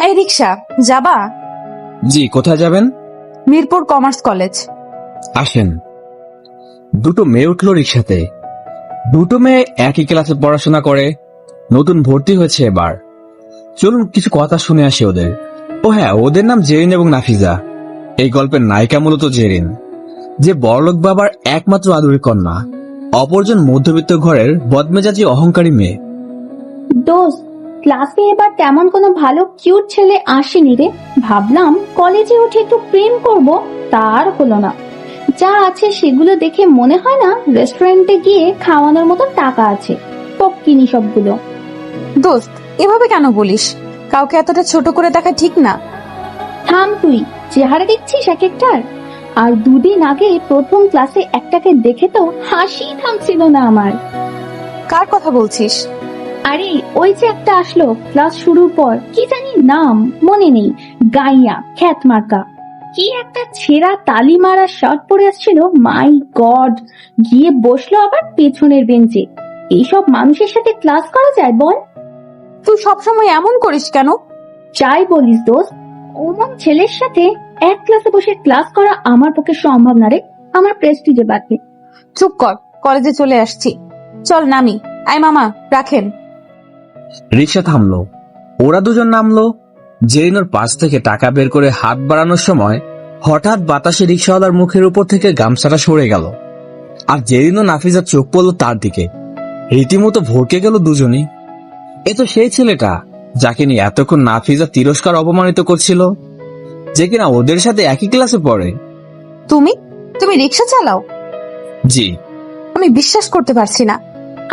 এই রিক্সা, যাবা? জি, কোথায় যাবেন? Mirpur commerce college. আসেন। দুটো মেয়ে উঠলো রিক্সাতে। দুটো মেয়ে একই ক্লাসে পড়াশোনা করে, নতুন ভর্তি হয়েছে এবার। চলুন কিছু কথা শুনে আসি ওদের। ও হ্যাঁ, ওদের নাম জেরিন এবং নাফিজা। এই গল্পের নায়িকা মূলত জেরিন, যে বড়লোক বাবার একমাত্র আদুরি কন্যা, অপরজন মধ্যবিত্ত ঘরের বদমেজাজি অহংকারী মেয়ে। দোস্ত, ক্লাসে এবার তেমন কোনো ভালো কিউট ছেলে আসেনি রে। ভাবলাম কলেজে উঠে একটু প্রেম করব, তার হলো না। যা আছে সেগুলো দেখে মনে হয় না রেস্টুরেন্টে গিয়ে খাওয়ানোর মতো টাকা আছে। কিনি সবগুলো। দোস্ত, এভাবে কেন বলিস? কাউকে এতটা ছোট করে দেখা ঠিক না। থাম তুই, চেহারা দেখছিস এক একটার। আর দুদিন আগে প্রথম ক্লাসে একটাকে দেখে তো হাসি থামছিল না আমার। কার কথা বলছিস? আরে ওই যে একটা আসলো ক্লাস শুরুর পর, কি জানি নাম মনে নেই, গাইয়া খ্যাত মার্কা। কি একটা ছেঁড়া তালি মারা শার্ট পরে আসছিল, মাই গড। গিয়ে বসলো আবার পেছনের বেঞ্চে। এইসব মানুষের সাথে ক্লাস করা যায় বল? তুই সবসময় এমন করিস কেন? যাই বলিস দোস্ত, ওমন ছেলের সাথে এক ক্লাসে বসে ক্লাস করা আমার পক্ষে সম্ভব না রে। আমার প্রেস্টিজে বাড়বে। চুপ কর, কলেজে চলে আসছি। চল নামি। আই মামা, রাখেন। রিক্সা থামলো, ওরা দুজন নামলো। জেরিনোর পাশ থেকে টাকা বের করে হাত বাড়ানোর সময় হঠাৎ বাতাসে রিক্সাওয়ালার মুখের উপর থেকে গামছাটা সরে গেল, আর জেরিনো নাফিজার চোখ পড়লো তার দিকে। রীতিমতো ভরকে গেল দুজনেই। এ তো সেই ছেলেটা যাকে নিয়ে এতক্ষণ নাফিজা তিরস্কার অপমানিত করছিল, যে কিনা ওদের সাথে একই ক্লাসে পড়ে। তুমি তুমি রিক্সা চালাও? জি। আমি বিশ্বাস করতে পারছি না।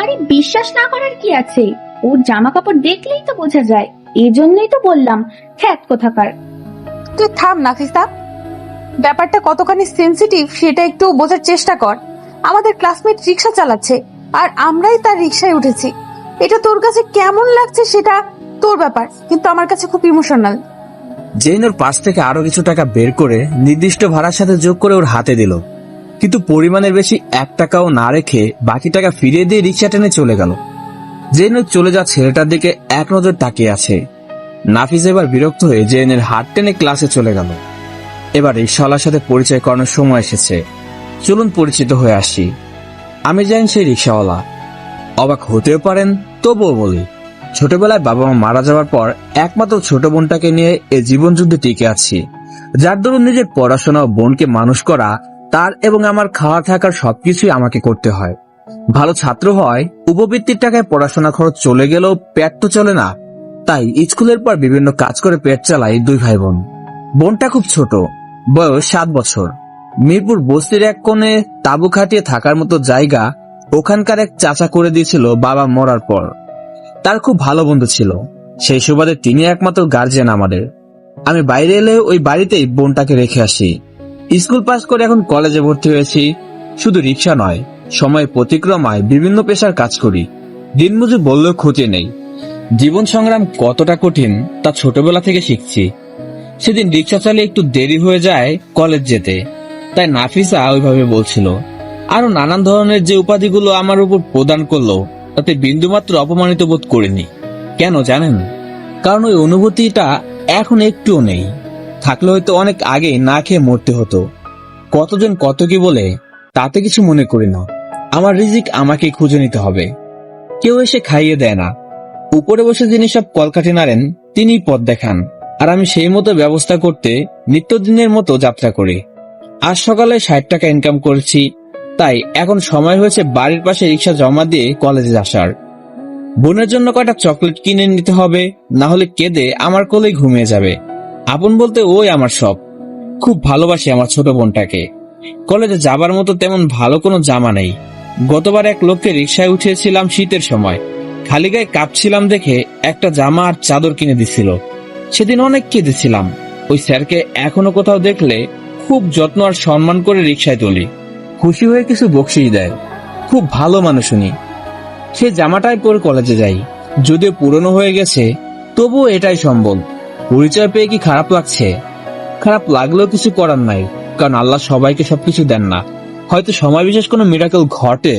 আরে বিশ্বাস না করার কি আছে? ওর জামা কাপড় দেখলেই তো বোঝা যায়। এজন্যই তো বললাম খ্যাত কোথাকার। তুই থাম নাফিসা, ব্যাপারটা কতখানি সেনসিটিভ সেটা একটু বোঝার চেষ্টা কর। আমাদের ক্লাসমেট রিক্সা চালাচ্ছে আর আমরাই তার রিক্সায় উঠেছি। এটা তোর কাছে কেমন লাগছে সেটা তোর ব্যাপার, কিন্তু আমার কাছে খুব ইমোশনাল। জেরিনোর পাশ থেকে আরো কিছু টাকা বের করে নির্দিষ্ট ভাড়ার সাথে যোগ করে ওর হাতে দিল, কিন্তু পরিমাণের বেশি 1 টাকাও না রেখে বাকি টাকা ফিরিয়ে দিয়ে রিক্সা টেনে চলে গেল। জেরিন চলে যা ছেলেটার দিকে এক নজর তাকিয়ে আছে। নাফিজ এবার বিরক্ত হয়ে জেরিনের হাত টেনে ক্লাসে চলে গেল। এবার রিক্সাওয়ালার সাথে পরিচয় করানোর সময় এসেছে। চলুন পরিচিত হয়ে আসি। আমি জানি সেই রিক্সাওয়ালা। অবাক হতেও পারেন, তবুও বলি, ছোটবেলায় বাবা মা মারা যাওয়ার পর একমাত্র ছোট বোনটাকে নিয়ে এই জীবন যুদ্ধে টিকে আছি, যার দরুন নিজের পড়াশোনা ও বোনকে মানুষ করা, তার এবং আমার খাওয়া থাকার সবকিছুই আমাকে করতে হয়। ভালো ছাত্র হয়, উপবৃত্তির টাকায় পড়াশোনা খরচ চলে গেলেও পেট তো চলে না, তাই স্কুলের পর বিভিন্ন কাজ করে পেট চালাই 2 ভাই বোন। বোনটা খুব ছোট, বয়স 7 বছর। মিরপুর বস্তির এক কোণে তাঁবু খাটিয়ে থাকার মতো জায়গা ওখানকার এক চাচা করে দিয়েছিল বাবা মরার পর। তার খুব ভালো বন্ধু ছিল, সেই সুবাদে তিনি একমাত্র গার্জিয়ান আমাদের। আমি বাইরে এলে ওই বাড়িতেই বোনটাকে রেখে আসি। স্কুল পাস করে এখন কলেজে ভর্তি হয়েছি। শুধু রিক্সা নয়, সময়ের প্রতিক্রমায় বিভিন্ন পেশার কাজ করি। দিনমজুর বললেও ক্ষতি নেই। জীবন সংগ্রাম কতটা কঠিন তা ছোটবেলা থেকে শিখছি। সেদিন রিক্সা চালিয়ে একটু দেরি হয়ে যায় কলেজ যেতে, তাই নাফিসা ওইভাবে বলছিল। আরো নানান ধরনের যে উপাধিগুলো আমার উপর প্রদান করলো, তাতে বিন্দুমাত্র অপমানিত বোধ করিনি। কেন জানেন? কারণ ওই অনুভূতিটা এখন একটুও নেই। থাকলে হয়তো অনেক আগে না খেয়ে মরতে হতো। কতজন কত কি বলে তাতে কিছু মনে করি না। আমার রিজিক আমাকে খুঁজে নিতে হবে, কেউ এসে খাইয়ে দেয় না। উপরে বসে যিনি সব কলকাঠি নাড়েন তিনিই পথ দেখান, আর আমি সেই মতো ব্যবস্থা করতে নিত্যদিনের মতো যাত্রা করি। আজ সকালে 60 টাকা ইনকাম করেছি, তাই এখন সময় হয়েছে বাড়ির পাশে রিক্সা জমা দিয়ে কলেজে আসার। বোনের জন্য কয়টা চকলেট কিনে নিতে হবে, না হলে কেঁদে আমার কোলেই ঘুমিয়ে যাবে। আপন বলতে ওই আমার সব। খুব ভালোবাসি আমার ছোট বোনটাকে। কলেজে যাবার মতো তেমন ভালো কোনো জামা নেই। গতবার এক লোককে রিক্সায় উঠিয়েছিলাম শীতের সময়, খালি গায়ে কাঁপছিলাম দেখে একটা জামা আর চাদর কিনে দিছিল। সেদিন অনেক কেঁদেছিলাম। ওই স্যারকে এখনো কোথাও দেখলে খুব যত্ন আর সম্মান করে রিক্সায় তুলি। খুশি হয়ে কিছু বকশিশ দেয়। খুব ভালো মানুষ উনি। সে জামাটাই পরে কলেজে যাই, যদিও পুরনো হয়ে গেছে, তবুও এটাই সম্বল। পরিচয় পেয়ে কি খারাপ লাগছে? খারাপ লাগলেও কিছু করার নাই, কারণ আল্লাহ সবাইকে সবকিছু দেন না। হয়তো সময় বিশেষ কোনো মিরাকেল ঘটে।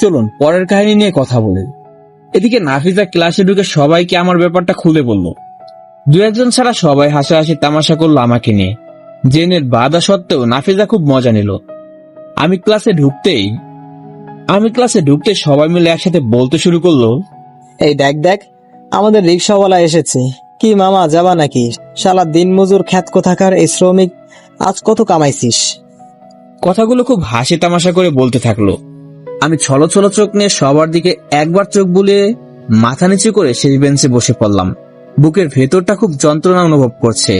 চলুন পরের কাহিনী নিয়ে কথা বলি। এদিকে নাফিজা ক্লাসে ঢুকে সবাইকে আমার ব্যাপারটা খুলে বলল। দু একজন ছাড়া সবাই হাসাহাসি তামাশা করলো আমাকে নিয়ে। জেনের বাধা সত্ত্বেও নাফিজা খুব মজা নিল। আমি ক্লাসে ঢুকতে সবাই মিলে একসাথে বলতে শুরু করলো, এই দেখ দেখ, আমাদের রিক্সাওয়ালা এসেছে। কি মামা, যাবা নাকি? শালা দিন মজুর খ্যাত কোথাকার এই শ্রমিক, আজ কত কামাইছিস? কথাগুলো খুব হাসি তামাশা করে বলতে থাকলো। আমি ছলো ছলো চোখ নিয়ে সবার দিকে একবার চোখ বুলিয়ে মাথা নিচু করে সেই বেঞ্চে বসে পড়লাম। বুকের ভেতরটা খুব যন্ত্রণা অনুভব করছে।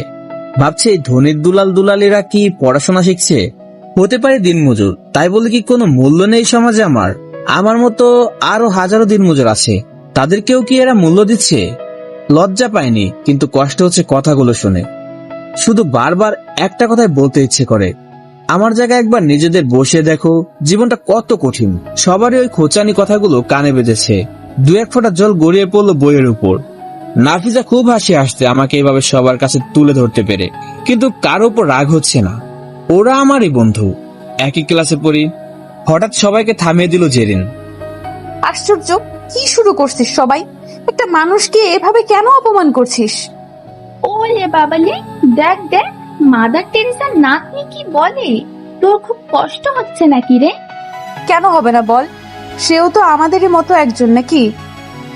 ভাবছে এই ধনীর দুলাল দুলালিরা কি পড়াশোনা শিখছে? হতে পারে দিনমজুর, তাই বলে কি কোনো মূল্য নেই সমাজে? আমার মতো আরো হাজারো দিনমজুর আছে, তাদেরকেও কি এরা মূল্য দিচ্ছে? লজ্জা পায়নি, কিন্তু কষ্ট হচ্ছে কথাগুলো শুনে। শুধু বারবার একটা কথাই বলতে ইচ্ছে করে, আমার জায়গায় একবার নিজেদের বসে দেখো, জীবনটা কত কঠিন। সবারই ওই খোঁচানি কথাগুলো কানে বেজেছে। দু এক ফোঁটা জল গড়িয়ে পড়লো বইয়ের উপর। নাফিজা খুব হাসি আসছে আমাকে এভাবে সবার কাছে তুলে ধরতে পেরে, কিন্তু কারো উপর রাগ হচ্ছে না। ওরা আমারই বন্ধু, একই ক্লাসে পড়ি। হঠাৎ সবাইকে থামিয়ে দিল জেরিন। আশ্চর্য, কি শুরু করছিস সবাই? একটা মানুষকে এভাবে কেন অপমান করছিস? ওরে বাবালে, দেখ দেখ, মাদার টেরেসার নাতনি কি বলে। তোর খুব কষ্ট হচ্ছে নাকি রে? কেন হবে না বল, সেও তো আমাদেরই মতো একজন নাকি?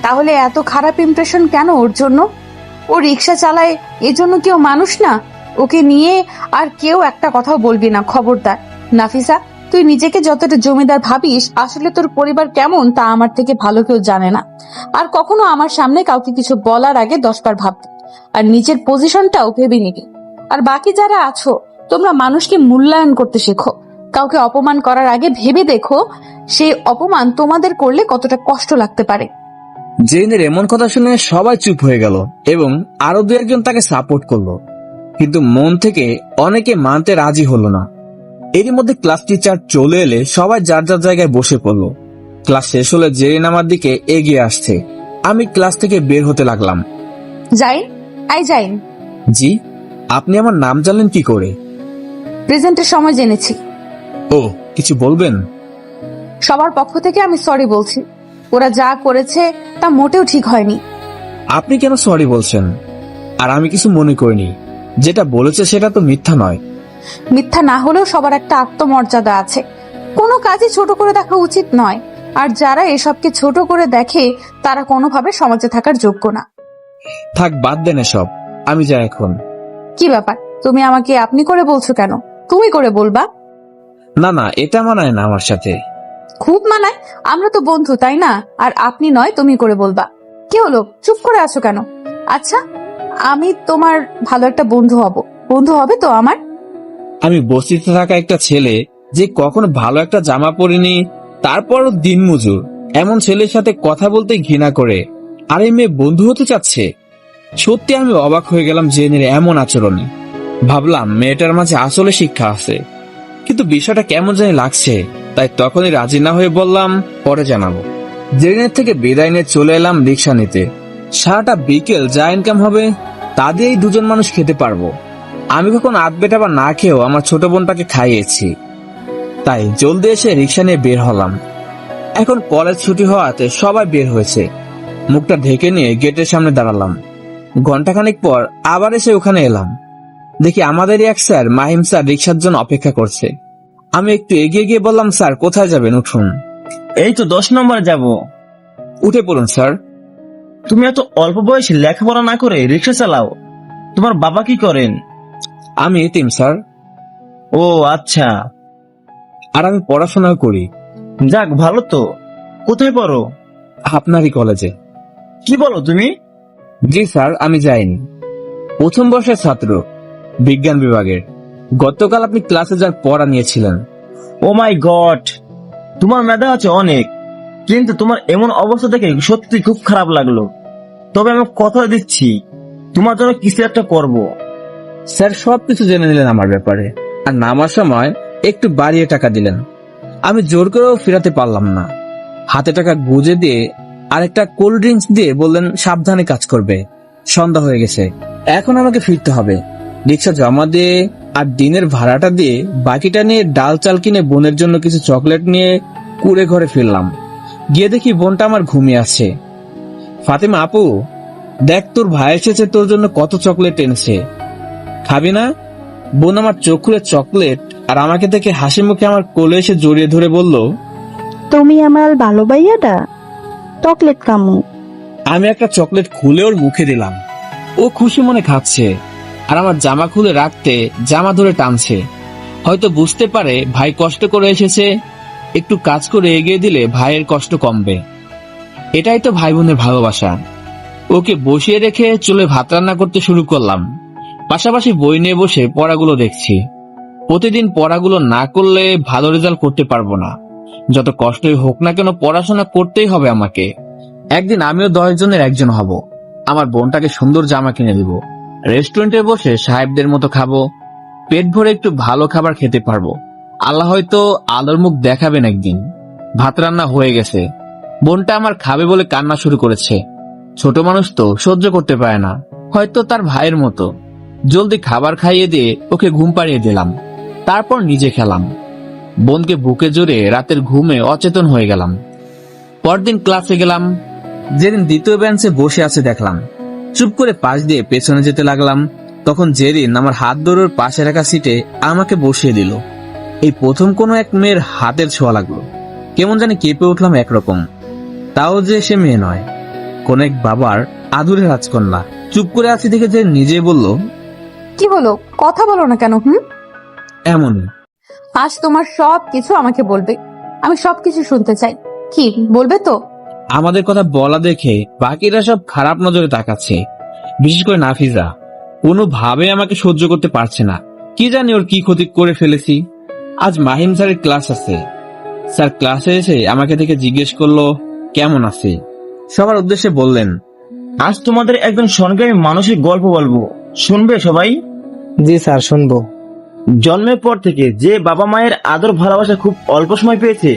তাহলে এত খারাপ ইমপ্রেশন কেন ওর জন্য? ও রিক্সা চালায়, এজন্য কেউ মানুষ না? ওকে নিয়ে আর কেউ একটা কথাও বলবি না, খবরদার। নাফিসা, তুই নিজেকে যতটা জমিদার ভাবিস, আসলে তোর পরিবার কেমন তা আমার থেকে ভালো কেউ জানে না। আর কখনো আমার সামনে কাউকে কিছু বলার আগে 10 বার ভাববি, আর নিজের পজিশনটাও ভেবে নিবি। আর বাকি যারা আছো, তোমরা মানুষকে মূল্যায়ন করতে শেখো। কাউকে অপমান করার আগে ভেবে দেখো সেই অপমান তোমাদের করলে কতটা কষ্ট লাগতে পারে। জেরিনের এমন কথা শুনে সবাই চুপ হয়ে গেল এবং আরো দু একজন তাকে সাপোর্ট করলো, কিন্তু মন থেকে অনেকে মানতে রাজি হলো না। এরই মধ্যে ক্লাস টিচার চলে এলে সবাই যার যার জায়গায় বসে পড়লো। ক্লাস শেষ হলে জেরিন আমার দিকে এগিয়ে আসছে। আমি ক্লাস থেকে বের হতে লাগলাম। যাইন। জি, আপনি আমার নাম জানলেন কি করে? প্রেজেন্টের সময় জেনেছি। ও, কিছু বলবেন? সবার পক্ষ থেকে আমি সরি বলছি। ওরা যা করেছে তা মোটেও ঠিক হয়নি। আপনি কেন সরি বলছেন? আর আমি কিছু মনে করিনি। যেটা বলেছে সেটা তো মিথ্যা নয়। মিথ্যা না হলেও সবার একটা আত্মমর্যাদা আছে। কোনো কাজই ছোট করে দেখা উচিত নয়। আর যারা এসবকে ছোট করে দেখে তারা কোনোভাবে সমাজে থাকার যোগ্য না। থাক, বাদ দেন এসব, আমি যাই এখন। কি ব্যাপার, তুমি আমাকে আপনি করে বলছো কেন? তুমি করে বলবা। না না, এটা মানায় না আমার সাথে। খুব মানায়, আমরা তো বন্ধু, তাই না? আর আপনি নয়, তুমি করে বলবা। কি হলো, চুপ করে আছো কেন? আচ্ছা, আমি তোমার ভালো একটা বন্ধু হব। বন্ধু হবে তো আমার? আমি বস্তিতে থাকা একটা ছেলে যে কখনো ভালো একটা জামা পরিনি, তারপরও দিনমজুর, এমন ছেলের সাথে কথা বলতে ঘৃণা করে, আর এই মেয়ে বন্ধু হতে চাচ্ছে। সত্যি আমি অবাক হয়ে গেলাম জেনের এমন আচরণে। ভাবলাম মেয়েটার মাঝে আসলে শিক্ষা আছে, কিন্তু বিষয়টা কেমন জানি লাগছে। তাই তখনই রাজি না হয়ে বললাম পরে জানাবো। জেরিনের থেকে বিদায় নিয়ে চলে এলাম রিক্সা নিতে। সারাটা বিকেল যা ইনকাম হবে তা দিয়েই দুজন মানুষ খেতে পারবো। আমি কখন আধ বেটা বা না খেয়েও আমার ছোট বোনটাকে খাইয়েছি। তাই জলদি এসে রিক্সা নিয়ে বের হলাম। এখন কলেজ ছুটি হওয়াতে সবাই বের হয়েছে। মুখটা ঢেকে নিয়ে গেটের সামনে দাঁড়ালাম। ঘন্টাখানিক পর আবার এসে ওখানে এলাম। দেখি আমাদেরই এক স্যার মাহিম স্যার রিক্সার জন্য অপেক্ষা করছে। আমি একটু এগিয়ে গিয়ে বললাম, স্যার কোথায় যাবেন, উঠুন। এই তো 10 নম্বরে যাব। উঠে পড়ুন স্যার। তুমি এত অল্প বয়সে লেখাপড়া না করে রিক্সা চালাও? তোমার বাবা কি করেন? আমি এতিম স্যার। ও আচ্ছা। আর আমি পড়াশোনা করি। যাক, ভালো তো। কোথায় পড়ো? আপনারই কলেজে। কি বলো তুমি? জি স্যার, আমি যাইনি। প্রথম বর্ষের ছাত্র, বিজ্ঞান বিভাগের। গতকাল আপনি ক্লাসে যার পড়া নিয়েছিলেন। ও মাই গড, তোমার মেধা আছে অনেক, কিন্তু তোমার এমন অবস্থা দেখে সত্যি খুব খারাপ লাগলো। তবে আমি কথা দিচ্ছি, তোমার জন্য কিছু একটা করব। স্যার সবকিছু জেনে নিলেন আমার ব্যাপারে, আর নামার সময় একটু বাড়িয়ে টাকা দিলেন। আমি জোর করেও ফেরাতে পারলাম না। হাতে টাকা গুজে দিয়ে আর একটা কোল্ড ড্রিঙ্কস দিয়ে বললেন সাবধানে কাজ করবে। সন্ধ্যা হয়ে গেছে, এখন আমাকে ফিরতে হবে। রিক্সা জমা দিয়ে আর দিনের ভাড়াটা দিয়ে বাকিটা নিয়ে ডাল চাল কিনে বোনের জন্য কিছু চকলেট নিয়ে কুড়ে ঘরে ফিরলাম। গিয়ে দেখি বোনটা আমার ঘুমিয়ে আছে। ফাতেমা আপু, দেখ তোর ভাই এসেছে, তোর জন্য কত চকলেট এনেছে, খাবি না? বোন আমার চোখ খুলে চকলেট আর আমাকে দেখে হাসি মুখে আমার কোলে এসে জড়িয়ে ধরে বলল, তুমি আমার ভালো ভাইয়াটা, চকলেট কামু। আমি একটা চকলেট খুলে ওর মুখে দিলাম। ও খুশি মনে খাচ্ছে আর আমার জামা খুলে রাখতে জামা ধরে টানছে। হয়তো বুঝতে পারে ভাই কষ্ট করে এসেছে, একটু কাজ করে এগিয়ে দিলে ভাইয়ের কষ্ট কমবে। এটাই তো ভাই বোনের ভালোবাসা। ওকে বসিয়ে রেখে চুলে ভাত রান্না করতে শুরু করলাম। পাশাপাশি বই নিয়ে বসে পড়াগুলো দেখছি। প্রতিদিন পড়াগুলো না করলে ভালো রেজাল্ট করতে পারবো না। যত কষ্টই হোক না কেন পড়াশোনা করতেই হবে আমাকে। একদিন আমিও 10 জনের একজন হব। আমার বোনটাকে সুন্দর জামা কিনে দিব, রেস্টুরেন্টে বসে সাহেবদের মতো খাবো, পেট ভরে একটু ভালো খাবার খেতে পারবো। আল্লাহ হয়তো আলোর মুখ দেখাবেন একদিন। ভাত রান্না হয়ে গেছে। বোনটা আমার খাবে বলে কান্না শুরু করেছে। ছোট মানুষ তো সহ্য করতে পারে না, হয়তো তার ভাইয়ের মতো। জলদি খাবার খাইয়ে দিয়ে ওকে ঘুম পাড়িয়ে দিলাম, তারপর নিজে খেলাম। বোনকে বুকে জড়িয়ে রাতের ঘুমে অচেতন হয়ে গেলাম। পরদিন ক্লাসে গেলাম। যেদিন দ্বিতীয় বেঞ্চে বসে আছে দেখলাম, চুপ করে পাশ দিয়ে পেছনে যেতে লাগলাম। তখন জেরিন আমার হাত ধরে ওর পাশে রাখা সিটে আমাকে বসিয়ে দিল। এই প্রথম কোনো এক মেয়ের হাতের ছোঁয়া লাগলো। কেমন জানি কেঁপে উঠলাম একরকম। তাও যে সে মেয়ে নয়, কোন এক বাবার আদুরে রাজকন্যা। চুপ করে আছি দেখে যে নিজে বলল, কি হলো, কথা বলো না কেন? এমনই। আজ তোমার সব কিছু আমাকে বলবে, আমি সবকিছু শুনতে চাই। কি বলবে তো? আমাদের কথা বলা দেখে বাকিরা সব খারাপ নজরে তাকাচ্ছে, বিশেষ করে নাফিজা। কোনোভাবে আমাকে সহ্য করতে পারছে না। কি জানি ওর কি ক্ষতি করে ফেলেছি। আজ মাহিম স্যারের ক্লাস আছে। স্যার ক্লাসে এসে আমাকে দেখে জিজ্ঞেস করলো কেমন আছে। সবার উদ্দেশ্যে বললেন, আজ তোমাদের একজন সংগ্রামী মানুষের গল্প বলবো, শুনবে সবাই? জি স্যার, শুনবো। জন্মের পর থেকে যে বাবা মায়ের আদর ভালোবাসা খুব অল্প সময় পেয়েছে,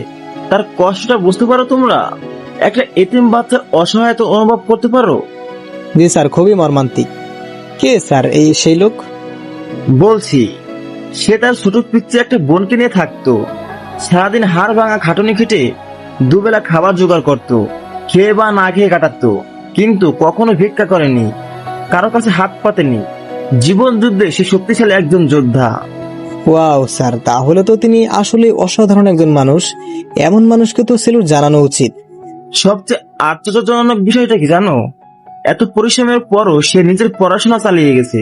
তার কষ্টটা বুঝতে পারো তোমরা? একটা এতিম বাচ্চার অসহায়তা অনুভব করতে পারো? জি স্যার, খুবই মর্মান্তিক। কে স্যার এই সেই লোক? বলছি, সে তার ছোট পিচ্চি একটা বোনকে নিয়ে থাকতো। সারাদিন হাড় ভাঙা খাটুনি খেটে দুবেলা খাবার জোগাড় করত, খেয়ে বা না খেয়ে কাটাতো। কিন্তু কখনো ভিক্ষা করেনি, কারো কাছে হাত পাতেনি। জীবন যুদ্ধে সে শক্তিশালী একজন যোদ্ধা। ওয়াও স্যার, তাহলে তো তিনি আসলে অসাধারণ একজন মানুষ। এমন মানুষকে তো সেলুট জানানো উচিত। সবচেয়ে আশ্চর্যজনক বিষয়টা কি জানো? এত পরিশ্রমের পরও সে নিজের পড়াশোনা চালিয়ে গেছে।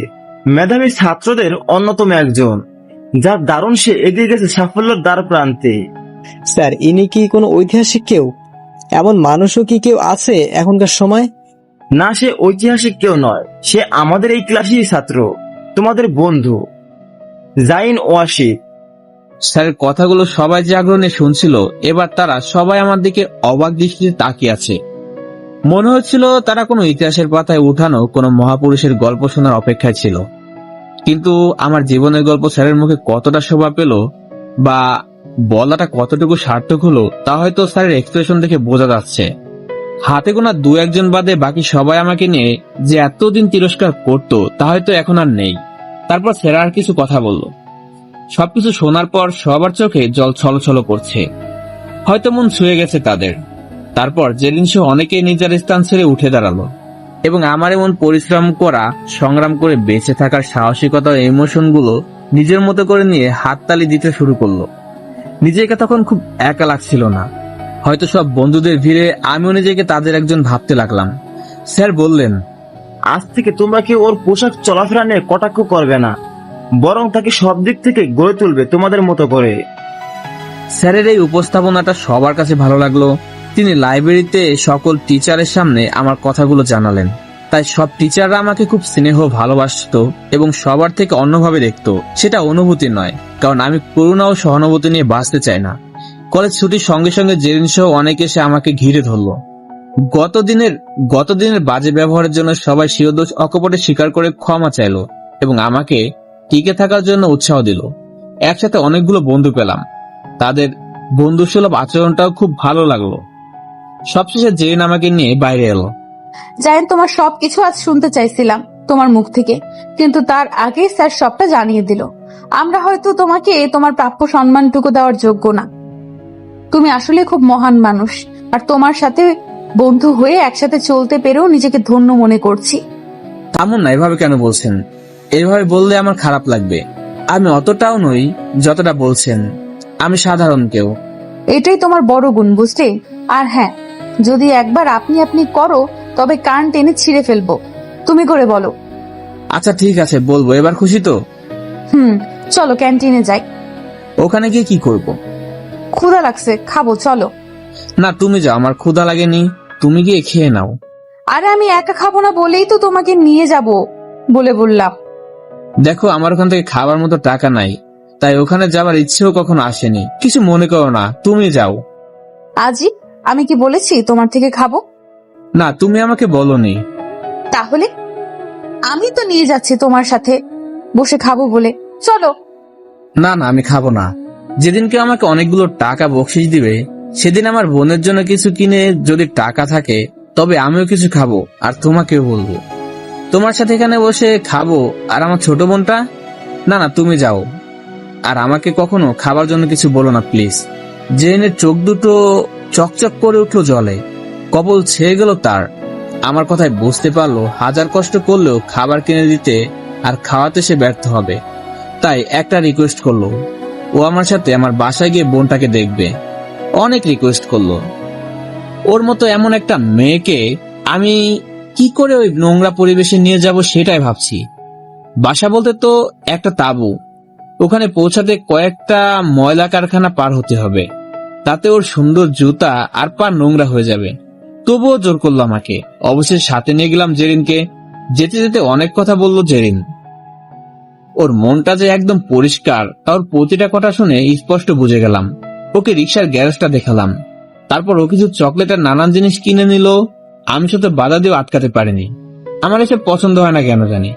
মেধাবী ছাত্রদের অন্যতম একজন, যার দারুণ সে এগিয়ে গেছে সাফল্যের দ্বার প্রান্তে। স্যার, ইনি কি কোনো ঐতিহাসিক কেউ? এমন মানুষও কি কেউ আছে এখনকার সময়? না, সে ঐতিহাসিক কেউ নয়। সে আমাদের এই ক্লাসেরই ছাত্র, তোমাদের বন্ধু জাইন ওয়াসিফ। স্যারের কথাগুলো সবাই যে আগ্রহ নিয়ে শুনছিল, এবার তারা সবাই আমার দিকে অবাক দৃষ্টিতে তাকিয়ে আছে। মনে হচ্ছিল তারা কোনো ইতিহাসের পাতায় উঠানো কোনো মহাপুরুষের গল্প শোনার অপেক্ষায় ছিল। কিন্তু আমার জীবনের গল্প স্যারের মুখে কতটা শোভা পেল বা বলাটা কতটুকু সার্থক হলো, তা হয়তো স্যারের এক্সপ্রেশন দেখে বোঝা যাচ্ছে। হাতে গোনা 2-1 বাদে বাকি সবাই আমাকে নিয়ে যে এতদিন তিরস্কার করতো, তা হয়তো এখন আর নেই। তারপর স্যার আর কিছু কথা বলল। সবকিছু শোনার পর সবার চোখে জল ছলছল করছে, হয়তো মন ছুঁয়ে গেছে তাদের। তারপর যেদিন সে অনেকেই নিজের স্থান ছেড়ে উঠে দাঁড়ালো এবং আমার এমন পরিশ্রম করা, সংগ্রাম করে বেঁচে থাকার সাহসিকতা ও ইমোশন গুলো নিজের মতো করে নিয়ে হাততালি দিতে শুরু করলো। নিজেকে তখন খুব একা লাগছিল না। হয়তো সব বন্ধুদের ভিড়ে আমিও নিজেকে তাদের একজন ভাবতে লাগলাম। স্যার বললেন, আজ থেকে তোমরা কেউ ওর পোশাক চলাফেরা নিয়ে কটাক্ষ করবে না, বরং তাকে সব দিক থেকে গড়ে তুলবে তোমাদের মতো করে। স্যারের এই উপস্থাপনাটা সবার কাছে ভালো লাগলো। তিনি লাইব্রেরিতে সকল টিচারের সামনে আমার কথাগুলো জানালেন। তাই সব টিচাররা আমাকে খুব স্নেহ ভালোবাসতো এবং সবার থেকে অন্যভাবে দেখতো। সেটা অনুভূতি নয়, কারণ আমি করুণা ও সহানুভূতি নিয়ে বাঁচতে চাই না। কলেজ ছুটির সঙ্গে সঙ্গে জেরিন সহ অনেকে এসে আমাকে ঘিরে ধরলো। গতদিনের বাজে ব্যবহারের জন্য সবাই শিরদোষ অকপটে স্বীকার করে ক্ষমা চাইলো এবং আমাকে টিকে থাকার জন্য উৎসাহ দিল। একসাথে অনেকগুলো বন্ধু পেলাম, তাদের বন্ধুসুলভ আচরণটাও খুব ভালো লাগলো। সবশেষে জেরিন আমাকে নিয়ে বাইরে এলো। জায়েন, তোমার সবকিছু আজ শুনতে চাইছিলাম তোমার মুখ থেকে, কিন্তু তার আগে স্যার সবটা জানিয়ে দিল। আমরা হয়তো তোমাকে তোমার প্রাপ্য সম্মানটুকু দেওয়ার যোগ্য না। তুমি আসলে খুব মহান মানুষ, আর তোমার সাথে বন্ধু হয়ে একসাথে চলতে পেরেও নিজেকে ধন্য মনে করছি। থামুন না, এভাবে কেন বলছেন? এভাবে বললে আমার খারাপ লাগবে। আমি অতটাও নই যতটা বলছেন। আমি সাধারণ কেউ। এটাই তোমার বড় গুণ, বুঝলে? আর হ্যাঁ, যদি একবার আপনি আপনি করো তবে কান টেনে ছিঁড়ে ফেলবো। তুমি করে বলো। আচ্ছা ঠিক আছে, বলবো। এবার খুশি তো? চলো ক্যান্টিনে যাই। ওখানে গিয়ে কি করব? ক্ষুধা লাগছে, খাবো, চলো। না তুমি যাও, আমার ক্ষুধা লাগেনি। তুমি গিয়ে খেয়ে নাও। আরে আমি একা খাবো না বলেই তো তোমাকে নিয়ে যাব বলে বললাম। দেখো, আমার ওখান থেকে খাবার মতো টাকা নাই, তাই ওখানে যাবার ইচ্ছেও কখনো আসেনি। কিছু মনে করো না, তুমি যাও। আজই আমি কি বলেছি তোমার থেকে খাবো? না, তুমি আমাকে বলোনি। তাহলে আমি তো নিয়ে যাচ্ছি তোমার সাথে বসে খাবো বলে। চলো। না না, আমি খাবো না। যেদিনকে আমাকে অনেকগুলো টাকা বকশিশ দিবে, সেদিন আমার বোনের জন্য কিছু কিনে যদি টাকা থাকে, তবে আমিও কিছু খাবো আর তোমাকেও বলবো। তোমার সাথে এখানে বসে খাবো। আর আমার ছোট বোনটা? না না, তুমি যাও। আর আমাকে কখনো খাবার জন্য কিছু বলো না প্লিজ। জেনের চোখ দুটো চকচক করে উঠলো জলে। কপাল ছেয়ে গেল তার। আমার কথায় বুঝতে পারলো হাজার কষ্ট করলেও খাবার কিনে দিতে আর খাওয়াতে সে ব্যর্থ হবে। তাই একটা রিকোয়েস্ট করলো, ও আমার সাথে আমার বাসায় গিয়ে বোনটাকে দেখবে। অনেক রিকোয়েস্ট করলো। ওর মতো এমন একটা মেয়েকে আমি কি করে ওই নোংরা পরিবেশে নিয়ে যাব সেটাই ভাবছি। বাসা বলতে তো একটা তাঁবু, ওখানে পৌঁছাতে কয়েকটা ময়লা কারখানা পার হতে হবে। তাতে ওর সুন্দর জুতা আর পা নোংরা হয়ে যাবে। তবুও জোর করলো আমাকে। অবশেষে সাথে নিয়ে গেলাম জেরিনকে। যেতে যেতে অনেক কথা বললো জেরিন। ওর মনটা যে একদম পরিষ্কার তার প্রতিটা কথা শুনে স্পষ্ট বুঝে গেলাম। ওকে রিক্সার গ্যারেজটা দেখালাম। তারপর ও কিছু চকলেট আর নানান জিনিস কিনে নিল। আমি শুধু বাধা দিয়েও আটকাতে পারিনি। আমার এসব পছন্দ হয় না কেন জানি।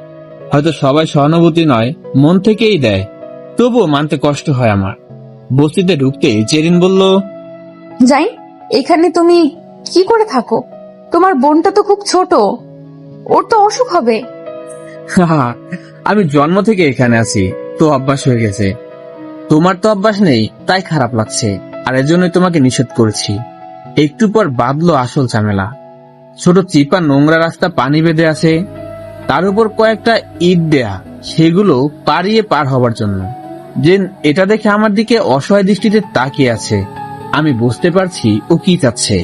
হয়তো সবাই সহানুভূতি নয়, মন থেকেই দেয়, তবুও মানতে কষ্ট হয় আমার। বস্তিতে ঢুকতেই জেরিন বলল, যাই, এখানে তুমি কি করে থাকো? তোমার বোনটা তো খুব ছোট, ওর তো অসুখ হবে। আমি জন্ম থেকে এখানে আছি, তো অভ্যাস হয়ে গেছে। তোমার তো অভ্যাস নেই, তাই খারাপ লাগছে। আর এজন্যই তোমাকে নিষেধ করেছি। একটু পর বাঁধলো আসল ঝামেলা। ছোট চিপা নোংরা রাস্তা পানি বেঁধে আছে, তার উপর কয়েকটা ইট দেয়া, সেগুলো পাড়িয়ে পার হবার জন্য। জেন এটা দেখে আমার দিকে অসহায় দৃষ্টিতে তাকিয়ে আছে। আমি বুঝতে পারছি ও কি চাচ্ছে,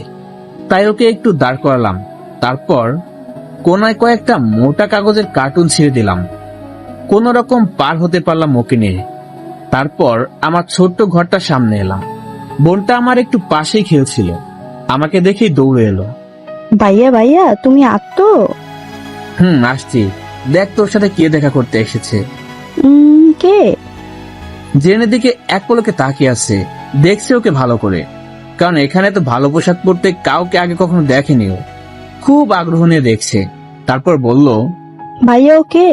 তাই ওকে একটু দাঁড় করালাম। তারপর কোনায় কয়েকটা মোটা কাগজের কার্টুন ছিঁড়ে দিলাম। কোন রকম পার হতে পারলাম ওকে নিয়ে। তারপর আমার ছোট্ট ঘরটা সামনে এলাম। বোনটা আমার একটু পাশেই খেলছিল। আমাকে দেখেই দৌড়ে এলো। ভাইয়া ভাইয়া তুমি আতো? আসছি। দেখ তোর সাথে কে দেখা করতে এসেছে। কে? জেনের দিকে এক পলকে তাকিয়ে আছে। দেখছে ওকে ভালো করে, কারণ এখানে তো ভালো পোশাক পরতে কাউকে আগে কখনো দেখেনি। ও খুব আগ্রহ নিয়ে দেখছে। তারপর বলল, ভাইয়া ও কে?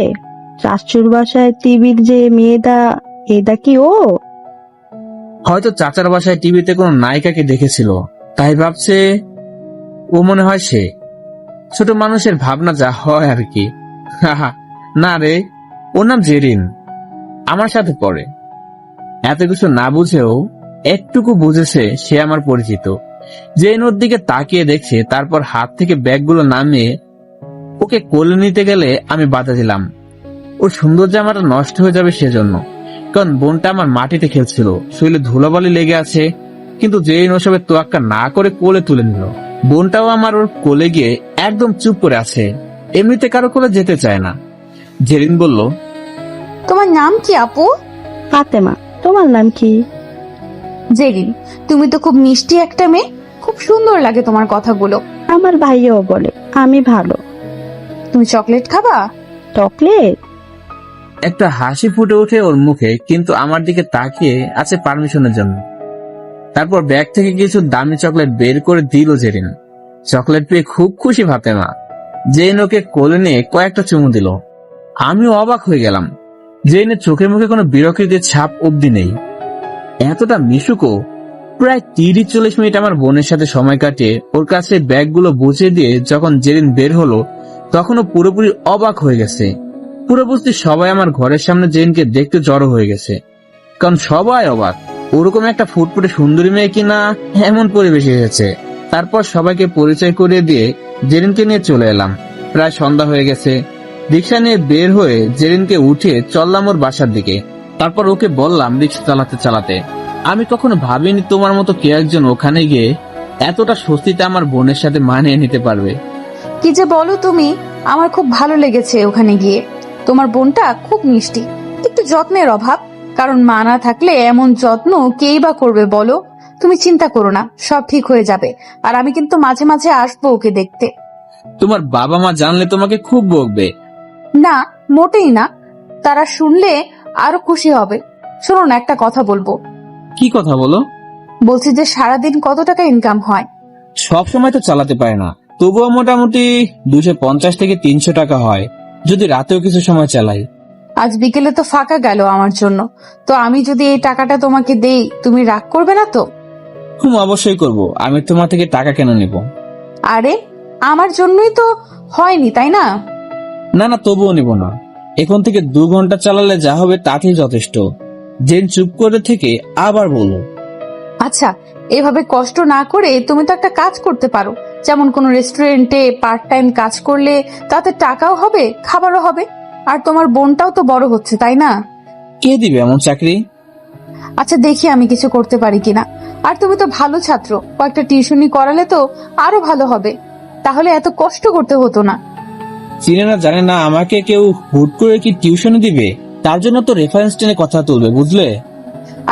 চাচুর বাসায় টিভির যে মেয়েটা, এটা কি ও? হয়তো চাচার বাসায় টিভিতে কোনো নায়িকাকে দেখেছিল, তাই ভাবছে ও মনে হয় সে। ছোট মানুষের ভাবনা যা হয় আর কি। না রে, ওর নাম জেরিন, আমার সাথে পড়ে। এত কিছু না বুঝেও একটুকু বুঝেছে সে আমার পরিচিত। জেরিন ওর দিকে তাকিয়ে দেখছে, তারপর হাত থেকে ব্যাগগুলো নামিয়ে ওকে কোলে নিতে গেলে আমি বাধা দিলাম। ওর সুন্দর জামাটা নষ্ট হয়ে যাবে সেজন্য, কারণ বোনটা আমার মাটিতে খেলছিল, শরীরে ধুলাবালি লেগে আছে। কিন্তু জেরিন ওসবের তোয়াক্কা না করে কোলে তুলে নিল। বোনটাও আমার ওর কোলে গিয়ে একদম চুপ করে আছে, এমনিতে কারো কোলে যেতে চায় না। জেরিন বলল, তোমার নাম কি আপু? ফাতেমা। তোমার নাম কি? জেরিন। তুমি তো খুব মিষ্টি একটা মেয়ে, খুব সুন্দর লাগে তোমার কথাগুলো। আমার ভাইয়াও বলে আমি ভালো। তুমি চকলেট খাবা? চকলেট? একটা হাসি ফুটে ওঠে ওর মুখে, কিন্তু আমার দিকে তাকিয়ে আছে পারমিশনের জন্য। তারপর ব্যাগ থেকে কিছু দামি চকলেট বের করে দিল জেরিন। চকলেট পেয়ে খুব খুশি ফাতেমা। জেরিন ওকে কোলে নিয়ে কয়েকটা চুমু দিল। আমিও অবাক হয়ে গেলাম। জেরিনের চোখের মুখে কোনো বিরক্তির ছাপ অবধি নেই। এতটা মিশুকো। প্রায় 30-40 মিনিট আমার বোনের সাথে সময় কাটিয়ে ওর কাছে ব্যাগগুলো বুঝিয়ে দিয়ে যখন জেরিন বের হলো, তখনও পুরোপুরি অবাক হয়ে গেছে। পুরো বস্তি সবাই আমার ঘরের সামনে জেরিনকে দেখতে জড়ো হয়ে গেছে, কারণ সবাই অবাক। ওরকম একটা ফুটফুটে সুন্দরী মেয়ে কিনা এমন পরিবেশে এসেছে। তারপর সবাইকে পরিচয় করিয়ে দিয়ে জেরিনকে নিয়ে চলে এলাম। প্রায় সন্ধ্যা হয়ে গেছে। রিক্সা নিয়ে বের হয়ে জেরিনকে উঠিয়ে চললাম ওর বাসার দিকে। তারপর ওকে বললাম রিক্সা চালাতে চালাতে, আমি কখনো ভাবিনি তোমার মতো কে একজন ওখানে গিয়ে এতটা স্বস্তিতে আমার বোনের সাথে মানিয়ে নিতে পারবে। কি যে বলো তুমি, আমার খুব ভালো লেগেছে ওখানে গিয়ে। তোমার বোনটা খুব মিষ্টি, একটু যত্নের অভাব, কারণ মা না থাকলে এমন যত্ন কেই বা করবে বলো। তুমি চিন্তা করো না, সব ঠিক হয়ে যাবে। আর আমি কিন্তু মাঝে মাঝে আসবো ওকে দেখতে। তোমার বাবা মা জানলে তোমাকে খুব বকবে। না, মোটেই না, তারা শুনলে আরো খুশি হবে। শোনো না, একটা কথা বলবো। কি কথা বলো? বলছি যে সারাদিন কত টাকা ইনকাম হয়? সব সময় তো চালাতে পারে না, তবুও মোটামুটি 250 থেকে 300 টাকা হয়, যদি রাতেও কিছু সময় চালাই। আজ বিকেলে তো ফাঁকা গেল আমার জন্য, তো আমি যদি এই টাকাটা তোমাকে দেই, তুমি রাগ করবে না তো? অবশ্যই করব, আমি তোমার থেকে টাকা কেন নিব? আরে আমার জন্যই তো হয়নি, তাই না? না না, তবুও নিব না। এখন থেকে 2 ঘন্টা চালালে যা হবে তাতেই যথেষ্ট। জেন চুপ করে থেকে আবার বলো। আচ্ছা, এভাবে কষ্ট না করে তুমি তো একটা কাজ করতে পারো, যেমন কোনো রেস্টুরেন্টে পার্ট টাইম কাজ করলে তাতে টাকাও হবে, খাবারও হবে, আর তোমার বোনটাও তো বড় হচ্ছে, তাই না? কে দিবে এমন চাকরি? আচ্ছা, দেখি আমি কিছু করতে পারি কিনা। আর তুমি তো ভালো ছাত্র, কয়েকটা টিউশনি করালে তো আরো ভালো হবে, তাহলে এত কষ্ট করতে হতো না। চিনে না জানে না আমাকে কেউ হুট করে কি টিউশনে দিবে? তার জন্য তো রেফারেন্স টেনে কথা তুলবে, বুঝলে?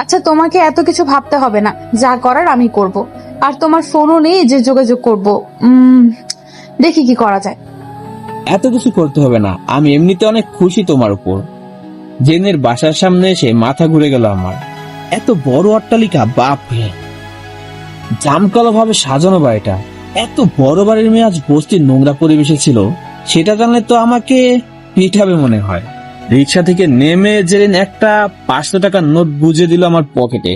আচ্ছা, তোমাকে এত কিছু ভাবতে হবে না, যা করার আমি করব। আর তোমার ফোনও নেই যে যোগাযোগ করব। দেখি কি করা যায়। এত কিছু করতে হবে না, আমি এমনিতে অনেক খুশি তোমার উপর। জেনের বাসার সামনে এসে মাথা ঘুরে গেল আমার। এত বড় অট্টালিকা, বাপ রে! জামকালো ভাবে সাজানো বাড়িটা। এত বড় বাড়ির মেয়ে আজ বস্তির নোংরা পরিবেশে ছিল, সেটা জানলে তো আমাকে পিঠাবে মনে হয়। রিক্সা থেকে নেমে জেরিন একটা 500 টাকার নোট বুঝে দিল আমার পকেটে।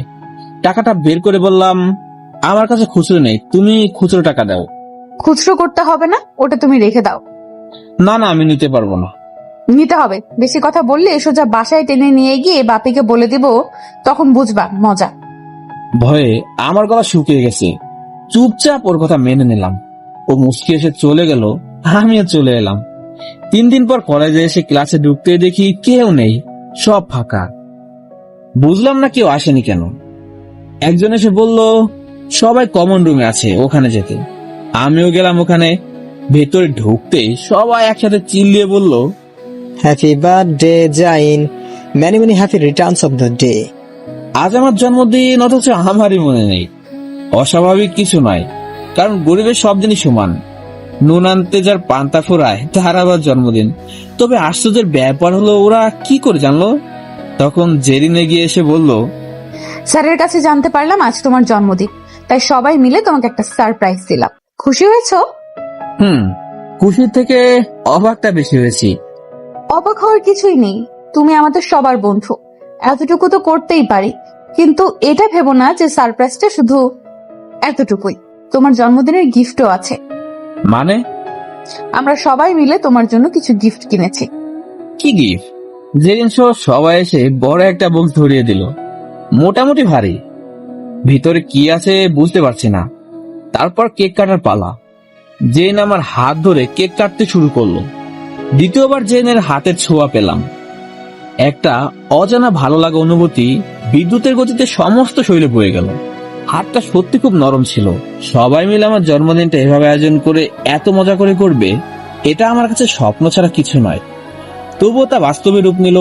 টাকাটা বের করে বললাম, আমার কাছে খুচরো নেই, তুমি খুচরো টাকা দাও। খুচরো করতে হবে না, ওটা তুমি রেখে দাও। না না, আমি নিতে পারবো না। নিতে হবে। বেশি কথা বললে সোজা বাসায় টেনে নিয়ে গিয়ে বাপিকে বলে দিব, তখন বুঝবা মজা। ভয়ে আমার গলা শুকিয়ে গেছে। চুপচাপ ওর কথা মেনে নিলাম। ও মুচকি এসে চলে গেল, আমিও চলে এলাম। 3 দিন পর কলেজে এসে ক্লাসে ঢুকতে দেখি কেউ নেই, সব ফাঁকা। বুঝলাম না কেউ আসেনি কেন। একজন এসে বলল সবাই কমন রুমে আছে, ওখানে যেতে। আমিও গেলাম ওখানে। ভেতরে ঢুকতেই সবাই একসাথে চিল্লিয়ে বলল, happy birthday Zain, many many happy returns of the day. আজ আমার জন্মদিন, অথচ আমারই মনে নেই। অস্বাভাবিক কিছু নয়, কারণ গরিবের সব দিনই সমান। নুন আনতে যার পান্তা ফোরায় তার আবার জন্মদিন। তবে আশ্চর্যের ব্যাপার হলো ওরা কি করে জানলো? তখন জেরিনে গিয়ে এসে বলল, স্যারের কাছে জানতে পারলাম আজ তোমার জন্মদিন, তাই সবাই মিলে তোমাকে একটা সারপ্রাইজ দিলাম। খুশি হয়েছো? খুশির থেকে অবাকটা বেশি হয়েছি। অবাক হওয়ার কিছুই নেই, তুমি আমাদের সবার বন্ধু, এতটুকু তো করতেই পারি। কিন্তু এটা ভেবো না যে সারপ্রাইজটা শুধু এতটুকুই, তোমার জন্মদিনের গিফটও আছে। মানে? আমরা সবাই মিলে তোমার জন্য কিছু গিফট কিনেছি। কি গিফট? জেরিন সহ সবাই এসে বড় একটা বক্স ধরিয়ে দিল, মোটামুটি ভারী। ভিতরে কি আছে বুঝতে পারছি না। তারপর কেক কাটার পালা। জেন আমার হাত ধরে কেক কাটতে শুরু করলো। দ্বিতীয়বার জেনের হাতের ছোঁয়া পেলাম। একটা অজানা ভালো লাগা অনুভূতি বিদ্যুতের গতিতে সমস্ত শরীরে বয়ে গেল। হাতটা সত্যি খুব নরম ছিল। সবাই মিলে আমার জন্মদিনটা এভাবে আয়োজন করে এত মজা করে করবে, এটা আমার কাছে স্বপ্ন ছাড়া কিছু নয়। তবুও তা বাস্তবে রূপ নিল।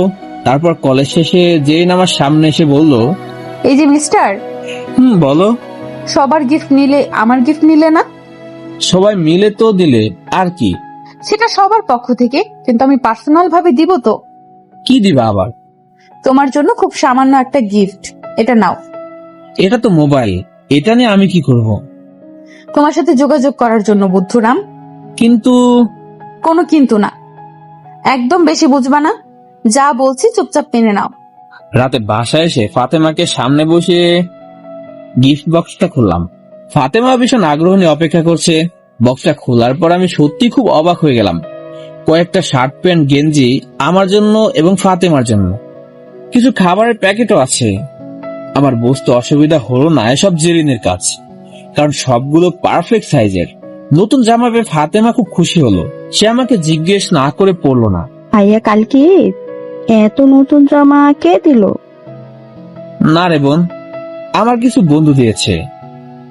তারপর কলেজ শেষে জেন আমার সামনে এসে বলল, এই যে মিস্টার, বলো। সবার গিফট নিলে আমার গিফট নিলে না? সবাই মিলে তো দিলে, আর কি? সেটা সবার পক্ষ থেকে, কিন্তু আমি পার্সোনাল ভাবে দিব তো। কি দিবা আবার? তোমার জন্য খুব সামান্য একটা গিফট, এটা নাও। এটা তো মোবাইল, এটা নিয়ে আমি কি করব? তোমার সাথে যোগাযোগ করার জন্য বুদ্ধুরাম। কিন্তু কোনো কিন্তু না, একদম বেশি বুঝবা না। যা বলছি চুপচাপ মেনে নাও। রাতে বাসায় এসে ফাতেমাকে সামনে বসিয়ে গিফট বক্সটা খুললাম। ফাতেমা ভীষণ আগ্রহ নিয়ে অপেক্ষা করছে। বক্সটা খোলার পর আমি সত্যি খুব অবাক হয়ে গেলাম। কয়েকটা শার্ট প্যান্ট গেঞ্জি আমার জন্য এবং ফাতেমার জন্য। কিছু খাবারের প্যাকেটও আছে। আমার বুঝতে অসুবিধা হলো না এসব জেরিনের কাজ। কারণ সবগুলো পারফেক্ট সাইজের। নতুন জামা পেয়ে ফাতেমা খুব খুশি হলো। সে আমাকে জিজ্ঞেস না করে পরলো না। ভাইয়া কালকে ঈদ, এত নতুন জামা কে দিল? না রে বোন, আমার কিছু বন্ধু দিয়েছে।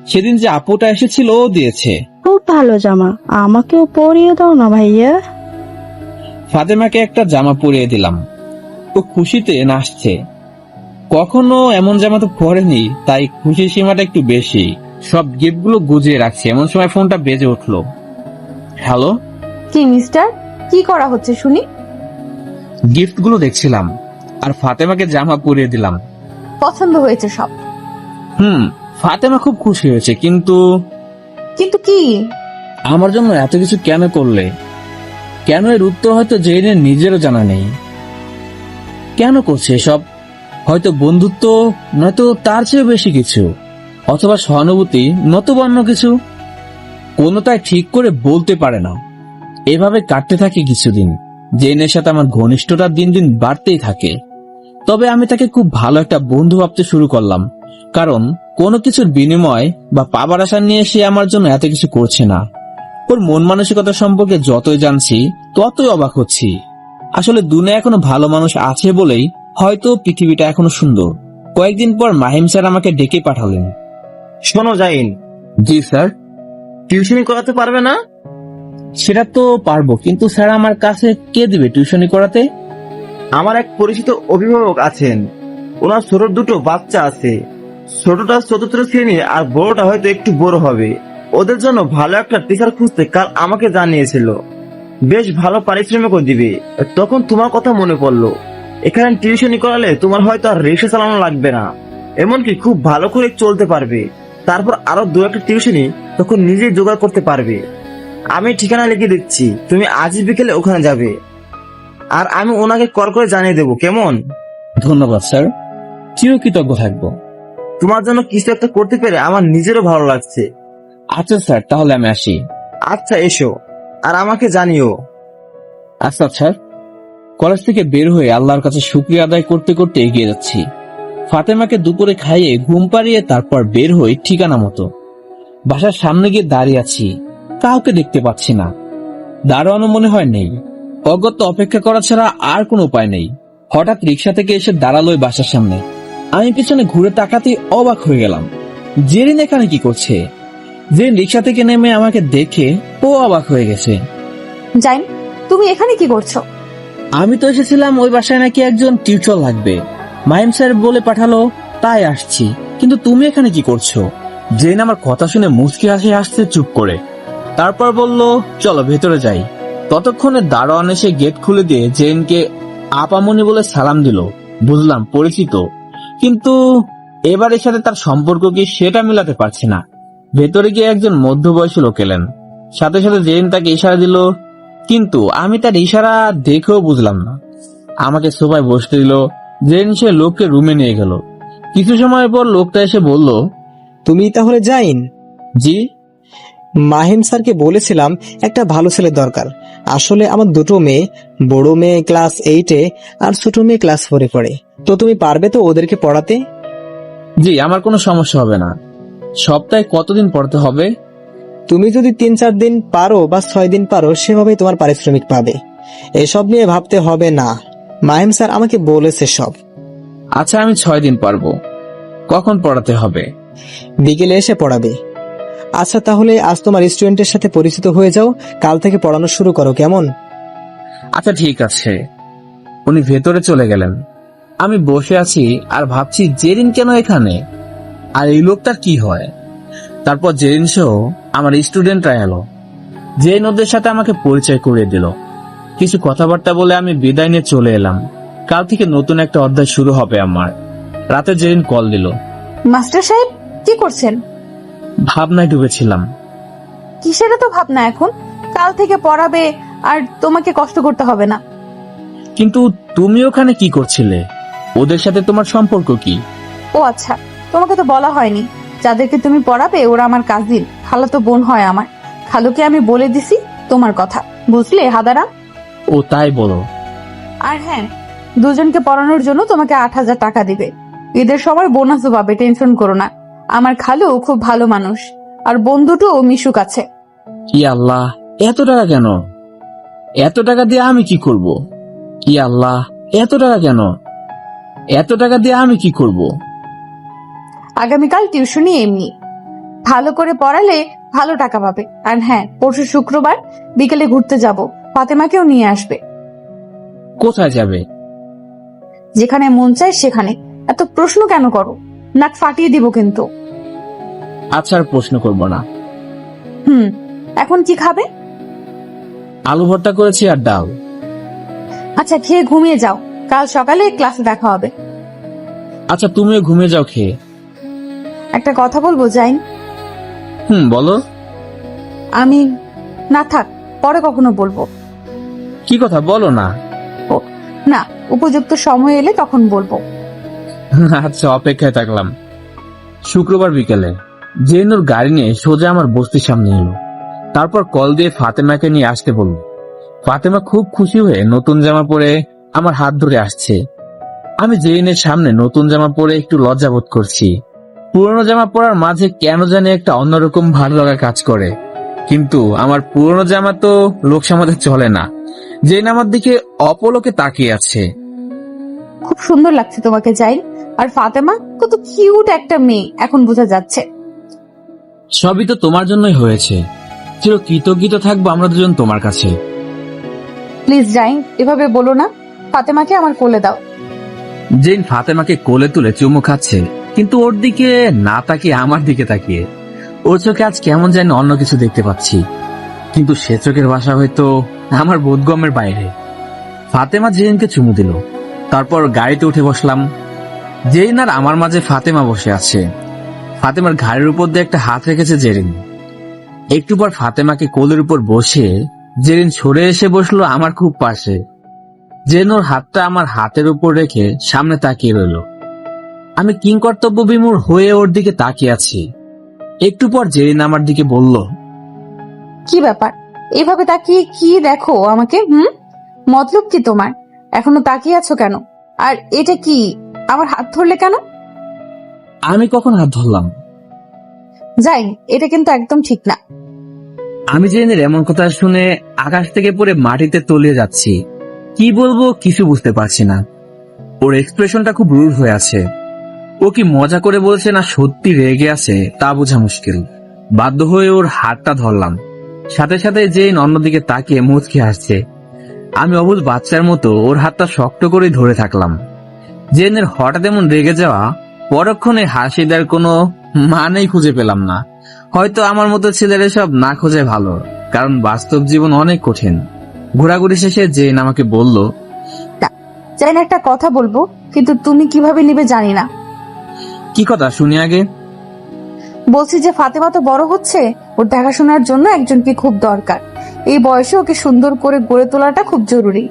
সেদিন যে আপুটা এসেছিল ও দিয়েছে। খুব ভালো জামা, আমাকেও পরিয়ে দাও না ভাইয়া। ফাতেমাকে একটা জামা পরিয়ে দিলাম। ও খুশিতে নাচছে। কখনো এমন জামা তো পরেনি, তাই খুশির সীমাটা একটু বেশি। সব গিফটগুলো গুজিয়ে রাখছে, এমন সময় ফোনটা বেজে উঠলো। হ্যালো। কি মিস্টার, কি করা হচ্ছে শুনি? গিফটগুলো দেখছিলাম আর ফাতেমাকে জামা পরিয়ে দিলাম। পছন্দ হয়েছে সব? ফাতেমা খুব খুশি হয়েছে, কিন্তু কিন্তু কি? আমার জন্য এত কিছু কেন করলে? কেন এর উত্তর হয়তো জেনে নিজেরও জানা নেই। কেন করছে এসব? হয়তো বন্ধুত্ব, নয়তো তার চেয়ে বেশি কিছু, অথবা সহানুভূতি, নতুবা অন্য কিছু। কোনোটাই ঠিক করে বলতে পারে না। এভাবে কাটতে থাকে কিছুদিন। জেনের সাথে আমার ঘনিষ্ঠতা দিন দিন বাড়তেই থাকে। তবে আমি তাকে খুব ভালো একটা বন্ধু ভাবতে শুরু করলাম, কারণ কোনো কিছুর বিনিময় বা পাবার আশা নিয়ে সে আমার জন্য এত কিছু করছে না। ওর মন মানসিকতা সম্পর্কে যতই জানছি ততই অবাক হচ্ছি। আসলে দুনিয়া এখনো ভালো মানুষ আছে বলেই হয়তো পৃথিবীটা এখনো সুন্দর। কয়েকদিন পর মাহিম স্যার আমাকে ডেকে পাঠালেন। শোনো জাইন, জি স্যার। টিউশনি করাতে পারবে না? সেটা তো পারবো, কিন্তু স্যার আমার কাছে কে দিবে টিউশনি করাতে? আমার এক পরিচিত অভিভাবক আছেন, ওনার ছোট দুটো বাচ্চা আছে। ছোটটা 4th শ্রেণী আর বড়টা হয়তো একটু বড় হবে। ওদের জন্য ভালো একটা টিচার খুঁজতে কাল আমাকে জানিয়েছিল। বেশ ভালো পারিশ্রমিকও দিবে। তখন তোমার কথা মনে পড়লো। এখানে টিউশনি করালে তোমার হয়তো আর রিক্সা চালানো লাগবে না, এমনকি খুব ভালো করে চলতে পারবে। তারপর আরো 2-1টা টিউশনি তখন নিজেই জোগাড় করতে পারবে। আমি ঠিকানা লিখে দিচ্ছি, তুমি আজই বিকেলে ওখানে যাবে। আর আমি ওনাকে কল করে জানিয়ে দেবো, কেমন? ধন্যবাদ স্যার, চিরকৃতজ্ঞ থাকবো। তোমার জন্য কিছু একটা করতে পেরে আমার নিজেরও ভালো লাগছে। আচ্ছা স্যার, তাহলে আমি আসি। আচ্ছা এসো, আর আমাকে জানিও। আচ্ছা স্যার। কলেজ থেকে বের হয়ে আল্লাহর কাছে শুকরিয়া আদায় করতে করতে এগিয়ে যাচ্ছি। ফাতেমাকে দুপুরে খাইয়ে ঘুম পাড়িয়ে তারপর বের হই ঠিকানা মতো। বাসার সামনে গিয়ে দাঁড়িয়ে আছি, কাউকে দেখতে পাচ্ছি না। দাঁড়ানো মনে হয় নেই। অগত্য অপেক্ষা করা ছাড়া আর কোনো উপায় নেই। হঠাৎ রিক্সা থেকে এসে দাঁড়ালো বাসার সামনে। আমি পিছনে ঘুরে তাকাতেই অবাক হয়ে গেলাম। জেরিন এখানে কি করছে? জেরিন রিক্সা থেকে নেমে আমাকে দেখে ও অবাক হয়ে গেছে। জাইন, তুমি এখানে কি করছো? আমি তো এসেছিলাম ওই বাসায় নাকি একজন টিউটর লাগবে, মাহিম স্যার বলে পাঠালো, তাই আসছি। কিন্তু তুমি এখানে কি করছো? জেন আমার কথা শুনে মুচকি হাসি হাসতে চুপ করে। তারপর বলল, চলো ভেতরে যাই। ততক্ষণে দারোয়ান এসে গেট খুলে দিয়ে জেনকে আপামনি বলে সালাম দিল। বুঝলাম পরিচিত, কিন্তু এবার এর সাথে তার সম্পর্ক কি সেটা মিলাতে পারছি না। ভেতরে গিয়ে একজন মধ্যবয়সী লোক এলেন। সাথে সাথে জেন তাকে ইশারা দিল, কিন্তু আমি তার ইশারা দেখেও বুঝলাম না। আমাকে সোফায় বসতে দিল। জেন সে লোককে রুমে নিয়ে গেল। কিছু সময় পর লোকটা এসে বলল, তুমি তাহলে যাইন? জি। মাহিম স্যারকে বলেছিলাম একটা ভালো ছেলে দরকার। আসলে আমার দুটো মেয়ে, বড় মেয়ে ক্লাস 8-এ আর ছোট মেয়ে ক্লাস 4-এ পড়ে। তো তুমি পারবে তো ওদেরকে পড়াতে? জি, আমার কোনো সমস্যা হবে না। সপ্তাহে কতদিন পড়তে হবে? তুমি যদি 3-4 দিন পারো বা 6 দিন পারো, সেভাবেই তোমার পারিশ্রমিক পাবে। এসব নিয়ে ভাবতে হবে না, মাহিম স্যার আমাকে বলেছে সব। আচ্ছা, আমি 6 দিন পারবো। কখন পড়াতে হবে? বিকেলে এসে পড়াবে। আচ্ছা তাহলে আজ তোমার স্টুডেন্টের সাথে পরিচিত হয়ে যাও, কাল থেকে পড়ানো শুরু করো, কেমন? আচ্ছা ঠিক আছে। উনি ভেতরে চলে গেলেন। আমি বসে আছি আর ভাবছি জেরিন কেন এখানে, আর এই লোকটার কি হয়। তারপর জেরিন সহ আমার স্টুডেন্টরা এলো। জেরিন ওদের সাথে আমাকে পরিচয় করিয়ে দিল। কিছু কথাবার্তা বলে আমি বিদায় নিয়ে চলে এলাম। কাল থেকে নতুন একটা অধ্যায় শুরু হবে আমার। রাতে জেরিন কল দিল। মাস্টার সাহেব, কি করছেন? ভাবনায় ডুবেছিলাম। কিসের তো ভাবনা এখন? কাল থেকে পড়াবে আর তোমাকে কষ্ট করতে হবে না। কিন্তু তুমি ওখানে কি করছিলে? ওদের সাথে তোমার সম্পর্ক কি? ও আচ্ছা, তোমাকে তো বলা হয়নি। যাদেরকে তুমি পড়াবে ওরা আমার কাজিন, খালাতো বোন হয় আমার। খালুকে আমি বলে দিছি তোমার কথা, বুঝলে হাদারাম? ও তাই বলো। আর হ্যাঁ, দুজনকে পড়ানোর জন্য তোমাকে 8,000 টাকা দিবে। ঈদের সময় বোনাসও পাবে, টেনশন করো না। আমার খালু খুব ভালো মানুষ, আর বোন দুটো মিশুক আছে। ইয়া আল্লাহ, এত টাকা কেন? এত টাকা দিয়ে আমি কি করব? ইয়া আল্লাহ, এত টাকা কেন? এত টাকা দিয়ে আমি কি করব? আগামীকাল টিউশনি এমনি, ভালো করে পড়ালে ভালো টাকা পাবে। আর হ্যাঁ, পরশু শুক্রবার বিকেলে ঘুরতে যাব, ফাতেমাকেও নিয়ে আসবে। কোথায় যাবে? যেখানে মন চায় সেখানে। এত প্রশ্ন কেন করো? নাক ফাটিয়ে দিব কিন্তু। আচ্ছা, আর প্রশ্ন করব না। এখন কি খাবে? আলু ভর্তা করেছি আর ডাল। আচ্ছা, খেয়ে ঘুমিয়ে যাও, কাল সকালে ক্লাসে দেখা হবে। আচ্ছা, তুমিও ঘুমিয়ে যাও খেয়ে। একটা কথা বলবো জাইন? বলো। আমি না, থাক, পরে কখনো বলবো। কি কথা বলো না? না, উপযুক্ত সময় এলে তখন বলবো। আচ্ছা, অপেক্ষায় থাকলাম। শুক্রবার বিকেলে জেনুর গাড়ি নিয়ে সোজা আমার বস্তির সামনে এলো। তারপর কল দিয়ে ফাতেমাকে নিয়ে আসতে বলল। ফাতেমা খুব খুশি হয়ে নতুন জামা পরে আমার হাত ধরে আসছে। আমি জেনের সামনে নতুন জামা পরে একটু লজ্জাবোধ করছি। পুরনো জামা পরার মাঝে কেন জানি একটা অন্যরকম ভালো লাগা কাজ করে। কিন্তু আমার পুরনো জামা তো লোক সমাজে চলে না। জেন আমার দিকে অপলকে তাকিয়ে আছে। খুব সুন্দর লাগছে তোমাকে জাইন। আর ফাতেমা কত কিউট একটা মেয়ে, এখন বোঝা যাচ্ছে। সবই তো তোমার জন্যই হয়েছে। চির কৃতজ্ঞ থাকবো আমরা দুজন তোমার কাছে। প্লিজ জাইন, এভাবে বলো না। ফাতেমাকে আমার কোলে দাও। জেন ফাতেমাকে কোলে তুলে চুমু খাচ্ছে, কিন্তু ওর দিকে না তাকিয়ে আমার দিকে তাকিয়ে। ওর চোখে আজ কেমন যেন অন্য কিছু দেখতে পাচ্ছি, কিন্তু সে চোখের ভাষা হয়তো আমার বোধগম্যের বাইরে। ফাতেমা জেনকে চুমু দিল, তারপর গাড়িতে উঠে বসলাম। জেন আর আমার মাঝে ফাতেমা বসে আছে। ফাতেমার ঘাড়ের উপর দিয়ে একটা হাত রেখেছে জেরিন। একটু পর ফাতেমাকে কোলের উপর বসে জেরিন সরে এসে বসলো আমার খুব পাশে। জেন ওর হাতটা আমার হাতের উপর রেখে সামনে তাকিয়ে রইল। আমি কিংকর্তব্য বিমূঢ় হয়ে ওর দিকে তাকিয়ে আছি। একটু পর জেরিন আমার দিকে বলল, কি ব্যাপার, এভাবে তাকিয়ে কি দেখো আমাকে? মতলব কি তোমার? এখনো তাকিয়ে আছো কেন? আর এটা কি, আমার হাত ধরলে কেন? আমি কখন হাত ধরলাম? জাইন, এটা কিন্তু একদম ঠিক না। আমি জেনের এমন কথা শুনে আকাশ থেকে পড়ে মাটিতে তলিয়ে যাচ্ছি। কি বলবো কিছু বুঝতে পারছি না। ওর এক্সপ্রেশনটা খুব রুড হয়ে আছে। ও কি মজা করে বলছে না সত্যি রেগে আছে তা বোঝা মুশকিল। বাধ্য হয়ে ওর হাতটা ধরলাম। সাথে সাথে জেন অন্যদিকে তাকিয়ে মুচকি হাসছে। আমি অবুঝ বাচ্চার মতো ওর হাতটা শক্ত করে ধরে থাকলাম। জেনের হঠাৎ এমন রেগে যাওয়া, পরক্ষণে হাসি দেওয়ার কোনো মানেই খুঁজে পেলাম না। হয়তো আমার মতো ছেলের সব না খোঁজে ভালো, কারণ বাস্তব জীবন অনেক কঠিন। ঘোরাঘুরি শেষে জেন আমাকে বলল, জাইন, একটা কথা বলবো, কিন্তু তুমি কিভাবে নিবে জানি না। কি কথা শুনি আগে। বলছি যে ফাতেমা তো বড় হচ্ছে, ওর দেখাশোনার জন্য একজনকে খুব দরকার। এই বয়সে ওকে সুন্দর করে গড়ে তোলাটা খুব জরুরি।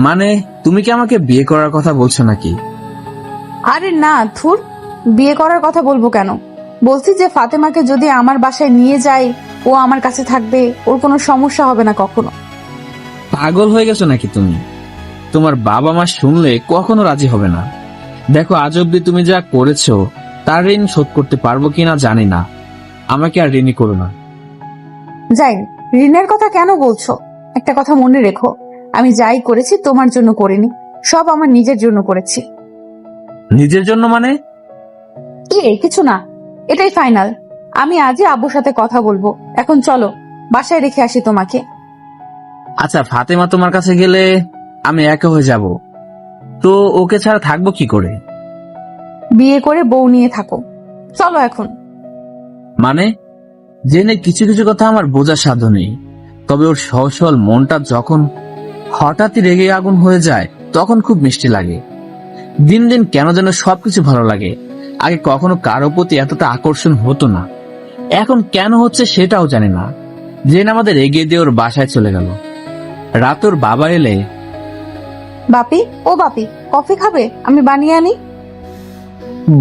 মানে তুমি কি আমাকে বিয়ে করার কথা বলছো নাকি? আরে না, ধুর, বিয়ে করার কথা বলবো কেন? বলছি যে ফাতেমাকে যদি আমার বাসায় নিয়ে যাই, ও আমার কাছে থাকবে, ওর কোনো সমস্যা হবে না কখনো। পাগল হয়ে গেছো নাকি তুমি? তোমার বাবা মা শুনলে কখনো রাজি হবে না। দেখো, আজ অব্দি তুমি যা করেছো তার ঋণ শোধ করতে পারবো কিনা জানি না। আমাকে আর ঋণী করো না। জাইন, ঋণের কথা কেন বলছো? একটা কথা মনে রেখো, আমি যাই করেছি তোমার জন্য করিনি, সব আমার নিজের জন্য করেছি। নিজের জন্য মানে? কিছু না, এটাই ফাইনাল। আমি আজই আব্বুর সাথে কথা বলবো। এখন চলো, বাসায় রেখে আসি তোমাকে। আচ্ছা, ফাতেমা তোমার কাছে গেলে আমি একা হয়ে যাব, তো ওকে ছাড়া থাকবো কি করে? বিয়ে করে বউ নিয়ে থাকো। চলো এখন। মানে? জেনে কিছু কিছু কথা আমার বোঝার সাধ্য নেই, তবে ওর সহজ সরল মনটা যখন হঠাৎই রেগে আগুন হয়ে যায় তখন খুব মিষ্টি লাগে। দিন দিন কেন যেন সবকিছু ভালো লাগে। আগে কখনো কারো প্রতি এতটা আকর্ষণ হতো না, এখন কেন হচ্ছে সেটাও জানি না। জেন আমাদের এগিয়ে দিয়ে ওর বাসায় চলে গেল। রাত ওর বাবা এলে, বাপি, ও বাপি, কফি খাবে? আমি বানিয়ে আনি।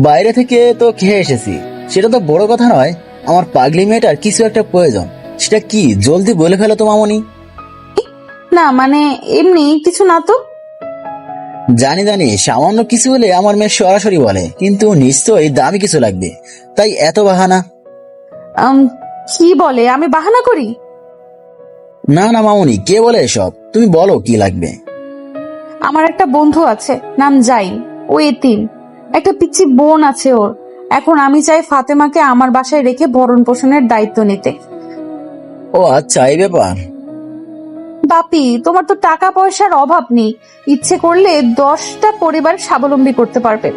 বাইরে থেকে তো খেয়ে এসেছি, সেটা তো বড় কথা নয়। আমার পাগলি মেয়েটার কিছু একটা প্রয়োজন, সেটা কি জলদি বলে ফেলো তো মামনি। না মানে এমনি কিছু না তো। জানি জানি, সামান্য কিছু হলে আমার মেয়ে সরাসরি বলে, কিন্তু নিশ্চয়ই দামি কিছু লাগবে, তাই এত বাহানা। আম, কি বলে, আমি বাহানা করি? না না মামুনি, কে বলে এসব? তুমি বলো কি লাগবে। আমার একটা বন্ধু আছে, নাম জাইন। ও এতিম, একটা পিচ্চি বোন আছে ওর। এখন আমি চাই ফাতেমাকে আমার বাসায় রেখে ভরণ পোষণের দায়িত্ব নিতে। ও আচ্ছা, এই ব্যাপার। বাপি, তোমার তো টাকা পয়সার অভাব নেই, ইচ্ছে করলে 10টা পরিবার স্বাবলম্বী করতে পারবে।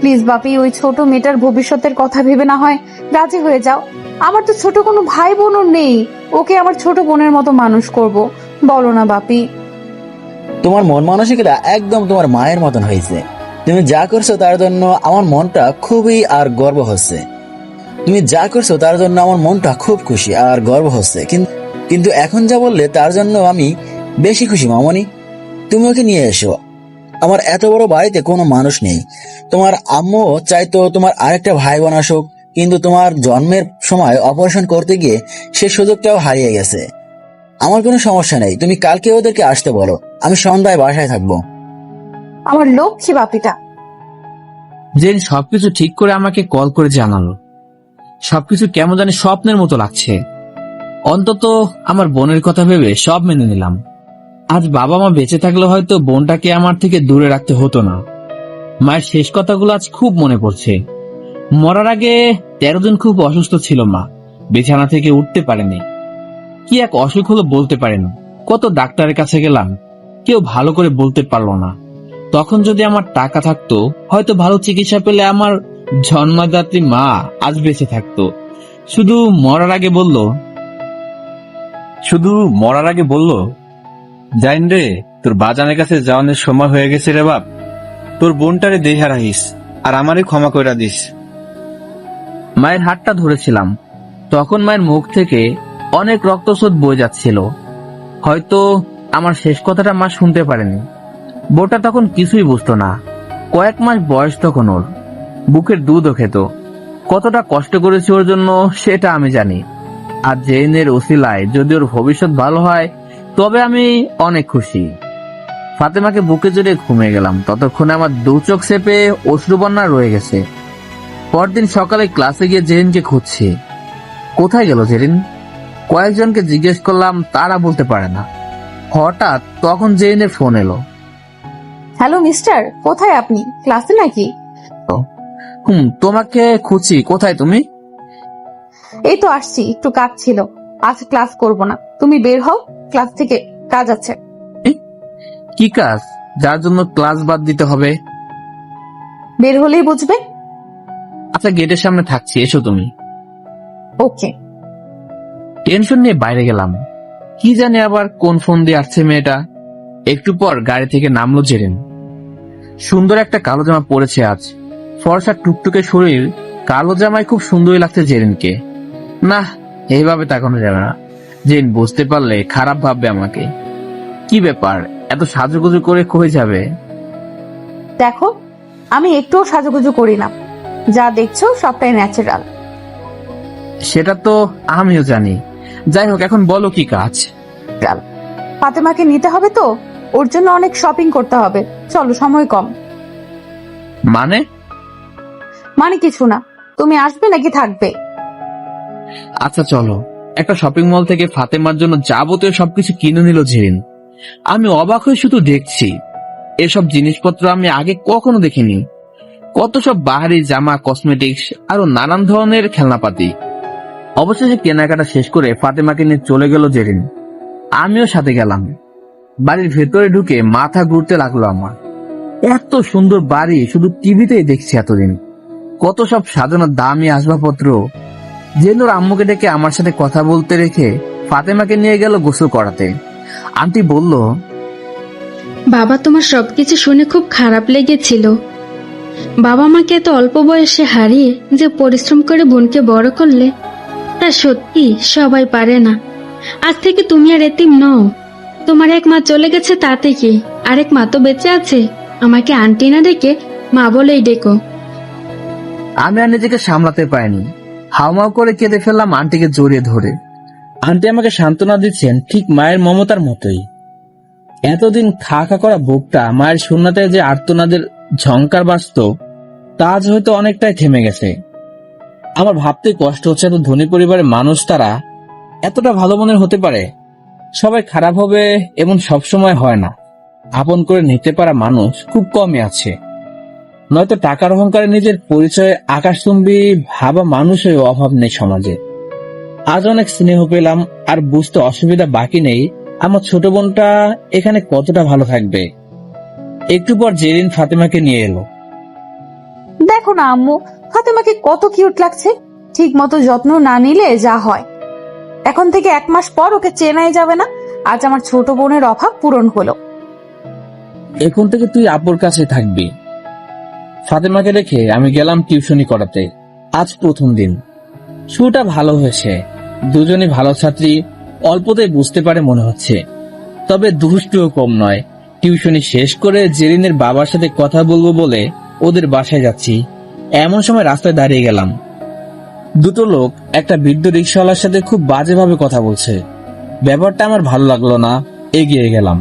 প্লিজ বাপি, ওই ছোট মেয়েটার ভবিষ্যতের কথা ভেবে না হয় রাজি হয়ে যাও। আমার তো ছোট কোনো ভাই বোনও নেই, ওকে আমার ছোট বোনের মতো মানুষ করব। বলো না বাপি। তোমার মন মানসিকতা একদম তোমার মায়ের মতন হয়েছে। তুমি যা করছো তার জন্য আমার মনটা খুবই আর গর্ব হচ্ছে। তুমি যা করছো তার জন্য আমার মনটা খুব খুশি আর গর্ব হচ্ছে, কিন্তু এখন যা বললে তার জন্য আমি বেশি খুশি মামনি। তুমি ওকে নিয়ে এসো। আমার এত বড় বাড়িতে কোনো মানুষ নেই। তোমার আম্মু চাইতো তোমার আরেকটা ভাই বোন আসুক, কিন্তু তোমার জন্মের সময় অপারেশন করতে গিয়ে সে সুযোগটাও হারিয়ে গেছে। আমার কোনো সমস্যা নেই, তুমি কালকে ওদেরকে আসতে বলো, আমি সন্ধ্যায় বাসায় থাকবো। আমার লক্ষ্মী বাপিটা। জেন সবকিছু ঠিক করে আমাকে কল করে জানালো। সবকিছু কেমন জানি স্বপ্নের মতো লাগছে। অন্তত আমার বোনের কথা ভেবে সব মেনে নিলাম। আজ বাবা মা বেঁচে থাকলে হয়তো বোনটাকে আমার থেকে দূরে রাখতে হতো না। মায়ের শেষ কথাগুলো আজ খুব মনে পড়ছে। মরার আগে 13 দিন খুব অসুস্থ ছিল মা, বিছানা থেকে উঠতে পারেনি। কি এক অসুখ হলো বলতে পারেনি। কত ডাক্তারের কাছে গেলাম, কেউ ভালো করে বলতে পারলো না। তখন যদি আমার টাকা থাকতো, হয়তো ভালো চিকিৎসা পেলে আমার জন্মদাত্রী মা আজ বেঁচে থাকতো। শুধু মরার আগে বলল, জাইন রে, তোর বাজানের কাছে যাওয়ানোর সময় হয়ে গেছে রে বাপ। তোর বোনটারে দেহা রাখিস আর আমারে ক্ষমা কইরা দিস। মায়ের হাতটা ধরেছিলাম। তখন মায়ের মুখ থেকে অনেক রক্তস্রোত বয়ে যাচ্ছিল। হয়তো আমার শেষ কথাটা মা শুনতে পারেনি। বোটা তখন কিছুই বুঝতো না। কয়েক মাস বয়স তখন ওর। বুকের দুধও খেত। কতটা কষ্ট করেছি ওর জন্য সেটা আমি জানি। আর জেনের ওসিলায় যদি ওর ভবিষ্যৎ ভালো হয় তবে আমি অনেক খুশি। ফাতেমাকে বুকে জড়িয়ে ঘুমিয়ে গেলাম। ততক্ষণে আমার 2 চোখ চেপে অশ্রুবন্যা রয়ে গেছে। পরদিন সকালে ক্লাসে গিয়ে জেরিনকে খুঁজছি। কোথায় গেল জেরিন? কয়েকজনকে জিজ্ঞেস করলাম, তারা বলতে পারে না। হঠাৎ তখন জেরিনের ফোন এলো। হ্যালো মিস্টার, কোথায় আপনি? ক্লাসে নাকি? তোমাকে খুঁজছি, কোথায় তুমি? এই তো আসছি, একটু কাজ ছিল। আজ ক্লাস করব না, তুমি বের হও, ক্লাস থেকে কাজ আছে। কি কাজ যার জন্য ক্লাস বাদ দিতে হবে? বের হলেই বুঝবে। আচ্ছা, গেটের সামনে থাকছি, এসো তুমি। ওকে। টেনশন নিয়ে বাইরে গেলাম। কি জানি আবার কোন ফোন দিয়ে আসছে মেয়েটা। একটু পর গাড়ি থেকে নামলো জেরিন। সুন্দর একটা কালো জামা পরেছে আজ। ফর্সা টুকটুকে শরীর, কালো জামায় খুব সুন্দরই লাগছে জেরিনকে। না, এইভাবে তাকানো যাবে না। জেরিন বুঝতে পারলে খারাপ ভাববে আমাকে। কি ব্যাপার, এত সাজুগুজু করে কই যাবে? দেখো, আমি একটুও সাজুগুজু করি না, যা দেখছো সবটাই ন্যাচারাল। সেটা তো আমিও জানি। যাই হোক, এখন বলো কি কাজ? ফাতেমাকে নিতে হবে তো, ওর জন্য অনেক শপিং করতে হবে। চলো, সময় কম। মানে কিছু না, তুমি আসবে নাকি থাকবে? আচ্ছা চলো। একটা শপিং মল থেকে ফাতেমার জন্য যাবতীয় সবকিছু কিনে নিল জেরিন। আমি অবাক হয়ে শুধু দেখছি। এসব জিনিসপত্র আমি আগে কখনো দেখিনি। কত সব বাহারি জামা, কসমেটিক্স, আরো নানান ধরনের খেলনাপাতি। অবশেষে কেনাকাটা শেষ করে ফাতেমাকে নিয়ে চলে গেল জেরিন। আমিও সাথে গেলাম। বাড়ির ভেতরে ঢুকে মাথা ঘুরতে লাগলো আমার। এত সুন্দর বাড়ি শুধু টিভিতেই দেখছি এতদিন। কত সব সাজানো দামি আসবাবপত্র। জেনুর আম্মুকে ডেকে আমার সাথে কথা বলতে রেখে ফাতেমাকে নিয়ে গেল গোসল করাতে। আন্টি বলল, বাবা, তোমার সবকিছু শুনে খুব খারাপ লেগেছিল। বাবা মাকে এত অল্প বয়সে হারিয়ে যে পরিশ্রম করে বোনকে বড় করলে, তা সত্যি সবাই পারে না। আজ থেকে তুমি আর এতিম নও। তোমার এক মা চলে গেছে, তাতে কি, আরেক মা তো বেঁচে আছে। আমাকে আন্টি না ডেকে মা বলেই ডেকো। আমি আর নিজেকে সামলাতে পারিনি। হাউমাউ করে কেঁদে ফেললাম আন্টিকে জড়িয়ে ধরে। আন্টি আমাকে সান্ত্বনা দিচ্ছেন ঠিক মায়ের মমতার মতোই। এতদিন খা খা করা বুকটা মায়ের শূন্যতায় যে আর্তনাদের ঝংকার বাজত, তা আজ হয়তো অনেকটাই থেমে গেছে। আমার ভাবতে কষ্ট হচ্ছে, এত ধনী পরিবারের মানুষ তারা এতটা ভালো মনের হতে পারে। সবাই খারাপ হবে এমন সবসময় হয় না। আপন করে নিতে পারা মানুষ খুব কমই আছে। নয়তো টাকার অহংকারে নিজের পরিচয়ে আকাশচুম্বী ভাবা মানুষের অভাব নেই সমাজে। আজ অনেক স্নেহ পেলাম, আর বুঝতে অসুবিধা বাকি নেই আমার ছোট বোনটা এখানে কতটা ভালো থাকবে। একটু পর জেরিন ফাতেমাকে নিয়ে এলো। দেখো না আম্মু, ফাতেমাকে কত কিউট লাগছে। ঠিক মতো যত্ন না নিলে যা হয়। এখন থেকে 1 মাস পর ওকে চেনাই যাবে না। আজ আমার ছোট বোনের অভাব পূরণ হলো। এখন থেকে তুই আপুর কাছে থাকবি। ফাতেমাকে রেখে আমি গেলাম টিউশনি করাতে। আজ প্রথম দিন। শুরুটা ভালো হয়েছে। দুজনই ভালো ছাত্রী, অল্পতেই বুঝতে পারে মনে হচ্ছে। তবে দুষ্টুও কম নয়। টিউশনি শেষ করে জেরিনের বাবার সাথে কথা বলবো বলে ওদের বাসায় যাচ্ছি। এমন সময় রাস্তায় দাঁড়িয়ে গেলাম। দুটো লোক একটা বৃদ্ধ রিক্সাওয়ালার সাথে খুব বাজেভাবে কথা বলছে। ব্যাপারটা আমার ভালো লাগলো না। এগিয়ে গেলাম।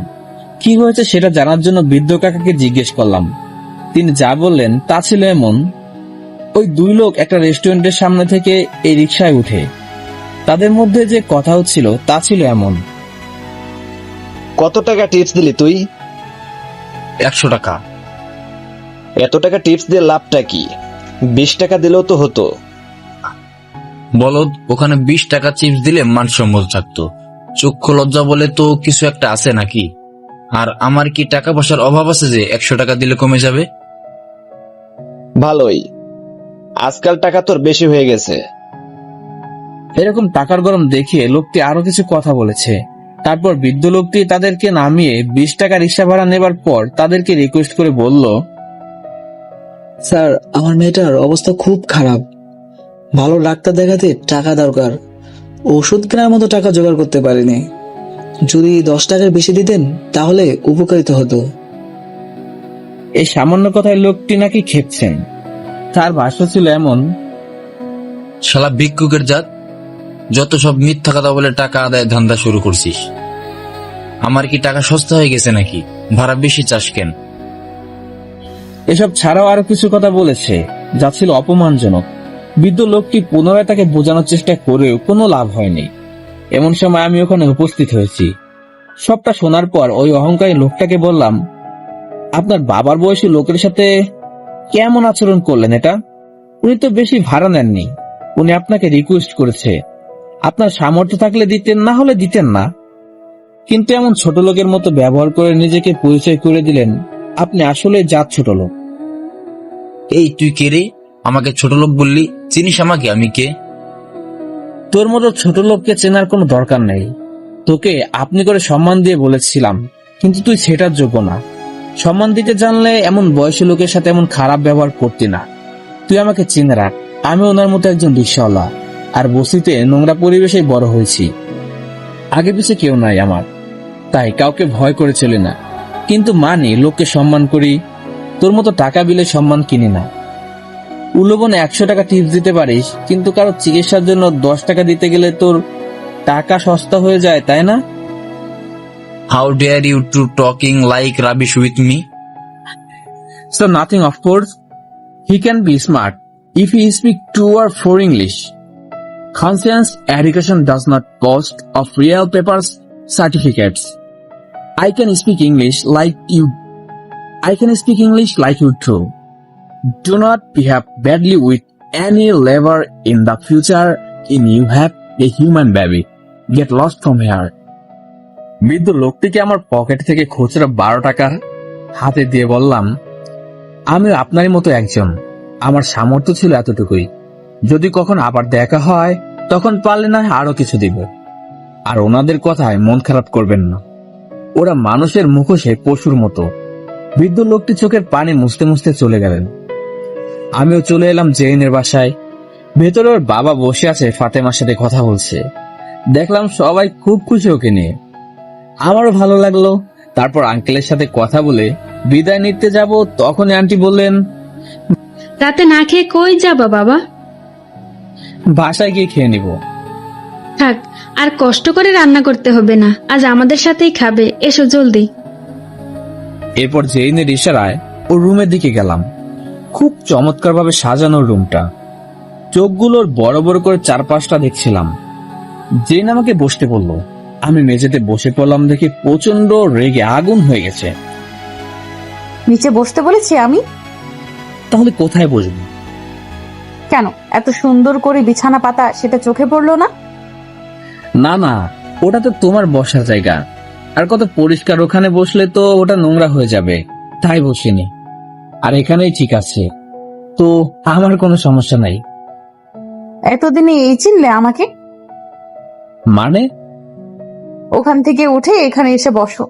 কি হয়েছে সেটা জানার জন্য বৃদ্ধ কাকাকে জিজ্ঞেস করলাম। তিনি যা বললেন তা ছিল এমন, ওই 2 লোক একটা রেস্টুরেন্টের সামনে থেকে এই রিক্সায় উঠে। তাদের মধ্যে যে কথা হচ্ছিল তা ছিল এমন। কত টাকা টিপস দিলি তুই? 100 টাকা। এত টাকা টিপস দিয়ে লাভটা কি? 20 টাকা দিলেও তো হতো। বলদ, ওখানে 20 টাকা চিপস দিলে মানসম্মত থাকতো। চক্ষু লজ্জা বলে তো কিছু একটা আছে নাকি? আর আমার কি টাকা পয়সার অভাব আছে যে 100 টাকা দিলে কমে যাবে? ভালোই, আজকাল টাকা তোর বেশি হয়ে গেছে। এরকম টাকার গরম দেখিয়ে লোকটি আরো কিছু কথা বলেছে। তারপর বৃদ্ধ লোকটি তাদেরকে নামিয়ে 20 টাকা রিক্সা ভাড়া নেবার পর তাদেরকে রিকোয়েস্ট করে বলল, স্যার, আমার মেয়েটার অবস্থা খুব খারাপ। ভালো ডাক্তার দেখাতে টাকা দরকার। ওষুধ কেনার মতো টাকা জোগাড় করতে পারিনি। যদি 10 টাকার বেশি দিতেন তাহলে উপকারিত হতো। এই সামান্য কথায় লোকটি নাকি খেপছেন। তার ভাষ্য ছিল এমন, শালা ভিক্ষুকের জাত, যত সব মিথ্যা কথা বলে টাকা আদায়ের ধান্দা শুরু করছিস। আমার কি টাকা সস্তা হয়ে গেছে নাকি? ভাড়া বেশি চাস কেন? এসব ছাড়াও আরো কিছু কথা বলেছে যা ছিল অপমানজনক। বৃদ্ধ লোকটি পুনরায় তাকে বোঝানোর চেষ্টা করেও কোনো লাভ হয়নি। এমন সময় আমি ওখানে উপস্থিত হয়েছি। সবটা শোনার পর ওই অহংকারী লোকটাকে বললাম, আপনার বাবার বয়সী লোকের সাথে কেমন আচরণ করলেন এটা? উনি তো বেশি ভাড়া নেননি। উনি আপনাকে রিকোয়েস্ট করেছে। আপনার সামর্থ্য থাকলে দিতেন, না হলে দিতেন না। কিন্তু এমন ছোট লোকের মতো ব্যবহার করে নিজেকে পরিচয় করে দিলেন আপনি আসলে জাত ছোট লোক। এই তুই কে রে? আমাকে ছোট লোক বললি? চিনিস আমাকে? আমি কে? তোর মতো ছোট লোককে চেনার কোনো দরকার নেই। তোকে আপনি করে সম্মান দিয়ে বলেছিলাম, কিন্তু তুই সেটার যোগ্য না। সম্মান দিতে জানলে এমন বয়সী লোকের সাথে এমন খারাপ ব্যবহার করতি না। তুই আমাকে চিনে রাখ, আমি ওনার মতো একজন রিকশাওয়ালা, আর বস্তিতে নোংরা পরিবেশে বড় হয়েছি। আগে পিছে কেউ নাই আমার, তাই কাউকে ভয় করে চলি না। কিন্তু মানি লোককে সম্মান করি। তোর মতো টাকা বিলে সম্মান কিনি না। উল্লবনে 100 টাকা টিপস দিতে পারিস, কিন্তু কারো চিকিৎসার জন্য 10 টাকা দিতে গেলে তোর টাকা সস্তা হয়ে যায়, তাই না? How dare you to talking like rubbish with me? So nothing, of course. He can be smart if he speak 2 or 4 English. Conscience education does not boast of real papers certificates. I can speak English like you. I can speak English like you too. Do not behave badly with any labor in the future. In you have a human baby. Get lost from here. বৃদ্ধ লোকটিকে আমার pocket থেকে খুচরা 12 টাকা হাতে দিয়ে বললাম, আমি আপনারই মতো একজন। আমার সামর্থ্য ছিল এতটুকুই। যদি কখন আবার দেখা হয় তখন পারলে না আরো কিছু দিব। আর ওনাদের কথায় মন খারাপ করবেন না। ওরা মানুষের মুখোশে পশুর মতো। বৃদ্ধ লোকটি চোখের পানি মুছতে মুছতে চলে গেলেন। আমিও চলে এলাম জেরিনের বাসায়। ভেতরে ওর বাবা বসে আছে, ফাতেমার সাথে কথা বলছে। দেখলাম সবাই খুব খুশি ওকে নিয়ে। আমারও ভালো লাগলো। তারপর আঙ্কেলের সাথে কথা বলে বিদায় নিতে যাব, তখনই আন্টি বললেন, রাতে না খেয়ে কই যাবা বাবা? বাসায় গিয়ে খেয়ে নিব। থাক, আর কষ্ট করে রান্না করতে হবে না, আজ আমাদের সাথেই খাবে। এসো জলদি। এরপর জেরিনের ইশারায় ওর রুমের দিকে গেলাম। খুব চমৎকার ভাবে সাজানো রুমটা। চোখগুলোর বড় বড় করে চারপাশটা দেখছিলাম। জেন আমাকে বসতে বলল। আমি মেঝেতে বসে পড়লাম দেখে প্রচন্ড রেগে আগুন হয়ে গেছে। নিচে বসতে বলেছি আমি? তাহলে কোথায় বসবো? কেন, এত সুন্দর করে বিছানা পাতা সেটা চোখে পড়লো না? না না, ওটা তো তোমার বসার জায়গা, আর কত পরিষ্কার, ওখানে বসলে তো ওটা নোংরা হয়ে যাবে, তাই বসিনি। আর এখানেই ঠিক আছে, তো আমার কোনো সমস্যা নাই। এতদিনে এই চিনলে আমাকে? মানে? ওখান থেকে উঠে এখানে এসে বসো।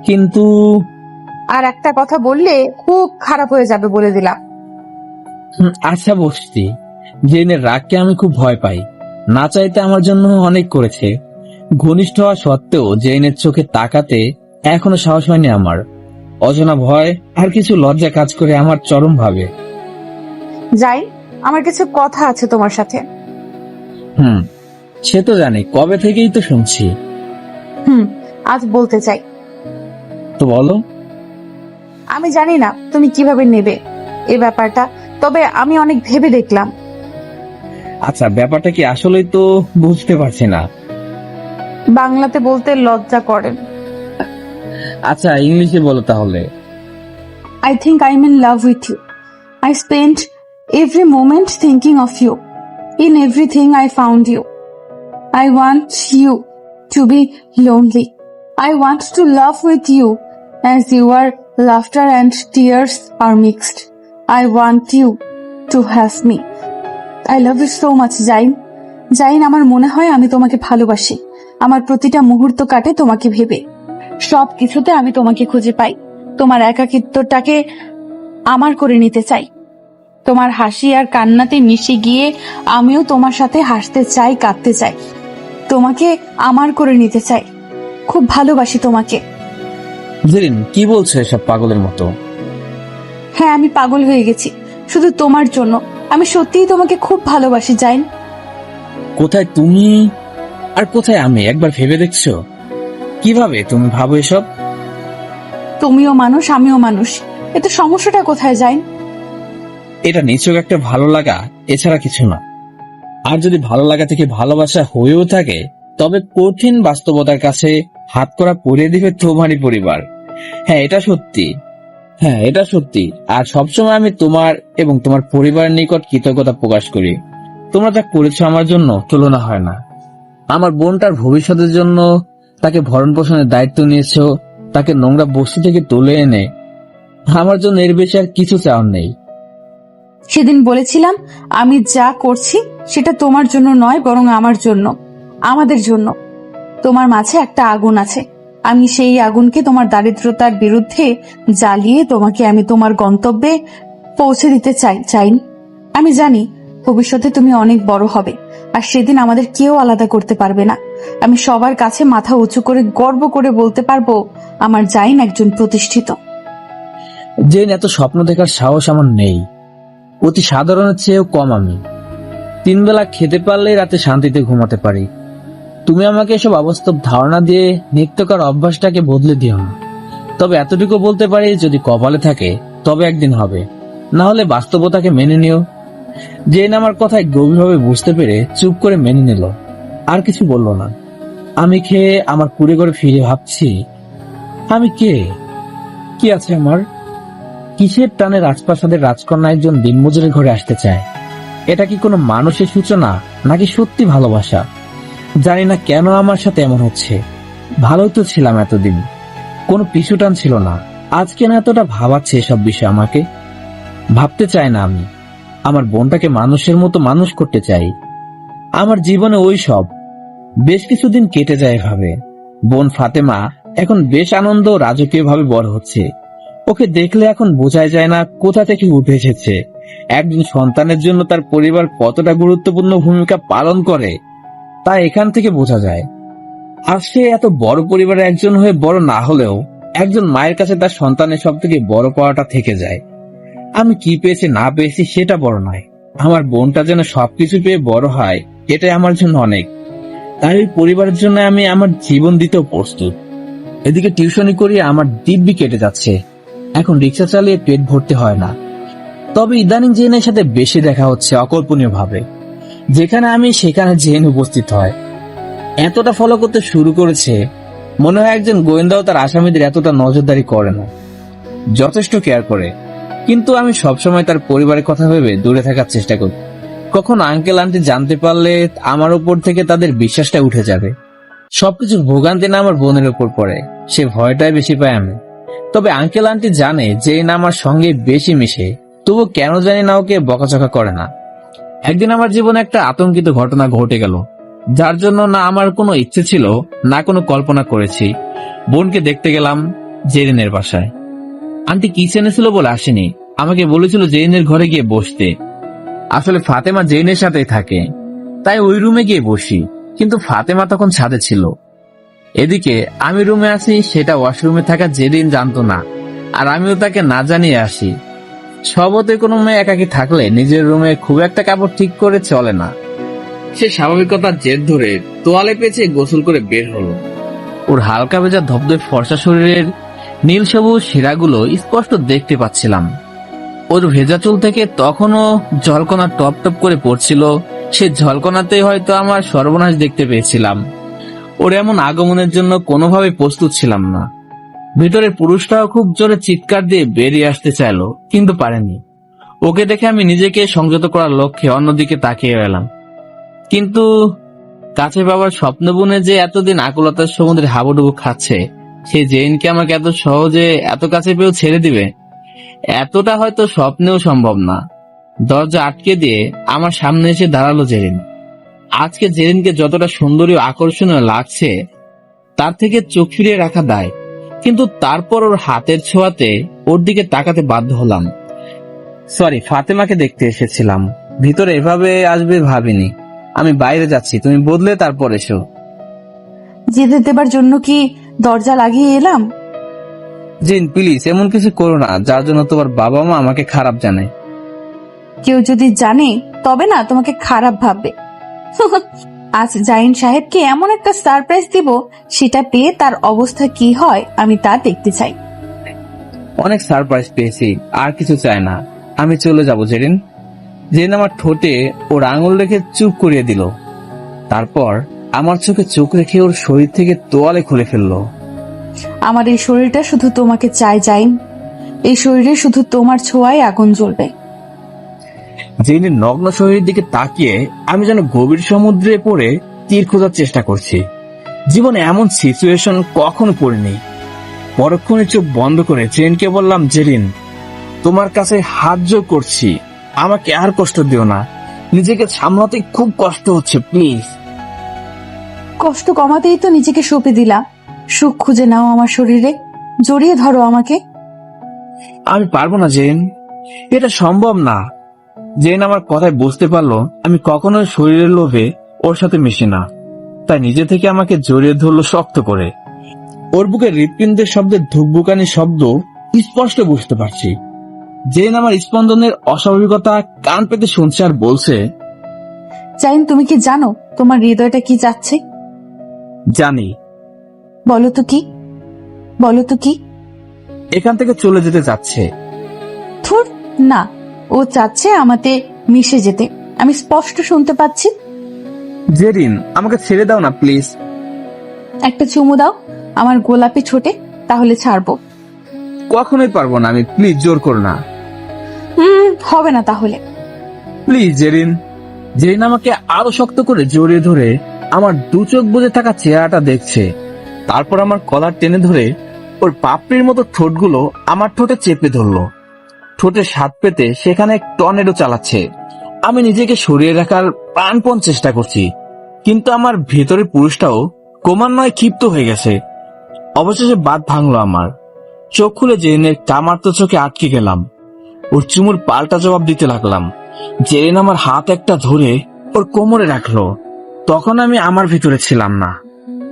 কিন্তু আর একটা কথা বললে খুব খারাপ হয়ে যাবে বলে দিলাম। আচ্ছা বসতি। জেনের রাগকে আমি খুব ভয় পাই, না চাইতে আমার জন্য অনেক করেছে। ঘনিষ্ঠ হওয়া সত্ত্বেও জেনের চোখে তাকাতে এখনো সাহস হয়নি আমার। অজানা ভয় আর কিছু লজ্জা কাজ করে আমার চরম ভাবে। যাই, আমার কিছু কথা আছে তোমার সাথে। সে তো জানি, কবে থেকেই তো শুনছি। আজ বলতে চাই। তো বলো। আমি জানি না তুমি কিভাবে নেবে এই ব্যাপারটা, তবে আমি অনেক ভেবে দেখলাম। আচ্ছা, ব্যাপারটা কি আসলেই তো বুঝতে পারছি না। বাংলাতে বলতে লজ্জা করেন। আচ্ছা, ইংলিশে বলো তাহলে। I think I'm in love with you. I spent every moment thinking of you. In everything I found you. I want you to be lonely. I want to love with you as your laughter and tears are mixed. I want you to have me. I love you so much, Zain. Zain, আমার মনে হয় আমি তোমাকে ভালোবাসি। আমার প্রতিটা মুহূর্ত কাটে তোমাকে ভেবে। সব কিছুতে আমি তোমাকে খুঁজে পাই। তোমার একাকিত্বটাকে আমার করে নিতে চাই। তোমার হাসি আর কান্নাতে মিশে গিয়ে আমিও তোমার সাথে হাসতে চাই, কাঁদতে চাই। তোমাকে আমার করে নিতে চাই। খুব ভালোবাসি তোমাকে। জেরিন, কি বলছো এসব পাগলের মতো? হ্যাঁ, আমি পাগল হয়ে গেছি শুধু তোমার জন্য। আমি সত্যিই তোমাকে খুব ভালোবাসি, জাইন। কোথায় তুমি আর কোথায় আমি, একবার ভেবে দেখছো? কিভাবে তুমি ভাবো এসব? তুমিও মানুষ, আমিও মানুষ, এতে সমস্যাটা কোথায়, জাইন? এটা নিছক একটা ভালো লাগা, এছাড়া কিছু না। আর যদি ভালো লাগা থেকে ভালোবাসা হয়েও থাকে, তবে কঠিন বাস্তবতার কাছে হাতকড়া পরিয়ে দিবে তোমারই পরিবার। হ্যাঁ, এটা সত্যি। আর সবসময় আমি তোমার এবং তোমার পরিবারের নিকট কৃতজ্ঞতা প্রকাশ করি। তোমরা যা করেছো আমার জন্য তুলনা হয় না। আমার বোনটার ভবিষ্যতের জন্য তাকে ভরণ পোষণের দায়িত্ব নিয়েছো, তাকে নোংরা বস্তি থেকে তুলে এনে আমার জন্য এর বেশি আর কিছু চাওয়ার নেই। সেদিন বলেছিলাম আমি যা করছি সেটা তোমার জন্য নয়, বরং আমার জন্য, আমাদের জন্য। তোমার মাঝে একটা আগুন আছে, আমি সেই আগুনকে তোমার দারিদ্রতার বিরুদ্ধে জ্বালিয়ে তোমাকে আমি তোমার গন্তব্যে পৌঁছে দিতে চাই। আমি জানি ভবিষ্যতে তুমি অনেক বড় হবে, আর সেদিন আমাদের কেউ আলাদা করতে পারবে না। আমি সবার কাছে মাথা উঁচু করে গর্ব করে বলতে পারবো আমার জাইন একজন প্রতিষ্ঠিত। জেন, এত স্বপ্ন দেখার সাহস আমার নেই। অতি সাধারণের চেয়েও কম আমি। 3 বেলা খেতে পারলে রাতে শান্তিতে ঘুমাতে পারি। তুমি আমাকে এসব অবাস্তব ধারণা দিয়ে নিত্যকার অভ্যাসটাকে বদলে দিও না। তবে এতটুকু বলতে পারি, যদি কপালে থাকে তবে একদিন হবে, না হলে বাস্তবতাকে মেনে নিও। জেন আমার কথায় গভীরভাবে বুঝতে পেরে চুপ করে মেনে নিল, আর কিছু বলল না। আমি খেয়ে আমার কুড়ে ঘরে ফিরে ভাবছি, আমি কে, কি আছে আমার? কিসের টানে রাজপ্রাসাদের রাজকন্যা একজন দিনমজুরের ঘরে আসতে চায়? এটা কি কোনো মানুষের সূচনা, নাকি সত্যি ভালোবাসা? জানি না কেন আমার সাথে এমন হচ্ছে। ভালোই তো ছিলাম এতদিন, কোনো পিছু টান ছিল না। আজ কেন এতটা ভাবাচ্ছে এসব বিষয় আমাকে? ভাবতে চাই না আমি। আমার বোনটাকে মানুষের মতো মানুষ করতে চাই। আমার জীবনে ওই সব বেশ কিছুদিন কেটে যায় এভাবে। বোন ফাতেমা এখন বেশ আনন্দ রাজকীয় ভাবে বড় হচ্ছে। ওকে দেখলে এখন বোঝাই যায় না কোথা থেকে উঠে এসেছে। একজন সন্তানের জন্য তার পরিবার কতটা গুরুত্বপূর্ণ ভূমিকা পালন করে তা এখান থেকে বোঝা যায়। আর সে এত বড় পরিবারের একজন হয়ে বড় না হলেও একজন মায়ের কাছে তার সন্তানের সব থেকে বড় পাওয়াটা থেকে যায়। আমি কি পেয়েছি না পেয়েছি সেটা বড় নয়, আমার বোনটা যেন সবকিছু পেয়ে বড় হয় এটাই আমার জন্য অনেক। তাই ওই পরিবারের জন্য আমি আমার জীবন দিতেও প্রস্তুত। এদিকে টিউশনি করিয়ে আমার দিব্যি কেটে যাচ্ছে। এখন রিক্সা চালিয়ে পেট ভরতে হয় না। তবে ইদানিং জেনের সাথে বেশি দেখা হচ্ছে অকল্পনীয় ভাবে। যেখানে আমি সেখানে জেন উপস্থিত হয়। এতটা ফলো করতে শুরু করেছে, মনে হয় একজন গোয়েন্দাও তার আসামিদের এতটা নজরদারি করে না, যথেষ্ট কেয়ার করে। কিন্তু আমি সবসময় তার পরিবারের কথা ভেবে দূরে থাকার চেষ্টা করি। কখন আঙ্কেল আন্টি জানতে পারলে আমার উপর থেকে তাদের বিশ্বাসটা উঠে যাবে। সবকিছুর ভোগান্তি না আমার বোনের উপর পড়ে, সে ভয়টাই বেশি পাই আমি। তবে আঙ্কেল আন্টি জানে যে না আমার সঙ্গে বেশি মিশে, তবু কেন জানি না ওকে বকাচকা করে না। একদিন আমার জীবনে একটা আতঙ্কিত ঘটনা ঘটে গেল, যার জন্য না আমার কোনো ইচ্ছে ছিল না কোনো কল্পনা করেছি। বোনকে দেখতে গেলাম জেরিনের বাসায়। আন্টি কিচেনে ছিল বলে আসেনি, আমাকে বলেছিল জেরিনের ঘরে গিয়ে বসতে। আসলে ফাতেমা জেরিনের সাথেই থাকে, তাই ওই রুমে গিয়ে বসি। কিন্তু ফাতেমা তখন ছাদে ছিল। এদিকে আমি রুমে আসি, সেটা ওয়াশরুমে থাকা জেরিন জানতো না, আর আমিও তাকে না জানিয়ে আসি। সবতে কোনো মেয়ে একাকি থাকলে নিজের রুমে খুব একটা কাপড় ঠিক করে চলে না। সে স্বাভাবিকতার জেদ ধরে তোয়ালে পেঁচে গোসল করে বের হলো। ওর হালকা ভেজা ধবধবে ফর্সা শরীরের নীল সবুজ শিরাগুলো স্পষ্ট দেখতে পাচ্ছিলাম। ওর ভেজা চুল থেকে তখনও ঝলকনা টপ টপ করে পড়ছিল। সে ঝলকনাতেই হয়তো আমার সর্বনাশ দেখতে পেয়েছিলাম। ওর এমন আগমনের জন্য কোনোভাবে প্রস্তুত ছিলাম না। ভিতরের পুরুষটাও খুব জোরে চিৎকার দিয়ে বেরিয়ে আসতে চাইলো, কিন্তু পারেনি। ওকে দেখে আমি নিজেকে সংযত করার লক্ষ্যে অন্যদিকে তাকিয়ে এলাম। কিন্তু কাছে বাবার স্বপ্ন বুনে যে এতদিন আকুলতার সমুদ্রে হাবুডুবু খাচ্ছে, সে জেইনকে আমাকে এত সহজে এত কাছে পেয়েও ছেড়ে দিবে, এতটা হয়তো স্বপ্নেও সম্ভব না। দরজা আটকে দিয়ে আমার সামনে এসে দাঁড়ালো জেরিন। আজকে জেরিনকে যতটা সুন্দরী ও আকর্ষণীয় লাগছে, তার থেকে চোখ ফিরিয়ে রাখা দায়। কিন্তু তারপর ওর হাতের ছোঁয়াতে ওর দিকে তাকাতে বাধ্য হলাম। সরি, ফাতেমাকে দেখতে এসেছিলাম, ভিতরে এভাবে আসবে ভাবিনি। আমি বাইরে যাচ্ছি, তুমি বদলে তারপর এসো। যেতে দেবার জন্য কি দরজা লাগিয়ে এলাম? জিন প্লিজ এমন কিছু করো না যার জন্য তোমার বাবা মা আমাকে খারাপ জানে। কেউ যদি জানে তবে না তোমাকে খারাপ ভাববে। আজ জাহিন সাহেবকে এমন একটা সারপ্রাইজ দিব, সেটা পেয়ে তার অবস্থা কি হয় আমি তা দেখতে চাই। অনেক সারপ্রাইজ পেয়েছি, আর কিছু চাই না। আমি চলে যাব জেরিন। জেরিন আমার ঠোঁটে ওর আঙুল রেখে চুপ করিয়ে দিল। তারপর আমার চোখে চোখ রেখে ওর শরীর থেকে তোয়ালে খুলে ফেললো। আমার এই শরীরটা শুধু তোমাকে চাই জাহিন, এই শরীরে শুধু তোমার ছোঁয়ায় আগুন জ্বলবে। জেরিনের নগ্ন শরীরের দিকে তাকিয়ে আমি যেন গভীর সমুদ্রে পড়ে তীর খোঁজার চেষ্টা করছি। জীবনে এমন সিচুয়েশন কখনো পড়িনি। পরক্ষণে চোখ বন্ধ করে জেরিনকে বললাম, জেরিন তোমার কাছে হাত জোড় করছি, আমাকে আর কষ্ট দিও না। নিজেকে সামলাতে খুব কষ্ট হচ্ছে, প্লিজ। কষ্ট কমাতেই তো নিজেকে সঁপে দিলা। সুখ খুঁজে নাও আমার শরীরে, জড়িয়ে ধরো আমাকে। আমি পারবো না জেন, এটা সম্ভব না। জেন আমার কথায় বুঝতে পারলো আমি কখনোই শরীরের লোভে ওর সাথে মিশি না, তাই নিজে থেকে আমাকে জড়িয়ে ধরলো শক্ত করে। ওর বুকে হৃৎপিণ্ডের শব্দের ধুকবুকানি শব্দ স্পষ্ট বুঝতে পারছি। জেন আমার স্পন্দনের অস্বাভাবিকতা কান পেতে শুনছে আর বলছে, জাহিন তুমি কি জানো তোমার হৃদয়টা কি চাচ্ছে? জানি। বলো তো কি, বলো তো কি? এখান থেকে চলে যেতে চাচ্ছে। থুর না, ও চাচ্ছে আমাতে মিশে যেতে, আমি স্পষ্ট শুনতে পাচ্ছি। জেরিন আমাকে ছেড়ে দাও না প্লিজ। একটা চুমু দাও আমার গোলাপি ছোটে, তাহলে ছাড়বো। কখনোই পারবো না আমি, প্লিজ জোর করো না। হবে না তাহলে। প্লিজ জেরিন। জেরিন আমাকে আরো শক্ত করে জড়িয়ে ধরে আমার দু চোখ বুজে থাকা চেহারাটা দেখছে। তারপর আমার কলার টেনে ধরে ওর পাপড়ির মতো ঠোঁটগুলো আমার ঠোঁটে চেপে ধরলো। ঠোঁটে স্বাদ পেতে সেখানে টর্নেডো চালাচ্ছে। আমি নিজেকে সরিয়ে রাখার প্রাণপণ চেষ্টা করছি, কিন্তু আমার ভেতরের পুরুষটাও ক্রমান্বয়ে ক্ষিপ্ত হয়ে গেছে। অবশেষে বাদ ভাঙলো আমার। চোখ খুলে জেরিনের কামার্ত চোখে আটকে গেলাম। ওর চুমুর পাল্টা জবাব দিতে লাগলাম। জেরিন আমার হাত একটা ধরে ওর কোমরে রাখলো। তখন আমি আমার ভিতরে ছিলাম না,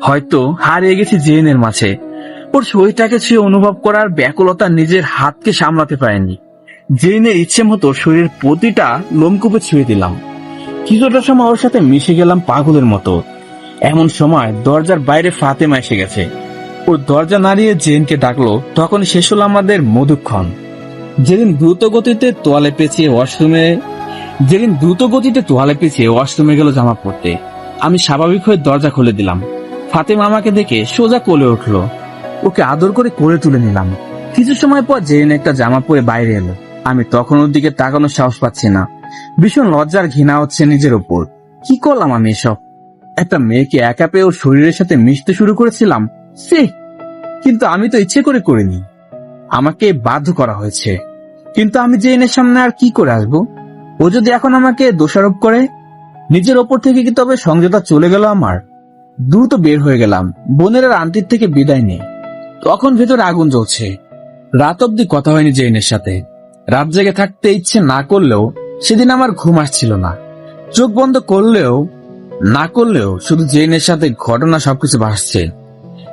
হয়তো হারিয়ে গেছি জেরিনের মাঝে। ওর শরীরটাকে ছুঁয়ে অনুভব করার ব্যাকুলতা নিজের হাতকে সামলাতে পারেনি। জেরিনের ইচ্ছে মতো শরীরের প্রতিটা লোমকূপে ছুঁয়ে দিলাম। কিছুটা সময় ওর সাথে মিশে গেলাম পাগলের মতো। এমন সময় দরজার বাইরে ফাতেমা এসে গেছে। ওর দরজা নাড়িয়ে জেরিনকে ডাকলো। তখন শেষ হলো আমাদের মধুক্ষণ। যেদিন দ্রুত গতিতে তোয়ালে পেঁচিয়ে ওয়াশরুমে গেল জামা পরতে, আমি স্বাভাবিক হয়ে দরজা খুলে দিলাম। ফাতেমা আমাকে দেখে সোজা কোলে উঠলো। ওকে আদর করে কোলে তুলে নিলাম। কিছু সময় পর জেরিন একটা জামা পরে বাইরে এলো। আমি তখন ওর দিকে তাকানোর সাহস পাচ্ছি না। ভীষণ লজ্জার ঘৃণা হচ্ছে নিজের ওপর। কি করলাম আমি এসব? একটা মেয়েকে একা পেয়ে ওর শরীরের সাথে মিশতে শুরু করেছিলাম। কিন্তু আমি তো ইচ্ছে করে করিনি, আমাকে বাধ্য করা হয়েছে। কিন্তু আমি জেরিনের সামনে আর কি করে আসবো? ও যদি এখন আমাকে দোষারোপ করে, নিজের ওপর থেকে কি তবে সংযতা চলে গেল আমার? দ্রুত বের হয়ে গেলাম, বোনের আর আন্টির থেকে বিদায় নিয়ে। তখন ভেতরে আগুন জ্বলছে। রাত অব্দি কথা হয়নি জেরিনের সাথে। রাত জেগে থাকতে ইচ্ছে না করলেও সেদিন আমার ঘুম আসছিল না। চোখ বন্ধ করলেও না করলেও শুধু জেরিনের সাথে ঘটনা সবকিছু ভাসছে।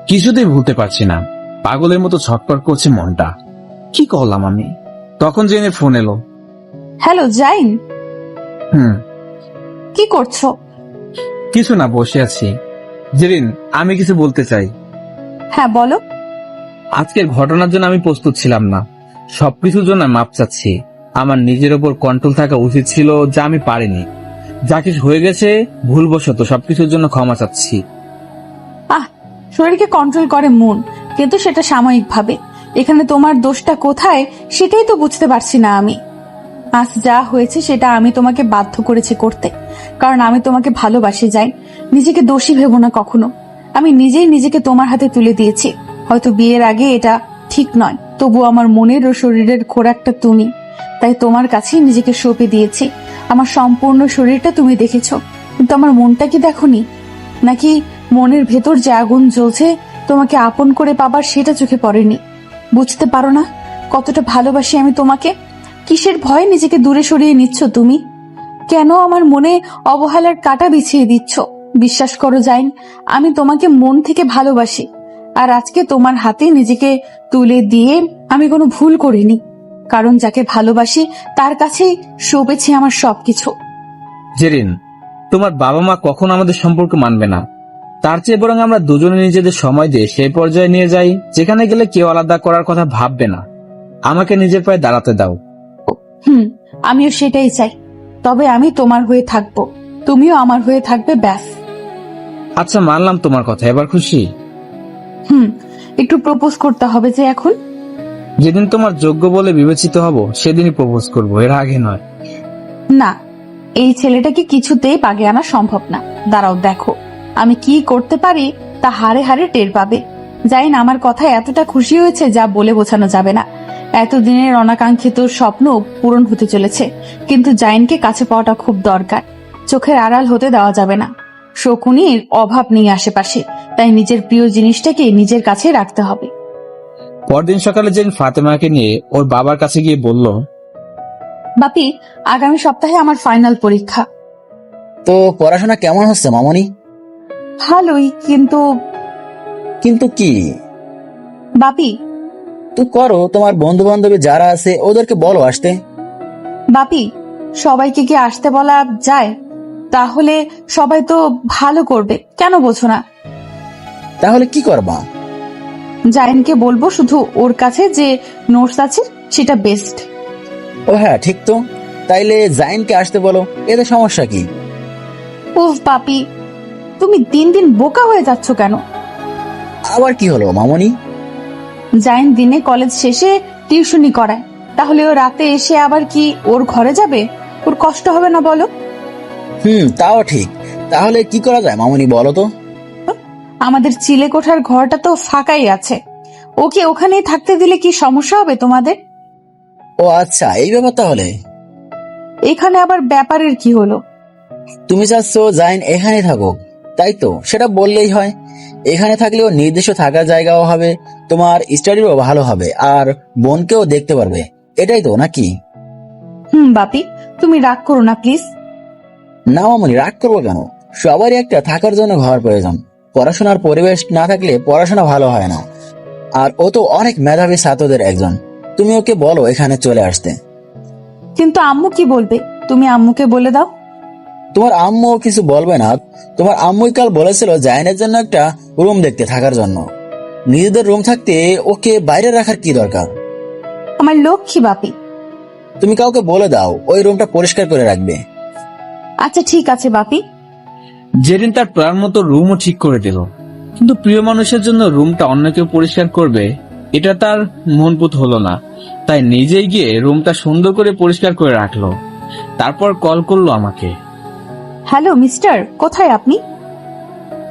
কিছুতেই ভুলতে পারছি না। পাগলের মতো ছটফট করছে মনটা। কি করলাম আমি? তখন জেরিনের ফোন এলো। হ্যালো জাইন, হুম। কি করছো? কিছু না, বসে আছি। জেরিন, আমি কিছু বলতে চাই। হ্যাঁ বলো। আজকের ঘটনার জন্য আমি প্রস্তুত ছিলাম না। সবকিছুর জন্য মাপ চাচ্ছি। আমার নিজের ওপর কন্ট্রোল থাকা উচিত ছিল, যা আমি পারিনি। যা কিছু হয়ে গেছে ভুলবশত, সবকিছুর জন্য ক্ষমা চাচ্ছি। শরীরকে কন্ট্রোল করে মন, কিন্তু সেটা সাময়িক ভাবে। এখানে তোমার দোষটা কোথায় সেটাই তো বুঝতে পারছি না আমি। আজ যা হয়েছে সেটা আমি তোমাকে বাধ্য করেছি করতে, কারণ আমি তোমাকে ভালোবাসি। যাই, নিজেকে দোষী ভেবো না কখনো। আমি নিজেই নিজেকে তোমার হাতে তুলে দিয়েছি। হয়তো বিয়ের আগে এটা ঠিক নয়, তবু আমার মনের ও শরীরের খোরাকটা তুমি। তাই তোমার কাছেই নিজেকে সঁপে দিয়েছি। আমার সম্পূর্ণ শরীরটা তুমি দেখেছো, কিন্তু আমার মনটা কি দেখোনি? নাকি মনের ভেতর যে আগুন জ্বলছে তোমাকে আপন করে পাবার সেটা চোখে পড়েনি? বুঝতে পারো না কতটা ভালোবাসি আমি তোমাকে? কিসের ভয়ে নিজেকে দূরে সরিয়ে নিচ্ছ তুমি? কেন আমার মনে অবহেলার কাঁটা বিছিয়ে দিচ্ছ? বিশ্বাস করো জাইন, আমি তোমাকে মন থেকে ভালোবাসি। আর আজকে তোমার হাতে নিজেকে তুলে দিয়ে আমি কোনো ভুল করিনি, কারণ যাকে ভালোবাসি তার কাছেই সঁপেছি আমার সবকিছু। জেরিন, তোমার বাবা মা কখন আমাদের সম্পর্ক মানবে না। তার চেয়ে বরং আমরা দুজনে নিজেদের সময় দিয়ে সেই পর্যায়ে নিয়ে যাই যেখানে গেলে কেউ আলাদা করার কথা ভাববে না। আমাকে নিজের পায়ে দাঁড়াতে দাও। আমিও সেটাই চাই। তবে আমি তোমার হয়ে থাকবো, তুমিও আমার হয়ে থাকবে, ব্যাস। আচ্ছা, মানলাম তোমার কথা। এবার খুশি? একটু প্রপোজ করতে হবে যে এখন। যেদিন তোমার যোগ্য বলে বিবেচিত হব সেদিনই প্রপোজ করব, এর আগে নয়। না, এই ছেলেটাকে কিছুতেই পাগে আনা সম্ভব না। দাঁড়াও, দেখো আমি কি করতে পারি তা হারে হারে টের পাবে। জাইন আমার কথায় এতটা খুশি হয়েছে যা বলে বোঝানো যাবে না। এতদিনের অনাকাঙ্ক্ষিত স্বপ্ন পূরণ হতে চলেছে, কিন্তু জাইনকে কাছে পাওয়াটা খুব দরকার। চোখের আড়াল হতে দেওয়া যাবে না। শকুনির অভাব নেই আশেপাশে, তাই নিজের প্রিয় জিনিসটাকে নিজের কাছে রাখতে হবে। পরদিন সকালে জেরিন ফাতেমাকে নিয়ে ওর বাবার কাছে গিয়ে বলল, বাপি, আগামী সপ্তাহে আমার ফাইনাল পরীক্ষা। তো পড়াশোনা কেমন হচ্ছে মামনি? ভালোই, কিন্তু কিন্তু কি? বাপি, তো করো, তোমার বন্ধু বান্ধবী যারা আছে ওদেরকে বলো আসতে। বাপি, সবাইকে কি আসতে বলা যায়? তাহলে সবাই তো ভালো করবে, কেন বোঝো না? তাহলে কি করবা? জাইনকে বলবো শুধু ওর কাছে যে নোটস আছে সেটা বেস্ট। ও হ্যাঁ, ঠিক তো। তাইলে জাইনকে আসতে বলো, এতে সমস্যা কি? উফ বাপি, তুমি দিন দিন বোকা হয়ে যাচ্ছ কেন? আবার কি হলো মামনি? জাইন দিনে কলেজ শেষে টিউশনি করায়, তাহলে ও রাতে এসে আবার কি ওর ঘরে যাবে? ওর কষ্ট হবে না বলো? তাও ঠিক। তাহলে কি করা যায় মামনি, বলো তো? আমাদের চিলে কোঠার ঘরটা তো ফাঁকাই আছে, ওকে ওখানেই থাকতে দিলে কি সমস্যা হবে তোমাদের? ও আচ্ছা, এই ব্যাপার তাহলে। এখানে আবার ব্যাপারের কি হলো? তুমি চাচ্ছ জাইন এখানে থাকুক, তাই তো? সেটা বললেই হয়। এখানে থাকলেও নির্দিষ্ট থাকার জায়গাও হবে, তোমার স্টাডিও ভালো হবে, আর বোনকেও দেখতে পারবে। এটাই তো নাকি? বাপি, তুমি রাগ করো না প্লিজ। না মামনি, রাগ করবো কেন? সবারই একটা থাকার জন্য ঘর প্রয়োজন। পড়াশোনার পরিবেশ না থাকলে পড়াশোনা ভালো হয় না। আর ও তো অনেক মেধাবী ছাত্রদের একজন। তুমি ওকে বলো এখানে চলে আসতে। কিন্তু আম্মু কি বলবে? তুমি আম্মুকে বলে দাও। তোমার আম্মু কিছু বলবে না। তোমার আম্মুই কাল বলেছিল জাইনের জন্য একটা রুম দেখতে থাকার জন্য। নিজেদের রুম থাকতে ওকে বাইরে রাখার কি দরকার? আমার লক্ষ্মী বাপি। তুমি কাউকে বলে দাও ওই রুমটা পরিষ্কার করে রাখবে। আচ্ছা ঠিক আছে বাপি। জেরিন তার প্ল্যান মতো রুমও ঠিক করে দিল, কিন্তু প্রিয় মানুষের জন্য রুমটা অন্য কেউ পরিষ্কার করবে এটা তার মনপুত হলো না। তাই নিজেই গিয়ে রুমটা সুন্দর করে পরিষ্কার করে রাখলো। তারপর কল করলো আমাকে। হ্যালো মিস্টার, কোথায় আপনি?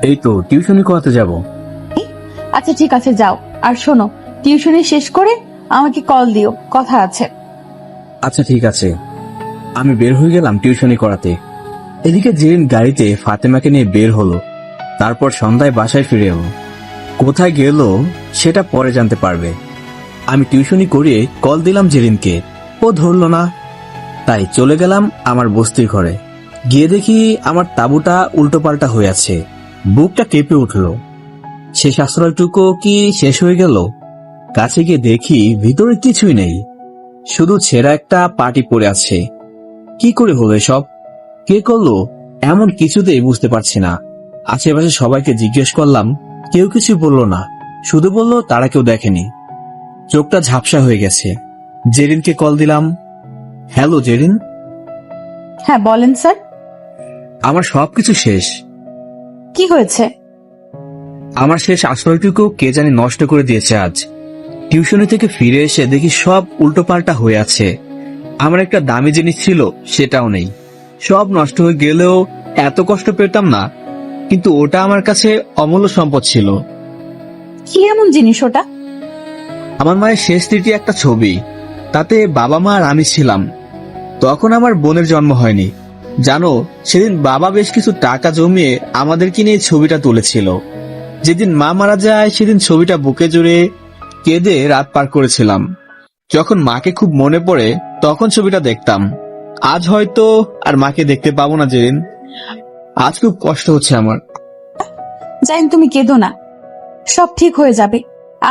এই তো টিউশনি করাতে যাব। আচ্ছা ঠিক আছে যাও, আর শোনো টিউশনি শেষ করে আমাকে কল দিও, কথা আছে। আচ্ছা ঠিক আছে। আমি বের হয়ে গেলাম টিউশনি করাতে। এদিকে জেরিন গাড়িতে ফাতেমাকে নিয়ে বের হলো। তারপর সন্ধ্যায় বাসায় ফিরে এলো। কোথায় গেল সেটা পরে জানতে পারবে। আমি টিউশনি করিয়ে কল দিলাম জেরিনকে, ও ধরলো না। তাই চলে গেলাম আমার বস্তির ঘরে। গিয়ে দেখি আমার তাঁবুটা উল্টোপাল্টা হয়ে আছে। বুকটা কেঁপে উঠলো। শেষ আশ্রয়টুকু কি শেষ হয়ে গেল? কাছে গিয়ে দেখি ভিতরে কিছুই নেই, শুধু ছেঁড়া একটা পাটি পড়ে আছে। কি করে হলো সব? কে করলো এমন কিছুতেই বুঝতে পারছি না। আশেপাশে সবাইকে জিজ্ঞেস করলাম, কেউ কিছু বলল না, শুধু বলল তারা কেউ দেখেনি। চোখটা ঝাপসা হয়ে গেছে। জেরিনকে কল দিলাম। হ্যালো জেরিন। হ্যাঁ বলেন স্যার। আমার সবকিছু শেষ। কি হয়েছে? আমার শেষ আশ্রয়টুকু কে জানি নষ্ট করে দিয়েছে আজ। টিউশনি থেকে ফিরে এসে দেখি সব উল্টোপাল্টা হয়ে আছে। আমার একটা দামি জিনিস ছিল সেটাও নেই। সব নষ্ট হয়ে গেলেও এত কষ্ট পেতাম না, কিন্তু ওটা আমার কাছে অমূল্য সম্পদ ছিল। কি এমন জিনিস ওটা? আমার মায়ের শেষ স্মৃতি একটা ছবি, তাতে বাবা মা আর আমি ছিলাম। তখন আমার বোনের জন্ম হয়নি। জানো, সেদিন বাবা বেশ কিছু টাকা জমিয়ে আমাদেরকে নিয়ে ছবিটা তুলেছিল। যেদিন মা মারা যায় সেদিন ছবিটা বুকে জুড়ে কেঁদে রাত পার করেছিলাম। যখন মাকে খুব মনে পড়ে তখন ছবিটা দেখতাম। আজ হয়তো আর মাকে দেখতে পাবো না জেরিন। আজ খুব কষ্ট হচ্ছে আমার। জাইন তুমি কেঁদো না, সব ঠিক হয়ে যাবে।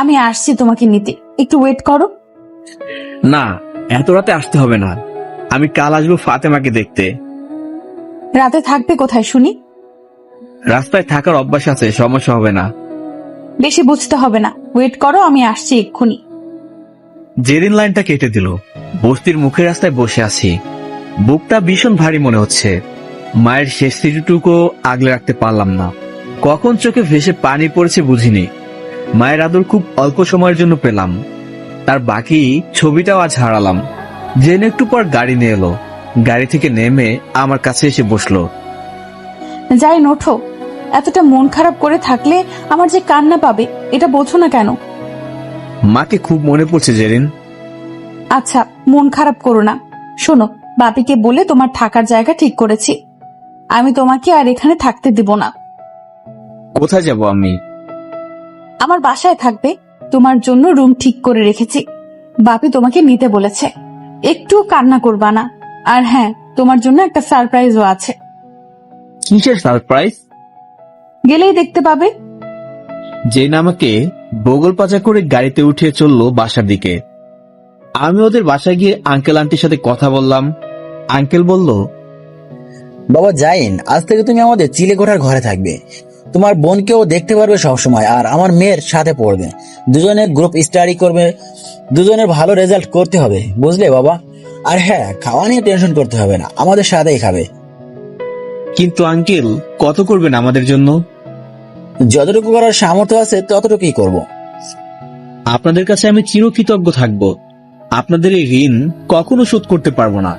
আমি আসছি তোমাকে নিতে, একটু ওয়েট করো। না, এত রাতে আসতে হবে না। আমি কাল আসবো ফাতেমাকে দেখতে। রাতে থাকবে কোথায় শুনি? রাস্তায় থাকার অভ্যাস আছে, সমস্যা হবে না। বেশি বুঝতে হবে না, ওয়েট করো, আমি আসছি এক্ষুনি। জেরিন লাইনটা কেটে দিল। বস্তির মুখের রাস্তায় বসে আছি। বুকটা ভীষণ ভারী মনে হচ্ছে। মায়ের শেষ স্মৃতিটুকু আগলে রাখতে পারলাম না। কখন চোখে ভেসে পানি পড়েছে বুঝিনি। মায়ের আদর খুব অল্প সময়ের জন্য পেলাম, তার বাকি ছবিটাও আজ হারালাম। জেনে একটু পর গাড়ি নিয়ে এলো। গাড়ি থেকে নেমে আমার কাছে এসে বসলো। জাইন ওঠো, এতটা মন খারাপ করে থাকলে আমার যে কান্না পাবে এটা বোঝো না কেন? মাকে খুব মনে পড়ছে জেরিন। আচ্ছা মন খারাপ করো না। শোনো, বাপিকে বলে তোমার থাকার জায়গা ঠিক করেছি। আমি তোমাকে আর এখানে থাকতে দেব না। কোথায় যাব আমি? আমার বাসায় থাকবে। তোমার জন্য রুম ঠিক করে রেখেছি। বাপি তোমাকে নিতে বলেছে। একটু কান্না করবা না। আর হ্যাঁ, তোমার জন্য একটা সারপ্রাইজও আছে। কিসের সারপ্রাইজ? গেলেই দেখতে পাবে। জেন আমাকে বগল পাজা করে গাড়িতে উঠিয়ে চললো বাসার দিকে। আমি ওদের বাসায় গিয়ে আঙ্কেল আন্টির সাথে কথা বললাম। আঙ্কেল বলল, বাবা জাইন, আজ থেকে তুমি আমাদের চিলেকোঠার ঘরে থাকবে। তোমার বোনকেও দেখতে পারবে সবসময়, আর আমার মেয়ের সাথে পড়বে। দুজনে গ্রুপ স্টাডি করবে। দুজনের ভালো রেজাল্ট করতে হবে, বুঝলে বাবা? আর হ্যাঁ, খাওয়া নিয়ে টেনশন করতে হবে না, আমাদের সাথেই খাবে। কিন্তু আঙ্কেল কত করবেন আমাদের জন্য? যতটুকু করার সামর্থ্য আছে ততটুকুই করব। আপনাদের কাছে আমি চিরকৃতজ্ঞ থাকব। আপনাদের এই ঋণ কখনো শোধ করতে পারবো না।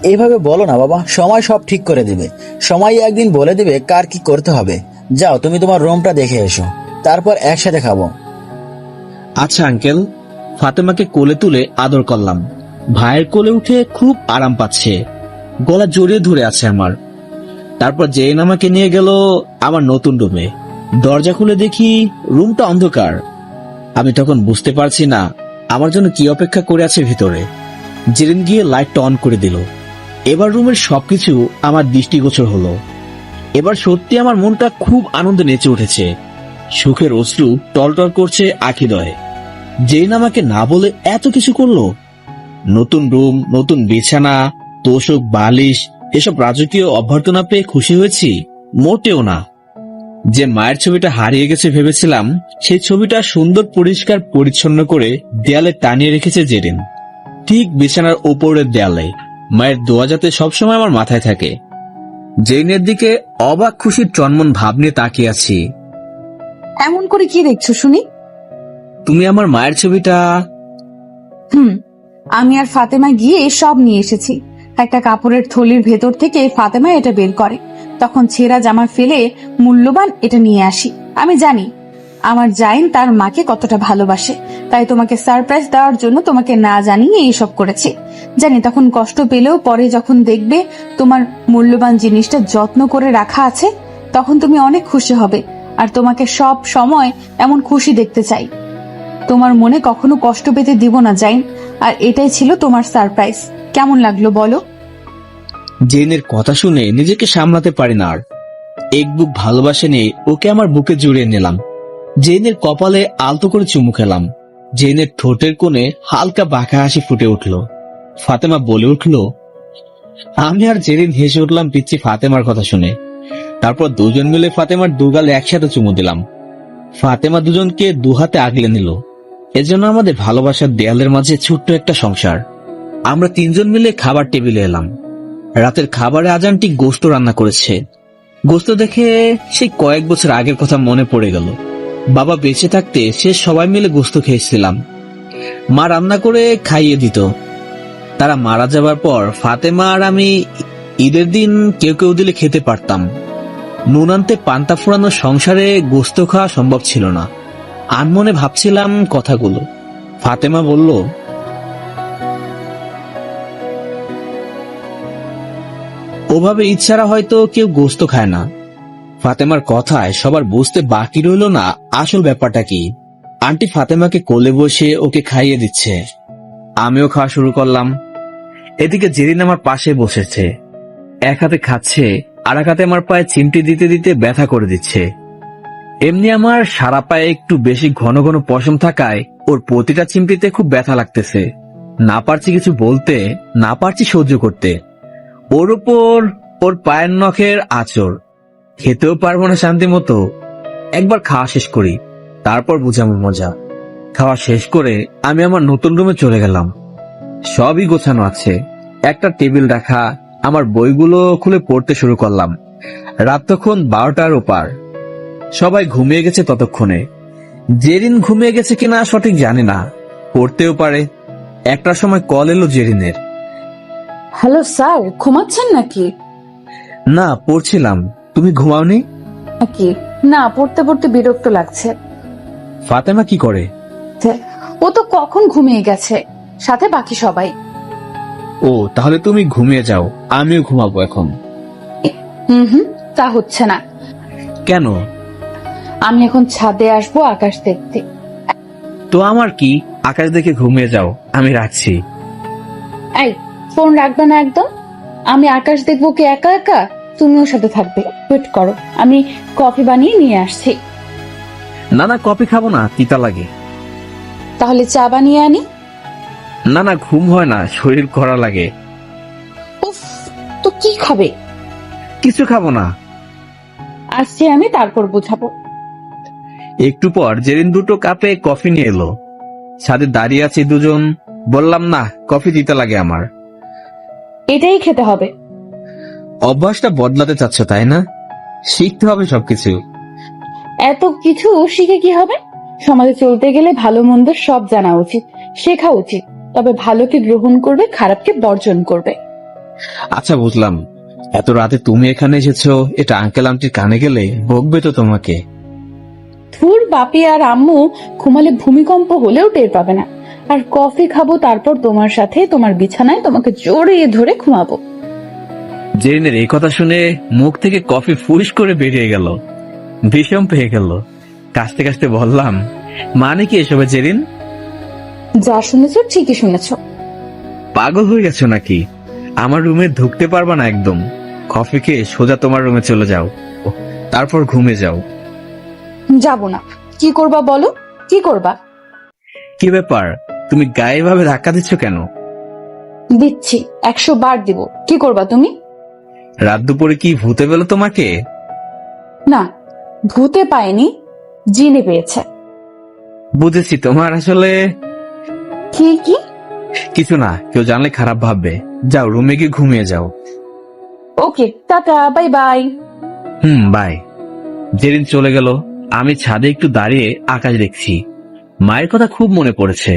এইভাবে বলো না বাবা, সময় সব ঠিক করে দিবে। সময় একদিন বলে দিবে কার কি করতে হবে। যাও, তুমি তোমার রুমটা দেখে এসো, তারপর একসাথে খাবো। আচ্ছা আঙ্কেল। ফাতেমাকে কোলে তুলে আদর করলাম। ভাইয়ের কোলে উঠে খুব আরাম পাচ্ছে। গলা জড়িয়ে ধরে আছে আমার। তারপর জেন আমাকে নিয়ে গেল আমার নতুন রুমে। দরজা খুলে দেখি রুমটা অন্ধকার। আমি তখন বুঝতে পারছি না আমার জন্য কি অপেক্ষা করে আছে ভিতরে। জেরিন গিয়ে লাইটটা অন করে দিল। এবার রুমের সবকিছু আমার দৃষ্টিগোচর হলো। এবার সত্যি আমার মনটা খুব আনন্দে নেচে উঠেছে। সুখের অশ্রু টলটল করছে আখিদয়ে। জেরিন আমাকে না বলে এত কিছু করলো। নতুন রুম, নতুন বিছানা, তোষক, বালিশ, এসব রাজকীয় অভ্যর্থনা পেয়ে খুশি হয়েছি? মোটেও না। যে মায়ের ছবিটা হারিয়ে গেছে ভেবেছিলাম, সেই ছবিটা সুন্দর পরিষ্কার পরিচ্ছন্ন করে দেয়ালে টানিয়ে রেখেছে জেরিন। ঠিক বিছানার ওপরের দেয়ালে। মায়ের দোয়া যাতে সবসময় আমার মাথায় থাকে। জেরিনের দিকে অবাক খুশির চনমন ভাব নিয়ে তাকিয়ে আছি। এমন করে কি দেখছো শুনি? তুমি আমার মায়ের ছবিটা। আমি আর ফাতেমা গিয়ে সব নিয়ে এসেছি। একটা কাপড়ের থলির ভেতর থেকে ফাতেমা এটা বের করে। তখন ছেঁড়া জামা ফেলে মূল্যবান এটা নিয়ে আসি। আমি জানি আমার জাইন তার মাকে কতটা ভালোবাসে, তাই তোমাকে সারপ্রাইজ দেওয়ার জন্য তোমাকে না জানিয়ে এইসব করেছে। জানি তখন কষ্ট পেলেও পরে যখন দেখবে তোমার মূল্যবান জিনিসটা যত্ন করে রাখা আছে, তখন তুমি অনেক খুশি হবে। আর তোমাকে সব সময় এমন খুশি দেখতে চাই। তোমার মনে কখনো কষ্ট পেতে দিব না জাইন। আর এটাই ছিল তোমার সারপ্রাইজ। কেমন লাগলো বলো? জেরিনের কথা শুনে নিজেকে সামলাতে পারি না আর। এক বুক ভালোবাসা নিয়ে ওকে আমার বুকে জড়িয়ে নিলাম। জেরিনের কপালে আলতো করে চুমু খেলাম। জেরিনের ঠোঁটের কোণে হালকা বাঁকা হাসি ফুটে উঠল। ফাতেমা বলে উঠল। আমি আর জেরিন হেসে উঠলাম পিচ্ছি ফাতেমার কথা শুনে। তারপর দুজন মিলে ফাতেমার দুগালে একসাথে চুমু দিলাম। ফাতেমা দুজনকে দুহাতে আগলে নিল। এজন্য আমাদের ভালোবাসার দেয়ালের মাঝে ছোট্ট একটা সংসার। আমরা তিনজন মিলে খাবার টেবিলে এলাম। রাতের খাবারে আজানটি গোশত রান্না করেছে। গোশত দেখে সেই কয়েক বছর আগের কথা মনে পড়ে গেল। বাবা বেঁচে থাকতে সে সবাই মিলে গোশত খেয়েছিলাম। মা রান্না করে খাইয়ে দিত। তারা মারা যাবার পর ফাতেমা আর আমি ঈদের দিন কেউ কেউ দিলে খেতে পারতাম। নুন আনতে পান্তা ফুরানো সংসারে গোশত খাওয়া সম্ভব ছিল না। আনমনে ভাবছিলাম কথাগুলো। ফাতেমা বলল, ওভাবে ইচ্ছারা হয়তো কেউ গোশত খায় না। ফাতেমার কথায় সবার বুঝতে বাকি রইল না আসল ব্যাপারটা কি। আন্টি ফাতেমাকে কোলে বসে ওকে খাইয়ে দিচ্ছে। আমিও খাওয়া শুরু করলাম। এদিকে জেরিন আমার পাশে বসেছে। এক হাতে খাচ্ছে, আর এক হাতে আমার পায়ে চিমটি দিতে দিতে ব্যথা করে দিচ্ছে। এমনি আমার সারা পায়ে একটু বেশি ঘন ঘন পশম থাকায় ওর প্রতিটা চিমটিতে খুব ব্যথা লাগতেছে। না পারছি কিছু বলতে, না পারছি সহ্য করতে। ওর উপর ওর পায়ের নখের আঁচড়। খেতেও পারবো না শান্তি মতো। একবার খাওয়া শেষ করি, তারপর বুঝাবো মজা। খাওয়া শেষ করে আমি আমার নতুন রুমে চলে গেলাম। সবই গোছানো আছে, একটা টেবিল রাখা। আমার বইগুলো খুলে পড়তে শুরু করলাম। রাত তখন 12টার ওপার। সবাই ঘুমিয়ে গেছে ততক্ষণে। জেরিন ঘুমিয়ে গেছে কিনা সঠিক জানি না, পড়তেও পারে। একটার সময় কল এলো জেরিনের। হ্যালো স্যার, ঘুমাচ্ছেন নাকি? না, পড়ছিলাম। তুমি ঘুমাওনি নাকি? না, পড়তে পড়তে বিরক্ত লাগছে। ফাতেমা কি করে? ও তো কখন ঘুমিয়ে গেছে, সাথে বাকি সবাই। ও, তাহলে তুমি ঘুমিয়ে যাও, আমিও ঘুমাবো এখন। তা হচ্ছে না। কেন? আমি এখন ছাদে আসবো আকাশ দেখতে। তো আমার কি, আকাশ দেখে ঘুমিয়ে যাও, আমি রাখছি। এই, ফোন রাখবে না একদম। আমি আকাশ দেখবো কি একা একা? তুমিও সাথে থাকবে। ওয়েট করো, আমি কফি বানিয়ে নিয়ে আসছি। না না, কফি খাবো না, তিতা লাগে। তাহলে চা বানিয়ে আনি। না না, ঘুম হয় না, শরীর কড়া লাগে। উফ, তো কি খাবে? কিছু খাবো না। আসছি আমি, তারপর বুঝাবো। একটু পর জেরিন দুটো কাপে কফি নিয়ে এলো। ছাদে দাঁড়িয়ে আছি দুজন। বললাম না, কফি দিতে লাগে আমার। এটাই খেতে হবে। অভ্যাসটা বদলাতে চাচ্ছ তাই না? শিখতে হবে সবকিছু। এত কিছু শিখে কি হবে? সমাজে চলতে গেলে ভালো মন্দ সব জানা উচিত, শেখা উচিত। তবে ভালোকে গ্রহণ করবে, খারাপকে বর্জন করবে। আচ্ছা, বুঝলাম। এত রাতে তুমি এখানে এসেছো, এটা আঙ্কেল আন্টির কানে গেলে বকবে তো তোমাকে। ধুর, বাপি আর আম্মু ঘুমালে ভূমিকম্প হলেও টের পাবে না। আর কফি খাবো, তারপর তোমার সাথে তোমার বিছানায় তোমাকে জড়িয়ে ধরে ঘুমাবো। জেরিনের এই কথা শুনে মুখ থেকে কফি ফুস করে বেরিয়ে গেল। বিষম পেয়ে গেল। কাশতে কাশতে বললাম, মানে কি এসবে জেরিন? যা শুনেছ ঠিকই শুনেছ। পাগল হয়ে গেছো নাকি? আমার রুমে ঢুকতে পারবা না একদম। কফি খেয়ে সোজা তোমার রুমে চলে যাও, তারপর ঘুমে যাও। যাব না। কি করবা বলো, কি করবা? কি ব্যাপার, তুমি গায়ে ভাবে ধাক্কা দিচ্ছ কেন? দিচ্ছি, 100 বার দিব। কি করবা তুমি? রাত দুপুরে কি ভূতে পেল তোমাকে? না, ভূতে পায়নি, জিনে পেয়েছে। বুঝেছি, তোমার আসলে কি কি? কিছু না, কেউ জানলে খারাপ ভাববে। যাও রুমে গিয়ে ঘুমিয়ে যাও। ওকে, টাটা, বাই বাই। বাই। যেদিন চলে গেল আমি ছাদে একটু দাঁড়িয়ে আকাশ দেখছি। মায়ের কথা খুব মনে পড়েছে।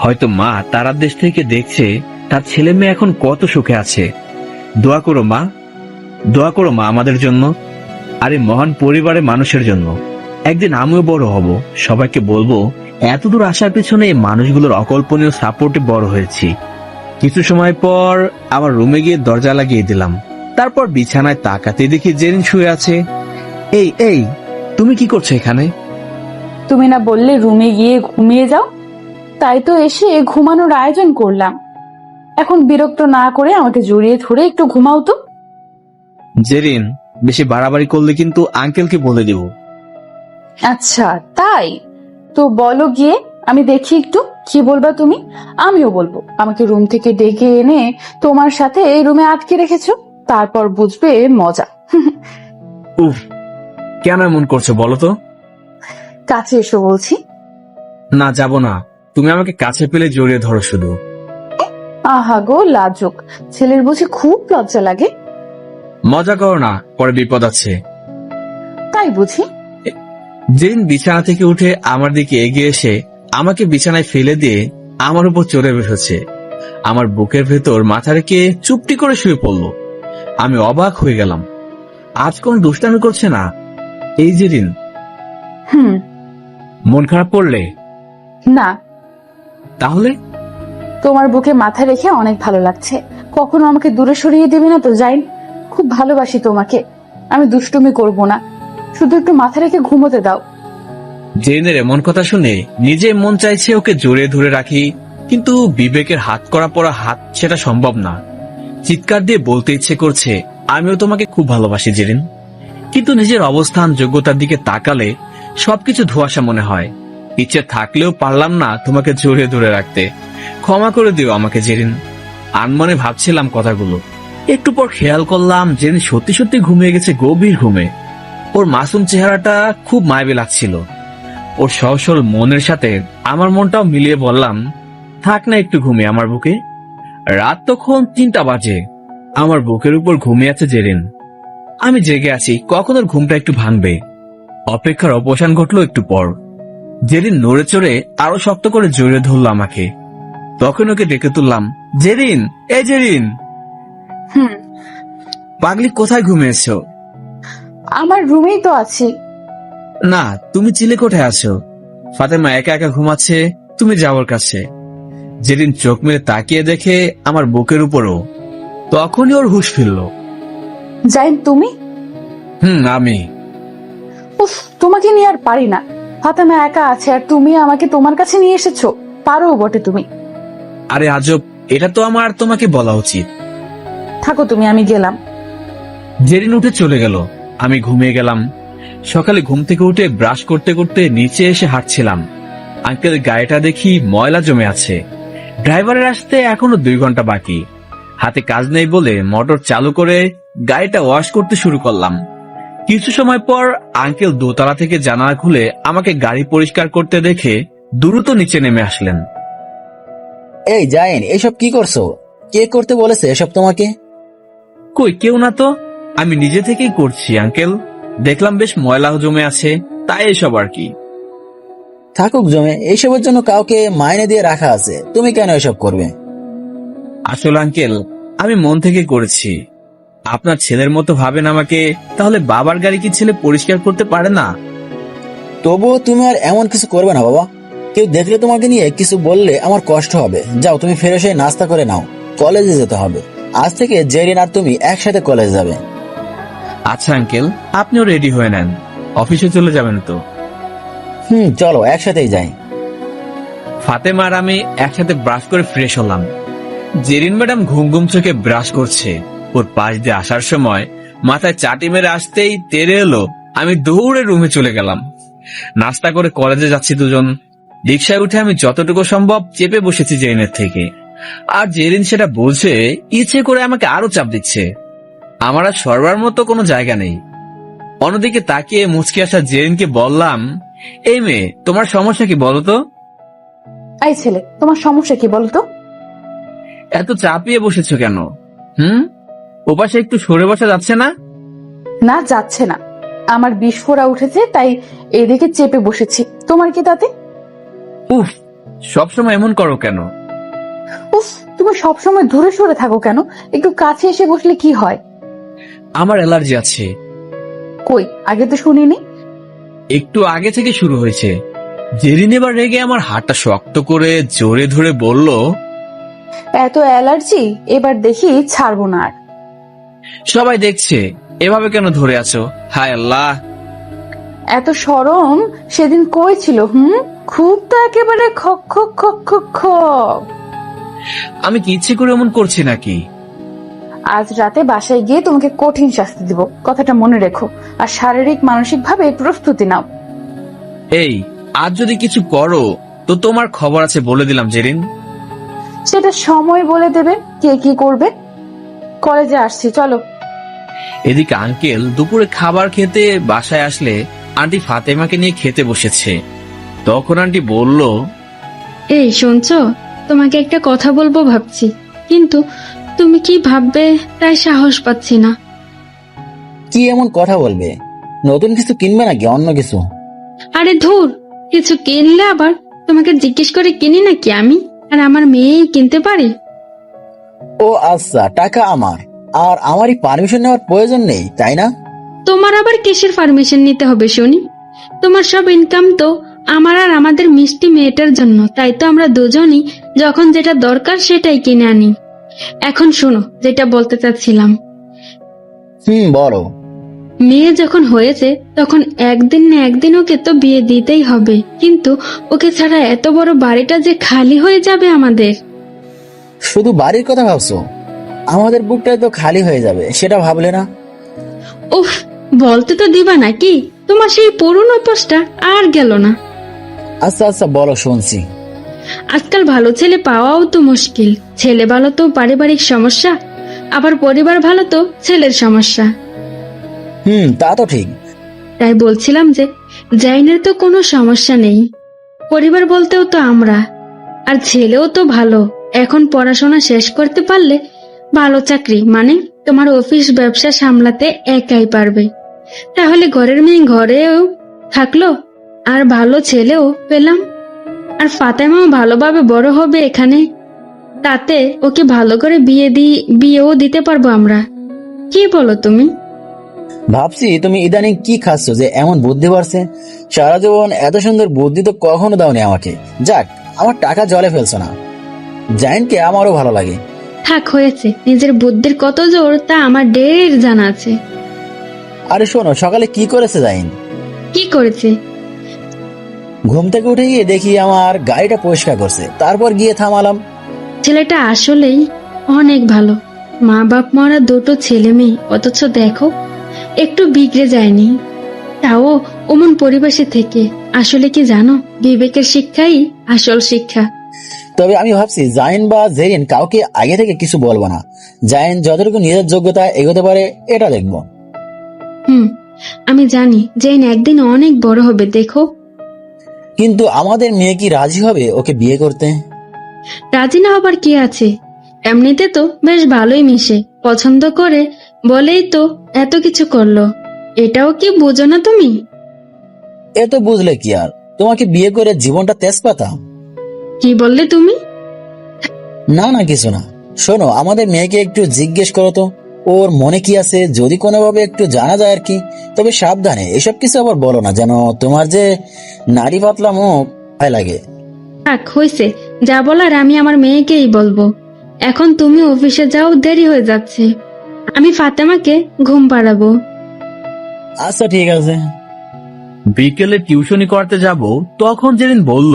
হয়তো মা তারার দেশ থেকে দেখছে তার ছেলে মেয়ে এখন কত সুখে আছে। দোয়া করো মা, দোয়া করো মা আমাদের জন্য, আর এই মহান পরিবারের মানুষের জন্য। একদিন আমিও বড় হব, সবাইকে বলবো এতদূর আসার পেছনে এই মানুষগুলোর অকল্পনীয় সাপোর্টে বড় হয়েছি। কিছু সময় পর আমার রুমে গিয়ে দরজা লাগিয়ে দিলাম। তারপর বিছানায় তাকাতে দেখি জেরিন শুয়ে আছে। এই এই তুমি কি করছো এখানে? তুমি না বললে রুমে গিয়ে ঘুমিয়ে যাও, তাই তো এসে ঘুমানোর আয়োজন করলাম। এখন বিরক্ত না করে আমাকে জড়িয়ে ধরে একটু ঘুমাও তো। জেরিন, বেশি বাড়াবাড়ি করলে কিন্তু আঙ্কেলকে বলে দিব। আচ্ছা তাই তো, বলো গিয়ে, আমি দেখি একটু কি বলবা তুমি। আমিও বলবো। আমাকে রুম থেকে ডেকে এনে তোমার সাথে এই রুমে আটকে রেখেছো, তারপর বুঝবে মজা। উফ, কেন এমন করছো বলো তো? কাছে এসো বলছি। না, যাব না। তুমি আমাকে কাছে পেলে জড়িয়ে ধরো শুধু। আহা গো লাজুক, ছেলের বুঝি খুব লজ্জা লাগে। মজা করো না, পরে বিপদ আছে। তাই বুঝি? জেরিন বিছানা থেকে উঠে আমার দিকে এগিয়ে এসে আমাকে বিছানায় ফেলে দিয়ে আমার উপর চড়ে বসেছে। আমার বুকের ভেতর মাথা রেখে চুপটি করে শুয়ে পড়লো। আমি অবাক হয়ে গেলাম। আজ কোন দুষ্টামি করছে না। এই জেরিন, মন খারাপ করলে? না। তাহলে? তোমার বুকে মাথা রেখে অনেক ভালো লাগছে। কখনো আমাকে দূরে সরিয়ে দেবে না তো জাইন? খুব ভালোবাসি তোমাকে, আমি দুষ্টুমি করব না, শুধু একটু মাথা রেখে ঘুমোতে দাও। জেরিনের এমন কথা শুনে নিজে মন চাইছে ওকে জড়িয়ে ধরে রাখি, কিন্তু বিবেকের হাত করা পড়া হাত সেটা সম্ভব না। চিৎকার দিয়ে বলতে ইচ্ছে করছে আমিও তোমাকে খুব ভালোবাসি জেরিন, কিন্তু নিজের অবস্থান যোগ্যতার দিকে তাকালে সবকিছু ধোঁয়াশা মনে হয়। ইচ্ছে থাকলেও পারলাম না তোমাকে জড়িয়ে ধরে রাখতে। ক্ষমা করে দিও আমাকে জেরিন। আনমনে ভাবছিলাম কথাগুলো, একটু পর খেয়াল করলাম জেরিন সত্যি সত্যি ঘুমিয়ে গেছে গভীর ঘুমে। ওর মাসুম চেহারাটা খুব মায়াবী লাগছিল। ওর সহজ সরল মনের সাথে আমার মনটাও মিলিয়ে বললাম, থাক না একটু ঘুমিয়ে আমার বুকে। রাত তখন 3টা বাজে। আমার বুকের উপর ঘুমিয়ে আছে জেরিন। আমি জেগে আছি, কখন ওর ঘুমটা একটু ভাঙবে। অপেক্ষার অবসান ঘটলো একটু পর। জেরিন নড়ে চড়ে আরো শক্ত করে জড়িয়ে ধরল আমাকে। তখন ওকে ডেকে তুললাম, জেরিন, এই জেরিন। পাগলি, কোথায় ঘুমিয়েছো? আমার রুমেই তো আছি। না, তুমি চিলে কোঠায় আছো। ফাতেমা একা একা ঘুমাচ্ছে, তুমি যাও ওর কাছে। জেরিন চোখ মেরে তাকিয়ে দেখে আমার বুকের উপরও। তখনই ওর হুঁশ ফিরল। জাইন তুমি? আমি। উফ, তোমাকে নিয়ে আর পারি না। ফাতেমা একা আছে আর তুমি আমাকে তোমার কাছে নিয়ে এসেছো, পারো বটে তুমি। আরে আজব, এটা তো আমার তোমাকে বলা উচিত। থাকো তুমি, আমি গেলাম। জেরিন উঠে চলে গেল, আমি ঘুমিয়ে গেলাম। সকালে ঘুম থেকে উঠে ব্রাশ করতে করতে নিচে এসে হাঁটছিলাম। আঙ্কেল গাড়িটা দেখি ময়লা জমে আছে। ড্রাইভারের আসতে এখনো 2 ঘন্টা বাকি। হাতে কাজ নেই বলে মোটর চালু করে গাড়িটা ওয়াশ করতে শুরু করলাম। কিছু সময় পর আঙ্কেল দোতলা থেকে জানালা খুলে আমাকে গাড়ি পরিষ্কার করতে দেখে দ্রুত নিচে নেমে আসলেন। এই জাইন, এসব কি করছো? কে করতে বলেছে এসব তোমাকে? কই, কেউ না তো, আমি নিজে থেকেই করছি আঙ্কেল। দেখলাম বেশ ময়লা জমে আছে, তাই এসব আর কি। থাকুক জমে, এইসবের জন্য কাউকে মাইনে দিয়ে রাখা আছে, তুমি কেন এসব করবে? আসলে আঙ্কেল, আমি মন থেকে করেছি। আপনার ছেলের মতো ভাবেন আমাকে, তাহলে বাবার গাড়ি কি ছেলে পরিষ্কার করতে পারে না? তবুও তুমি আর এমন কিছু করবে না বাবা। কেউ দেখলে তোমাকে নিয়ে কিছু বললে আমার কষ্ট হবে। যাও, তুমি ফেরত এসে নাস্তা করে নাও, কলেজে যেতে হবে। আজ থেকে জেরিন আর তুমি একসাথে কলেজ যাবে। আচ্ছা আঙ্কেল, আপনিও রেডি হয়ে নেন, অফিসে চলে যাবেন তো। চলো একসাথেই যাই। ফাতেমা আর আমি একসাথে ব্রাশ করে ফ্রেশ হলাম। জেরিন ম্যাডাম ঘুম ঘুম চোখে ব্রাশ করছে। ওর পাশ দিয়ে আসার সময় মাথায় চাটি মেরে আসতেই তেরে এলো। আমি দৌড়ে রুমে চলে গেলাম। নাস্তা করে কলেজে যাচ্ছি দুজন। রিক্সায় উঠে আমি যতটুকু সম্ভব চেপে বসেছি জেরিনের থেকে। আর জেরিন সেটা বলছে, ইচ্ছে করে আমাকে আরো চাপ দিচ্ছে। আমার আর সরবার মতো কোনো জায়গা নেই। অন্যদিকে তাকিয়ে মুচকি আসা জেরিনকে বললাম, এই মেয়ে, তোমার সমস্যা কি বলো তো? এই ছেলে, তোমার সমস্যা কি বলতো? এত চাপিয়ে বসেছো কেন? ওপাশে একটু সরে বসা যাচ্ছে না? না, যাচ্ছে না। আমার বিস্ফোরা উঠেছে, তাই এদিকে চেপে বসেছি। তোমার কি তাতে? উফ, সবসময় এমন করো কেন? উফ, তুমি সবসময় দূরে সরে থাকো কেন? একটু কাছে এসে বসলে কি হয়? আমার অ্যালার্জি আছে। কই, আগে তো শুনিনি। একটু আগে থেকে শুরু হয়েছে। জেরিন এবার রেগে আমার হাতটা শক্ত করে জোরে ধরে বলল, এত অ্যালার্জি, এবার দেখি ছাড়বো না আর। সবাই দেখছে, এভাবে কেন ধরে আছো? হায় আল্লাহ! এত সরম সেদিন কই ছিল? খুব তো একেবারে খক খক খক খক খক। আমি কি ইচ্ছে করে এমন করছি নাকি? আজ রাতে বাসায় গিয়ে তোমাকে কঠিন শাস্তি দিব, কথাটা মনে রেখো। আর শারীরিক মানসিক ভাবে প্রস্তুতি নাও। এই, আজ যদি কিছু করো তো তোমার খবর আছে বলে দিলাম জেরিন। সেটা সময় বলে দেবে কে কি করবে। কলেজে আসছি, চলো। এদিকে আঙ্কেল দুপুরে খাবার খেতে বাসায় আসলে আন্টি ফাতেমাকে নিয়ে খেতে বসেছে। তখন আন্টি বলল, এই শুনছো, তোমাকে একটা কথা বলবো ভাবছি, কিন্তু তুমি কি ভাববে তাই সাহস পাচ্ছি না। কি এমন কথা বলবে? নতুন কিছু কিনবে নাকি অন্য কিছু? আরে ধুর, কিছু কিনলে আবার তোমাকে জিজ্ঞেস করে কিনি নাকি আমি? আর আমার মেয়েই কিনতে পারে? ও আচ্ছা, টাকা আমার, আর আমারই পারমিশন নেওয়ার প্রয়োজন নেই, তাই না? তোমার আবার কিসের পারমিশন নিতে হবে শুনি? তোমার সব ইনকাম তো আমার আর আমাদের মিষ্টি মেয়েটার জন্য, তাই তো আমরা দুজনই যখন যেটা দরকার সেটাই কিনে আনি। এখন শোনো, যেটা বলতে চাচ্ছিলাম, বলো। মেয়ে যখন হয়েছে তখন একদিন না একদিন ওকে তো বিয়ে দিতেই হবে, কিন্তু ওকে ছাড়া এত বড় বাড়িটা যে খালি হয়ে যাবে আমাদের। শুধু বাড়ির কথা ভাবছো? আমাদের বুকটাই তো খালি হয়ে যাবে, সেটা ভাবলে না? উফ, বলতে তো দিবা নাকি? তোমার সেই পুরনো পোস্টটা আর গেল না। আচ্ছা আচ্ছা, বলো, শুনছি। আজকাল ভালো ছেলে পাওয়াও তো মুশকিল। ছেলে ভালো তো পারিবারিক সমস্যা, আবার পরিবার ভালো তো ছেলের সমস্যা। তা তো ঠিক। তাই বলছিলাম যে জাইনের তো কোনো সমস্যা নেই, পরিবার বলতেও তো আমরা, আর ছেলেও তো ভালো। এখন পড়াশোনা শেষ করতে পারলে ভালো চাকরি, মানে তোমার অফিস ব্যবসা সামলাতে একাই পারবে। তাহলে ঘরের মেয়ে ঘরেও থাকলো, আর ভালো ছেলেও পেলাম, আর ফাতেমাও ভালোভাবে বড় হবে এখানে। তাতে ওকে ভালো করে বিয়েও দিতে পারবো আমরা। কি বলো তুমি? ভাবছি তুমি ইদানিং কি খাচ্ছ যে এমন বুদ্ধি বাড়ছে? সারা জীবন এত সুন্দর বুদ্ধি তো কখনো দাওনি আমাকে। যাক, আমার টাকা জলে ফেলছো না। জায়েন্টকে আমারও ভালো লাগে। থাক, হয়েছে। নিজের বুদ্ধির কত জোর তা আমার ঢের জানা আছে। আরে শোনো, সকালে কি করেছে জায়েন? কি করেছে? ঘুম থেকে উঠে গিয়ে দেখি আমার গাড়িটা পরিষ্কার করছে, তারপর গিয়ে থামালাম। ছেলেটা আসলেই অনেক ভালো। মা বাপ মরা দুটো ছেলে মেয়ে, অথচ দেখো একটু বিগড়ে যায়নি, তাও অমন পরিবেশে থেকে। আসলে কি জানো, বিবেকের শিক্ষাই আসল শিক্ষা। তবে আমি ভাবছি জায়েন বা জেরিন কাউকে আগে থেকে কিছু বলবো না। জায়েন যতটুকু নিজের যোগ্যতা এগোতে পারে এটা দেখবো। আমি জানি জেন একদিন অনেক বড় হবে, দেখো। কিন্তু আমাদের মেয়ে কি রাজি হবে ওকে বিয়ে করতে? রাজি না হবার কি আছে? এমনিতে তো বেশ ভালোই মিশে, পছন্দ করে বলেই তো এত কিছু করলো। এটাও কি বোঝো না তুমি? এ তো বুঝলে কি আর, তোমাকে বিয়ে করে জীবনটা তেজপাতা। কি বললে তুমি? না না, কিছু না। শোনো, আমাদের মেয়েকে একটু জিজ্ঞেস করো তো ওর মনে কি আছে, যদি কোনোভাবে একটু জানা যায় আর কি। তবে সাবধানে, এসব কিছু আবার বলো না, যেন তোমার যে নারী পাতলা মুখ ভয় লাগে। থাক, হয়েছে। যা বলার আমি আমার মেয়েকেই বলবো। এখন তুমি অফিসে যাও, দেরি হয়ে যাচ্ছে। আমি ফাতেমাকে ঘুম পাড়াবো। আচ্ছা ঠিক আছে। বিকেলে টিউশনি করতে যাব, তখন যেদিন বলল,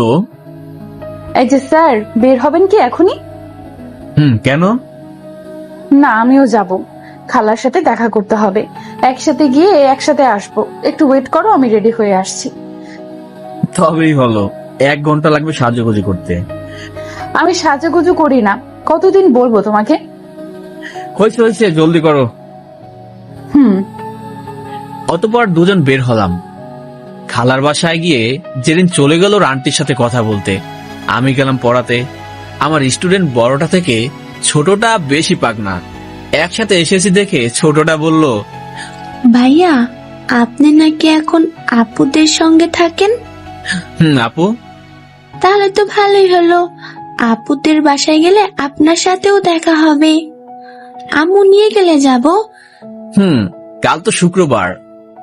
এই যে স্যার, বের হবেন কি এখনই? কেন? না, আমিও যাব। খালার সাথে দেখা করতে হবে, একসাথে গিয়ে একসাথে আসবো। একটু ওয়েট করো, আমি রেডি হয়ে আসছি। তবেই হলো। 1 ঘন্টা লাগবে সাজুগুজু করতে। আমি সাজুগুজু করি না, কতদিন বলবো তোমাকে? হয়েছে, জলদি করো। অতঃপর দুজন বের হলাম। খালার বাসায় গিয়ে যেদিন চলে গেল ওর আন্টির সাথে কথা বলতে, আমি গেলাম পড়াতে। আমার স্টুডেন্ট বড়টা থেকে ছোটটা বেশি পাকনা। একসাথে এসেছি দেখে ছোটটা বলল, ভাইয়া, আপনি নাকি এখন আপুদের সঙ্গে থাকেন? আপু। তাহলে তো ভালোই হলো, আপুদের বাসায় গেলে আপনার সাথেও দেখা হবে। আম্মু নিয়ে গেলে যাব। কাল তো শুক্রবার,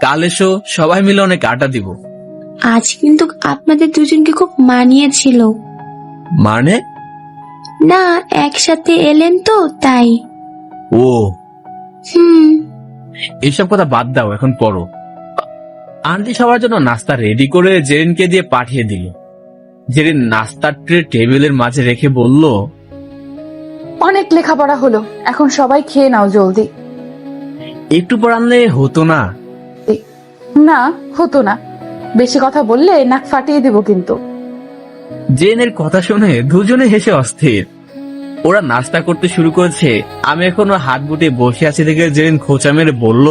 কাল এসো, সবাই মিলে অনেক আড্ডা দিব। আজ কিন্তু আপনাদের দুজনকে খুব মানিয়েছিল। মানে? না, একসাথে এলেন তো তাই। ও, হুম। এইসব কথা বাদ দাও, এখন পড়ো। আন্টি সবার জন্য নাস্তা রেডি করে জেরিনকে দিয়ে পাঠিয়ে দিল। জেরিন নাস্তার ট্রে টেবিলের মাঝে রেখে বলল, অনেক লেখাপড়া হলো, এখন সবাই খেয়ে নাও জলদি। একটু পড়ালে হতো না? না, হতো না। বেশি কথা বললে নাক ফাটিয়ে দেব কিন্তু। জেনের কথা শুনে দুজনে হেসে অস্থির। ওরা নাস্তা করতে শুরু করেছে, আমি এখন ওর হাত গুটিয়ে বসে আছি দেখে জেরিন খোঁচা মেরে বলল,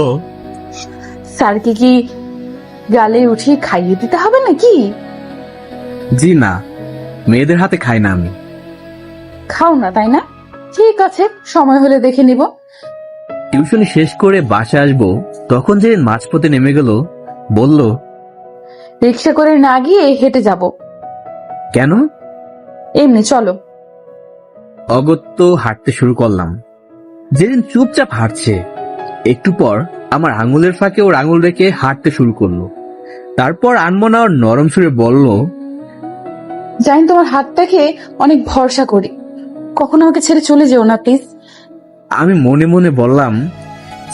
স্যারকে কি গালে উঠিয়ে খাইয়ে দিতে হবে নাকি? জি না, মেয়েদের হাতে খাই না আমি। খাও না তাই না? ঠিক আছে, সময় হলে দেখে নিব। টিউশন শেষ করে বাসায় আসবো, তখন জেরিন মাঝপথে নেমে গেল। বলল, রিক্সা করে না গিয়ে হেঁটে যাব। কেন? এমনি, চলো। অগত্য হাঁটতে শুরু করলাম। জেরিন চুপচাপ হাঁটছে। একটু পর আমার আঙুলের ফাঁকে ওর আঙুল রেখে হাঁটতে শুরু করলো। তারপর আনমনা ওর নরম সুরে বলল, জানি তোমার হাত দেখে অনেক ভরসা করি, কখনো আমাকে ছেড়ে চলে যেও না প্লিজ। আমি মনে মনে বললাম,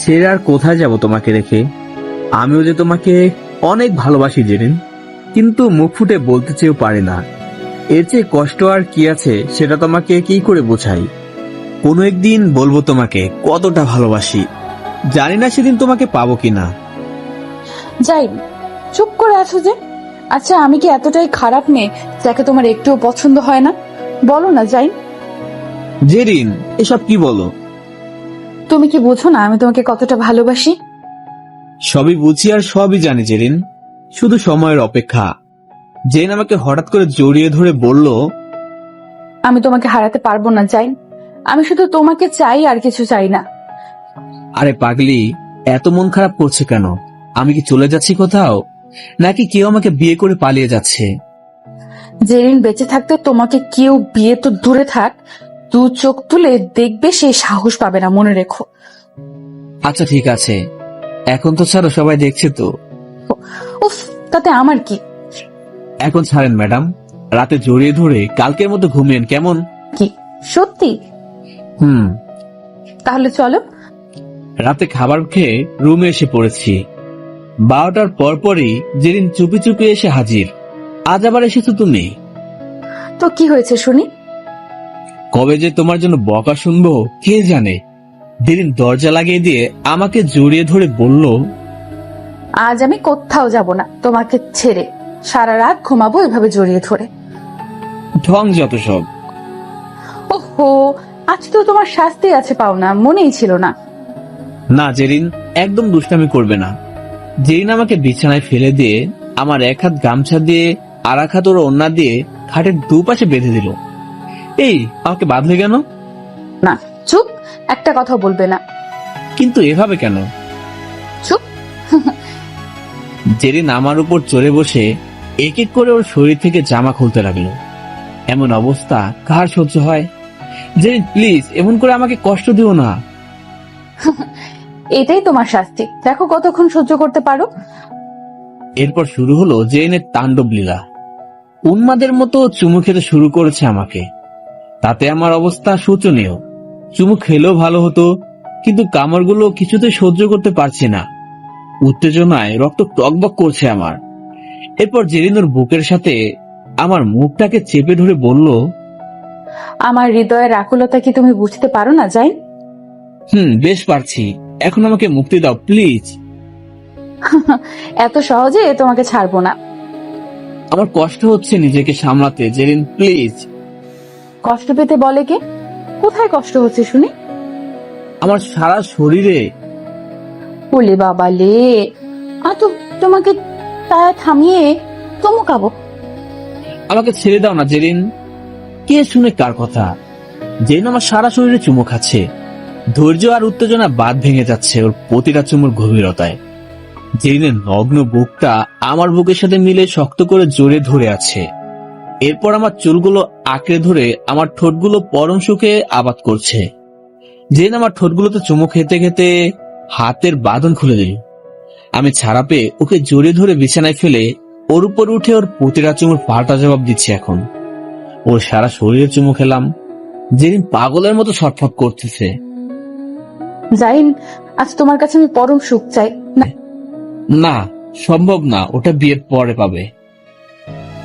ছেড়ে আর কোথায় যাব তোমাকে রেখে? আমিও যে তোমাকে অনেক ভালোবাসি জেরিন, কিন্তু মুখ ফুটে বলতে চেয়েও পারি না। এর চেয়ে কষ্ট আর কি আছে সেটা তোমাকে কি করে বোঝাই? কোনো একদিন বলবো তোমাকে কতটা ভালোবাসি। জানি না সেদিন তোমাকে পাবো কিনা। যাই, চুপ করে আছো যে? আচ্ছা, আমি কি এতটাই খারাপ মেয়ে যাকে তোমার একটুও পছন্দ হয় না? বলো না যাই। জেরিন, এসব কি বলো? তুমি কি বোঝো না আমি তোমাকে কতটা ভালোবাসি? সবই বুঝি আর সবই জানি জেরিন, শুধু সময়ের অপেক্ষা। জেন আমাকে হঠাৎ করে জড়িয়ে ধরে বলল, আমি তোমাকে হারাতে পারবো না যাই, আমি শুধু তোমাকে চাই আর কিছু চাই না। আরে পাগলি, এত মন খারাপ করছে কেন? আমি কি চলে যাচ্ছি কোথাও, নাকি কেউ আমাকে বিয়ে করে পালিয়ে যাচ্ছে? জেরিন বেঁচে থাকতে তোমাকে কেউ বিয়ে তো দূরে থাক, দু চোখ তুলে দেখবে সেই সাহস পাবে না, মনে রেখো। আচ্ছা ঠিক আছে, এখন তো ছাড়ো, সবাই দেখছে তো। উফ, তাতে আমার কি? এখন ছাড়েন ম্যাডাম, রাতে জড়িয়ে ধরে কালকের মতো ঘুমিয়েন কেমন? কি সত্যি? তাহলে চলো। রাতে খাবার খেয়ে রুমে এসে পড়েছি। 12টার পরপরই জেরিন চুপি চুপি এসে হাজির। আজ আবার এসেছো তুমি? তো কি হয়েছে শুনি? কবে যে তোমার জন্য বকা শুনবো কে জানে। জেরিন দরজা লাগিয়ে দিয়ে আমাকে জড়িয়ে ধরে বলল, আজ আমি কোথাও যাব না তোমাকে ছেড়ে, সারা রাত ঘুমাবো এভাবে জড়িয়ে ধরে। ঢং যত সব। ওহো, আজ তো তোমার শাস্তি আছে পাওনা, মনেই ছিল না। না জেরিন, একদম দুষ্টামি করবে না। জেরিন আমাকে বিছানায় ফেলে দিয়ে আমার এক হাত গামছা দিয়ে আর এক হাত ওর ওড়না দিয়ে খাটের দুপাশে বেঁধে দিল। এই, আমাকে বাঁধলে কেন? না, চুপ, একটা কথা বলবে না। কিন্তু এভাবে কেন? চুপ। জেরিন আমার উপর চড়ে বসে এক এক করে ওর শরীর থেকে জামা খুলতে লাগলো। এমন অবস্থা কার সহ্য হয়? জেরিন প্লিজ, এমন করে আমাকে কষ্ট দিও না। এটাই তোমার শাস্তি, দেখো কতক্ষণ সহ্য করতে পারো। এরপর শুরু হলো জেরিনের তাণ্ডব লীলা। উন্মাদের মতো চুমু খেতে শুরু করেছে আমাকে। তাতে আমার অবস্থা শোচনীয়। চুমু খেলেও ভালো হতো, কিন্তু কামড়গুলো কিছুতেই সহ্য করতে পারছি না। উত্তেজনায় রক্ত টকবক করছে আমার। এরপর জেরিন ওর বুকের সাথে আমার মুখটাকে চেপে ধরে বলল, আমার হৃদয়ের আকুলতা কি তুমি বুঝতে পারো না যাই? বেশ পারছি, এখন আমাকে মুক্তি দাও প্লিজ। এত সহজে তোমাকে ছাড়বো না। আমার কষ্ট হচ্ছে নিজেকে সামলাতে জেরিন, প্লিজ। কষ্ট পেতে বলে কে? কোথায় কষ্ট হচ্ছে শুনি? আমার সারা শরীরে। ওলে বাবা লে, তো তোমাকে তা থামিয়ে চমকাবো। আমাকে ছেড়ে দাও না জেরিন। কে শুনে কার কথা? জেরিন আমার সারা শরীরে চুমু খাচ্ছে। ধৈর্য আর উত্তেজনা বাঁধ ভেঙে যাচ্ছে ওর প্রতিটা চুমুর গভীরতায়। জেরিনের নগ্ন বুকটা আমার বুকের সাথে মিলে শক্ত করে জোরে ধরে আছে। এরপর আমার চুলগুলো আঁকড়ে ধরে আমার ঠোঁটগুলো পরম সুখে আবাদ করছে। জেরিন আমার ঠোঁটগুলোতে চুমু খেতে খেতে হাতের বাঁধন খুলে দিল। আমি ছাড়া পেয়ে ওকে জড়িয়ে ধরে বিছানায় ফেলে ওর উপর উঠে ওর প্রতিটা চুমুর পাল্টা জবাব দিচ্ছি এখন। ওর সারা শরীরে চুমু খেলাম। জেরিন পাগলের মতো ছটফট করতেছে। জাইন, আজ তোমার কাছে আমি পরম সুখ চাই। না না, সম্ভব না, ওটা বিয়ের পরে পাবে।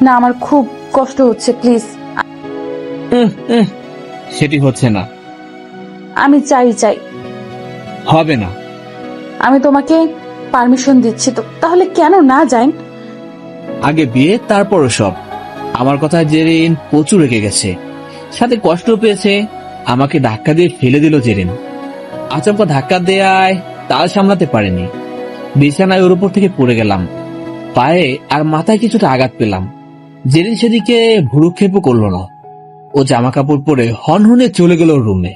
না, আমার খুব কষ্ট হচ্ছে, প্লিজ। সেটি হচ্ছে না। আমি চাই। হবে না। আমি তোমাকে পারমিশন দিচ্ছি তো, তাহলে কেন না যাইন? আগে বিয়ে তারপর সব। আমার কথা জেরিন প্রচুর রেগে গেছে, সাথে কষ্ট পেয়েছে। আমাকে ধাক্কা দিয়ে ফেলে দিল জেরিন। আচমকা ধাক্কা দেয়ায় তাল সামলাতে পারেনি। বিছানায় ওর উপর থেকে পড়ে গেলাম। পায়ে আর মাথায় কিছুটা আঘাত পেলাম। জেরিন সেদিকে ভুরুক্ষেপও করলো না। ও জামা কাপড় পরে হনহনে চলে গেল রুমে।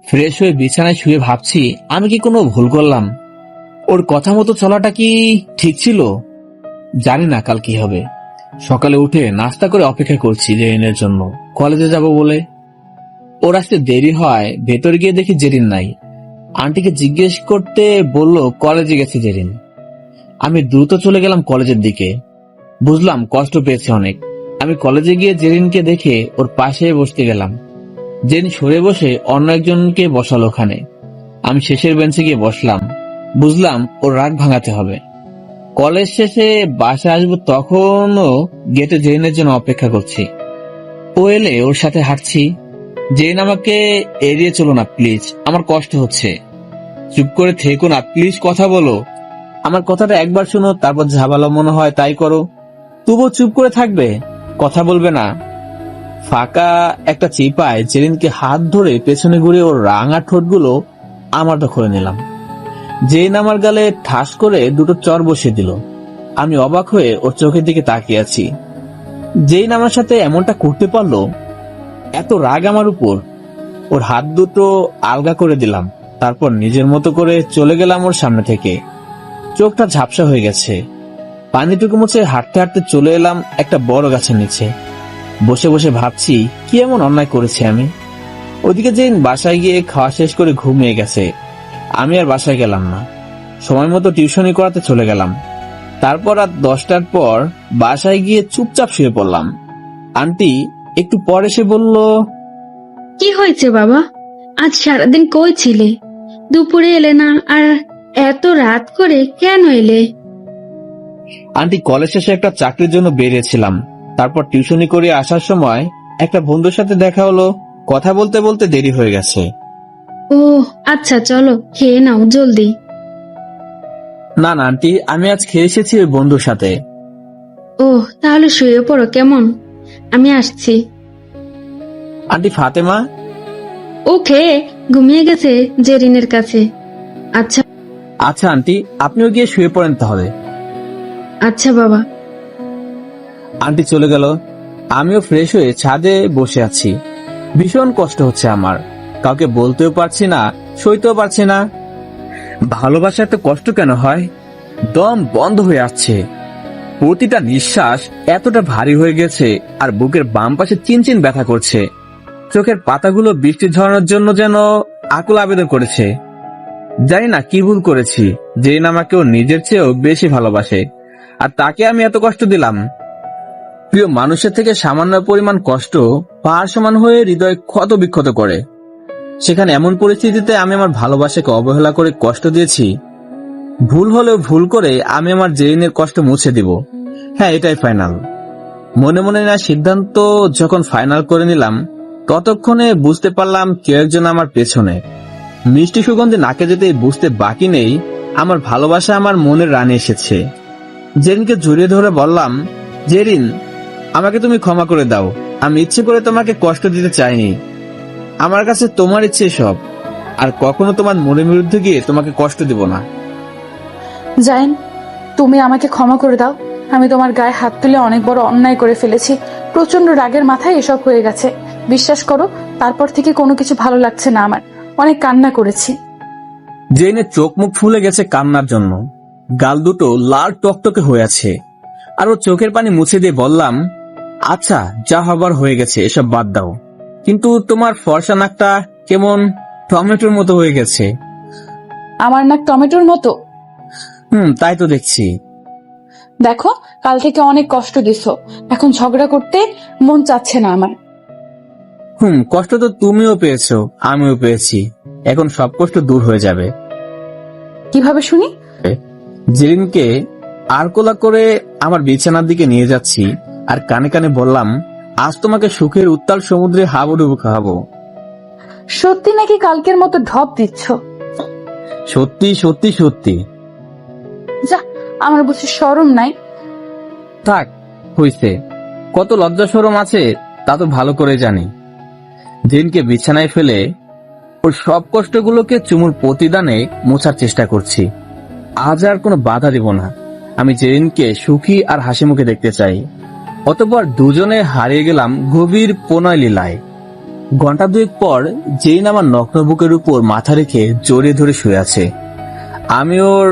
ফ্রেশ হয়ে বিছানায় শুয়ে ভাবছি, আমি কি কোনো ভুল করলাম? ওর কথা মতো চলাটা কি ঠিক ছিল? জানি না কাল কি হবে। সকালে উঠে নাস্তা করে অপেক্ষা করছি জেরিনের জন্য, কলেজে যাব বলে। ওর আসতে দেরি হয়। ভেতরে গিয়ে দেখি জেরিন নাই। আন্টিকে জিজ্ঞেস করতে বলল কলেজে গেছে জেরিন। আমি দ্রুত চলে গেলাম কলেজের দিকে। বুঝলাম কষ্ট পেয়েছে অনেক। আমি কলেজে গিয়ে জেরিনকে দেখে ওর পাশে বসতে গেলাম। জেরিন সরে বসে অন্য একজনকে বসালো ওখানে। আমি শেষের বেঞ্চে গিয়ে বসলাম। বুঝলাম ওর রাগ ভাঙাতে হবে। কলেজ শেষে বাসায় আসবো, তখনও গেটে জেরিনের জন্য অপেক্ষা করছি। ও এলে ওর সাথে হাঁটছি। জেরিন, আমাকে এড়িয়ে চলো না প্লিজ, আমার কষ্ট হচ্ছে। চুপ করে থেকো না প্লিজ, কথা বলো। আমার কথাটা একবার শোনো, তারপর যা ভালো মনে হয় তাই করো। তবুও চুপ করে থাকবে, কথা বলবে না। ফাঁকা একটা চিপায় জেরিনকে হাত ধরে পেছনে ঘুরে ওর রাঙা ঠোঁটগুলো আমারটা খুলে নিলাম। জেরিন আমার গালে ঠাস করে দুটো চর বসিয়ে দিল। আমি অবাক হয়ে ওর চোখের দিকে তাকিয়ে আছি। জেরিন আমার সাথে এমনটা করতে পারলো? এত রাগ আমার উপর। ওর হাত দুটো আলগা করে দিলাম। তারপর নিজের মতো করে চলে গেলাম ওর সামনে থেকে। চোখটা ঝাপসা হয়ে গেছে। পানিটুকু মুছে হাঁটতে হাঁটতে চলে এলাম একটা বড় গাছের নিচে। বসে বসে ভাবছি কি এমন অন্যায় করেছি আমি। ওদিকে জেরিন বাসায় গিয়ে খাওয়া শেষ করে ঘুমিয়ে গেছে। আমি আর বাসায় গেলাম না। সময় মতো টিউশনি করাতে চলে গেলাম। তারপর রাত 10টার পর বাসায় গিয়ে চুপচাপ শুয়ে পড়লাম। আন্টি একটু পর এসে বলল, কি হয়েছে বাবা? আজ সারাদিন কই ছিলে? দুপুরে এলে না, আর এত রাত করে কেন এলে? আন্টি, কলেজ শেষে একটা চাকরির জন্য বেরিয়েছিলাম। তারপর টিউশনি করে আসার সময় একটা বন্ধুর সাথে দেখা হলো। কথা বলতে বলতে দেরি হয়ে গেছে। ও আচ্ছা, চলো খেয়ে নাও জলদি। না না আন্টি, আমি আজ খেয়ে এসেছি ওই বন্ধুর সাথে। ও তাহলে শুয়ে পড়ো কেমন? আমি আসছি। আন্টি ফাতেমা? ও খেয়ে ঘুমিয়ে গেছে জেরিনের কাছে। আচ্ছা আচ্ছা আন্টি, আপনিও গিয়ে শুয়ে পড়েন তাহলে। আচ্ছা বাবা। আন্টি চলে গেল। আমিও ফ্রেশ হয়ে ছাদে বসে আছি। ভীষণ কষ্ট হচ্ছে আমার। কাউকে বলতেও পারছি না, সইতেও পারছি না। ভালোবাসা এত কষ্ট কেন হয়? দম বন্ধ হয়ে আসছে। প্রতিটা নিঃশ্বাস এতটা ভারী হয়ে গেছে, আর বুকের বাম পাশে চিনচিন ব্যথা করছে। চোখের পাতাগুলো বৃষ্টি ঝরানোর জন্য যেন আকুল আবেদন করেছে। জানি না কি ভুল করেছি। জেরিন আমাকে ওর নিজের চেয়েও বেশি ভালোবাসে, আর তাকে আমি এত কষ্ট দিলাম। প্রিয় মানুষের থেকে সামান্য পরিমাণ কষ্ট পাহাড় সমান হয়ে হৃদয় ক্ষত বিক্ষত করে। সেখানে এমন পরিস্থিতিতে আমি আমার ভালোবাসাকে অবহেলা করে কষ্ট দিয়েছি। ভুল হলেও ভুল করে আমি আমার জেরিনের কষ্ট মুছে দিব। হ্যাঁ, এটাই ফাইনাল। মনে মনে না সিদ্ধান্ত যখন ফাইনাল করে নিলাম, ততক্ষণে বুঝতে পারলাম কেউ একজন আমার পেছনে। মিষ্টি সুগন্ধি নাকে যেতেই বুঝতে বাকি নেই আমার ভালোবাসা আমার মনের রানী এসেছে। জেরিনকে জড়িয়ে ধরে বললাম, জেরিন, আমাকে তুমি ক্ষমা করে দাও। আমি ইচ্ছে করে তোমাকে কষ্ট দিতে চাইনি। আমার কাছে তোমার ইচ্ছে সব, আর কখনো তোমার মনের বিরুদ্ধে গিয়ে তোমাকে কষ্ট দিব না। জাইন, তুমি আমাকে ক্ষমা করে দাও। আমি তোমার গায়ে হাত তুলে অনেক বড় অন্যায় করে ফেলেছি। প্রচন্ড রাগের মাথায় এসব হয়ে গেছে। বিশ্বাস করো, তারপর থেকে কোনো কিছু ভালো লাগছে না আমার। অনেক কান্না করেছি। জেনের চোখ মুখ ফুলে গেছে কান্নার জন্য, গাল দুটো লাল টকটকে হয়ে আছে। আর ও চোখের পানি মুছে দিয়ে বললাম, আচ্ছা যা হবার হয়ে গেছে, এসব বাদ দাও। কিন্তু তোমার ফর্সা নাকটা কেমন টমেটোর মতো হয়ে গেছে। আমার নাক টমেটোর মতো? তাই তো দেখছি। দেখো, কাল থেকে অনেক কষ্ট দিছো, এখন ঝগড়া করতে মন চাচ্ছে না আমার। কষ্ট তো তুমিও পেয়েছো, আমিও পেয়েছি। এখন সব কষ্ট দূর হয়ে যাবে। কিভাবে শুনি? জেরিনকে আরকোলা করে আমার বিছানার দিকে নিয়ে যাচ্ছি, আর কানে কানে বললাম, আজ তোমাকে সুখের উত্তাল সমুদ্রে হাবুডুবু খাওয়াবো। সত্যি নাকি কালকের মতো ঢপ দিচ্ছ? সত্যি সত্যি সত্যি। যা, আমার বুঝি শরম নাই? থাক, হইছে। কত লজ্জা শরম আছে তা তো ভালো করে জানি। জেরিনকে বিছানায় ফেলে ওর সব কষ্টগুলোকে চুমুর প্রতিদানে মোছার চেষ্টা করছি। আজ আর কোনো বাধা দিব না। আমি জেরিনকে সুখী আর হাসি মুখে দেখতে চাই। অতঃপর দুজনে হারিয়ে গেলাম গভীর প্রণয় লীলায়। ঘন্টা দুয়েক পর জেরিন আমার নগ্ন বুকের উপর মাথা রেখে জড়িয়ে ধরে শুয়ে আছে। আমি ওর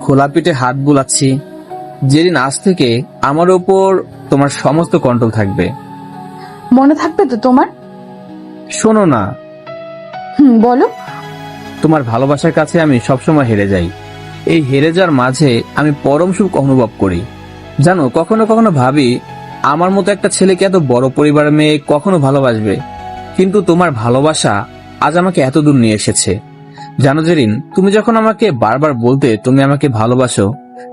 খোলা পিঠে হাত বুলাচ্ছি। জেরিন, আজ থেকে আমার উপর তোমার সমস্ত কন্ট্রোল থাকবে। মনে থাকবে তো তোমার? শোনো না, বলো। তোমার ভালোবাসার কাছে আমি সবসময় হেরে যাই। এই হেরে যাওয়ার মাঝে আমি পরম সুখ অনুভব করি। জানো, কখনো কখনো ভাবি, আমার মতো একটা ছেলেকে এত বড় পরিবারের মেয়ে কখনো ভালোবাসবে। কিন্তু তোমার ভালোবাসা আজ আমাকে এত দূর নিয়ে এসেছে। জানো জেরিন, তুমি যখন আমাকে বারবার বলতে তুমি আমাকে ভালোবাসো,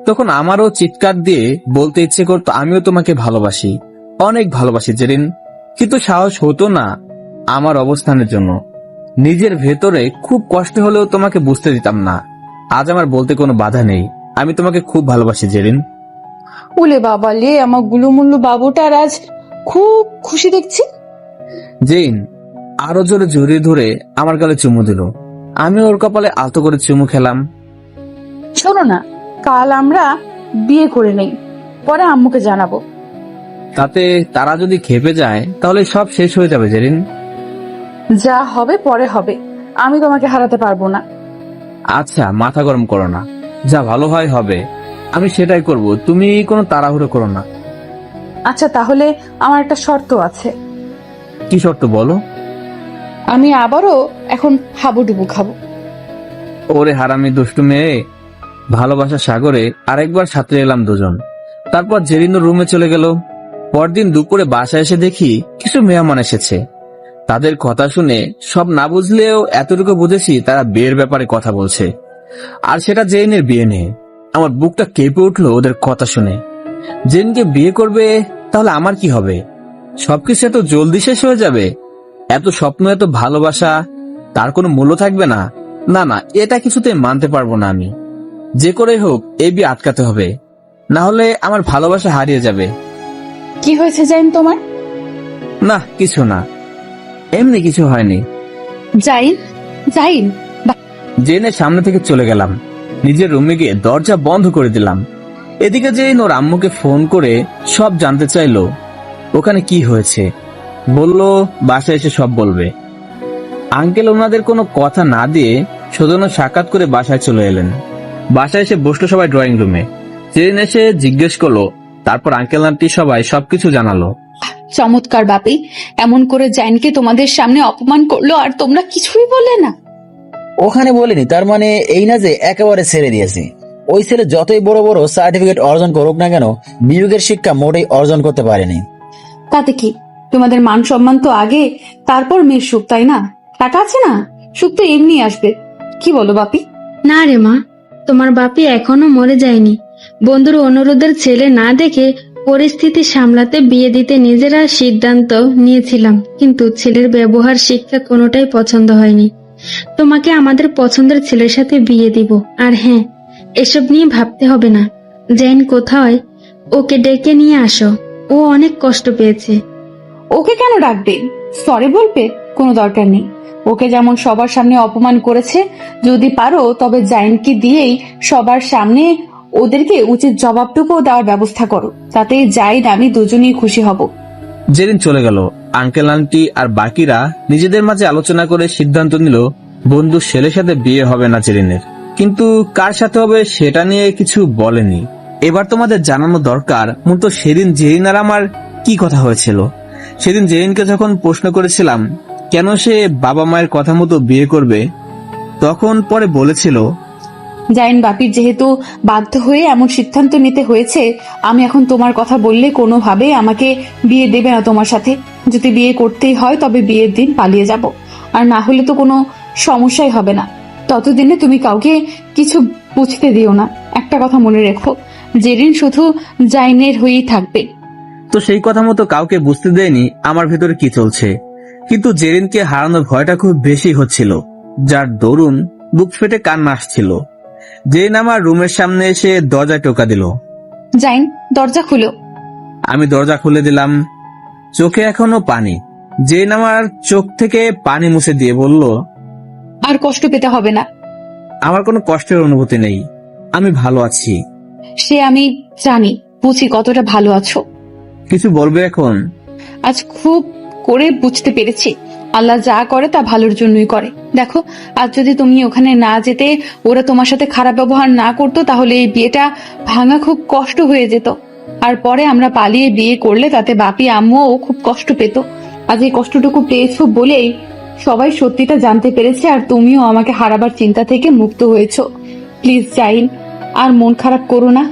তখন আমারও চিৎকার দিয়ে বলতে ইচ্ছে করতো আমিও তোমাকে ভালোবাসি, অনেক ভালোবাসি জেরিন। কিন্তু সাহস হতো না আমার অবস্থানের জন্য। নিজের ভেতরে খুব কষ্ট হলেও তোমাকে বুঝতে দিতাম না। আজ আমার বলতে কোনো বাধা নেই, আমি তোমাকে খুব ভালোবাসি জেরিন। উলে বাবা লে, আমার গুলুমুল্লু বাবুটার আজ খুব খুশি দেখছি। জেরিন আরো জোরে জড়িয়ে ধরে আমার গালে চুমু দিল। আমি ওর কপালে আলতো করে চুমু খেলাম। শোনো না, কাল আমরা বিয়ে করে নেই, পরে আম্মুকে জানাবো। তাতে তারা যদি খেপে যায় তাহলে সব শেষ হয়ে যাবে জেরিন। যা হবে পরে হবে, আমি তোমাকে হারাতে পারবো না। আচ্ছা, মাথা গরম করো না, যা ভালো হয় হবে, আমি সেটাই করব। তুমি কোনো তাড়াহুড়ো করো না। আচ্ছা, তাহলে আমার একটা শর্ত আছে। কি শর্ত বলো? আমি আবারও এখন হাবুডুবু খাবো। ওরে হারামি দুষ্টু মেয়ে। ভালোবাসা সাগরে আরেকবার সাঁতরে এলাম দুজন। তারপর জেরিন রুমে চলে গেল। পরদিন দুপুরে বাসায় এসে দেখি কিছু মেহমান এসেছে। তাদের কথা শুনে সব না বুঝলেও এতটুকু বুঝেছি তারা বিয়ের ব্যাপারে কথা বলছে, আর সেটা জেরিনের বিয়ে নিয়ে। আমার বুকটা কেঁপে উঠলো ওদের কথা শুনে। জেরিনকে বিয়ে করবে, তাহলে আমার কি হবে? সবকিছু এত জলদি শেষ হয়ে যাবে? এত স্বপ্ন, এত ভালোবাসা, তার কোনো মূল্য থাকবে না? না না, এটা কিছুতে মানতে পারবো না আমি। যে করে হোক এই বিয়ে আটকাতে হবে, না হলে আমার ভালোবাসা হারিয়ে যাবে। কি হয়েছে জাইন তোমার? না, কিছু না, এমনি কিছু হয়নি। জাইন, জাইন। জেনের সামনে থেকে চলে গেলাম। নিজের রুমে গিয়ে দরজা বন্ধ করে দিলাম। এদিকে জেন ওর আম্মুকে ফোন করে সব জানতে চাইলো ওখানে কি হয়েছে। বলল বাসায় এসে সব বলবে। আঙ্কেল ওনাদের কোনো কথা না দিয়ে সৌজন্য সাক্ষাৎ করে বাসায় চলে এলেন। বাসায় এসে বসলো সবাই ড্রয়িং রুমে। জেরিন এসে জিজ্ঞেস করলো, তারপর আঙ্কেল আন্টি সবাই সবকিছু জানালো। চমৎকার বাপি, এমন করে জাইনকে তোমাদের সামনে অপমান করলো আর তোমরা কিছুই বললে না? ওখানে বলিনি, তার মানে এই না যে একেবারে ছেড়ে দিয়েছি। ওই ছেলে যতই বড় বড় সার্টিফিকেট অর্জন করুক না কেন, বিয়োগের শিক্ষা মোটেই অর্জন করতে পারেনি। তাতে কি, তোমাদের মান সম্মান তো আগে, তারপর মেয়ের সুখ, তাই না? টাকা আছে না, সুখ তো এমনি আসবে। কি বলো বাপি? না রে মা, তোমার বাপি এখনো মরে যায়নি। বন্ধুর অনুরোধের ছেলে না দেখে পরিস্থিতি সামলাতে বিয়ে দিতে নিজেরা সিদ্ধান্ত নিয়েছিলাম, কিন্তু ছেলের ব্যবহার শিক্ষা কোনোটাই পছন্দ হয়নি। তোমাকে আমাদের পছন্দের ছেলের সাথে বিয়ে দিব। আর হ্যাঁ, এসব নিয়ে ভাবতে হবে না। জেন কোথায়, ওকে ডেকে নিয়ে আসো, ও অনেক কষ্ট পেয়েছে। ওকে কেন ডাকবে? সরি বলবে? কোনো দরকার নেই। ওকে যেমন সবার সামনে অপমান করেছে, যদি পারো তবে জাইনকে দিয়েই সবার সামনে ওদেরকে উচিত জবাবটুকু দেওয়ার ব্যবস্থা করো, তাতে জাহিদ আমি দুজনেই খুশি হব। জেরিন চলে গেল। আঙ্কেল আন্টি আর বাকিরা নিজেদের মাঝে আলোচনা করে সিদ্ধান্ত নিল বন্ধুর ছেলের সাথে বিয়ে হবে না জেরিনের, কিন্তু কার সাথে হবে সেটা নিয়ে কিছু বলেনি। এবার তোমাদের জানানো দরকার মূলত সেদিন জেরিন আর আমার কি কথা হয়েছিল। সেদিন জেরিনকে যখন প্রশ্ন করেছিলাম কেন সে বাবা মায়ের কথা মতো বিয়ে করবে, তখন পরে বলেছিল, জাইন বাপির যেহেতু বাধ্য হয়ে এমন সিদ্ধান্ত নিতে হয়েছে, আমি এখন তোমার কথা বললে কোনোভাবে আমাকে বিয়ে দেবে না তোমার সাথে। যদি বিয়ে করতেই হয় তবে বিয়ের দিন পালিয়ে যাব, আর না হলে তো কোনো সমস্যাই হবে না। ততদিনে তুমি কাউকে কিছু বুঝতে দিও না। একটা কথা মনে রেখো, জেরিন শুধু জাইনের হয়েই থাকবে। তো সেই কথা মতো কাউকে বুঝতে দেয়নি আমার ভেতরে কি চলছে, কিন্তু জেরিনকে হারানোর ভয়টা খুব বেশি হচ্ছিল, যার দরুন বুক ফেটে কান্না আসছিল। জেরিন আমার রুমের সামনে এসে দরজায় টোকা দিল। জাইন, দরজা খুলো। আমি দরজা খুলে দিলাম। চোখে এখনো পানি। জেরিন আমার চোখ থেকে পানি মুছে দিয়ে বলল, আর কষ্ট পেতে হবে না। আমার কোনো কষ্টের অনুভূতি নেই, আমি ভালো আছি। সে আমি জানি, বুঝি কতটা ভালো আছো। কিছু বলবে এখন? আজ খুব করে বুঝতে পেরেছি, আল্লাহ যা করে তা ভালোর জন্যই করে। দেখো, আজ যদি তুমি ওখানে না যেতে, ওরা তোমার সাথে খারাপ ব্যবহার না করতো, তাহলে এই বিয়েটা ভাঙা খুব কষ্ট হয়ে যেত। আর পরে আমরা পালিয়ে বিয়ে করলে তাতে বাপি আম্মুও খুব কষ্ট পেত। আজ এই কষ্টটুকু পেয়েছো বলেই সবাই সত্যিটা জানতে পেরেছে, আর তুমিও আমাকে হারাবার চিন্তা থেকে মুক্ত হয়েছো। প্লিজ জাইন, আর মন খারাপ করো না।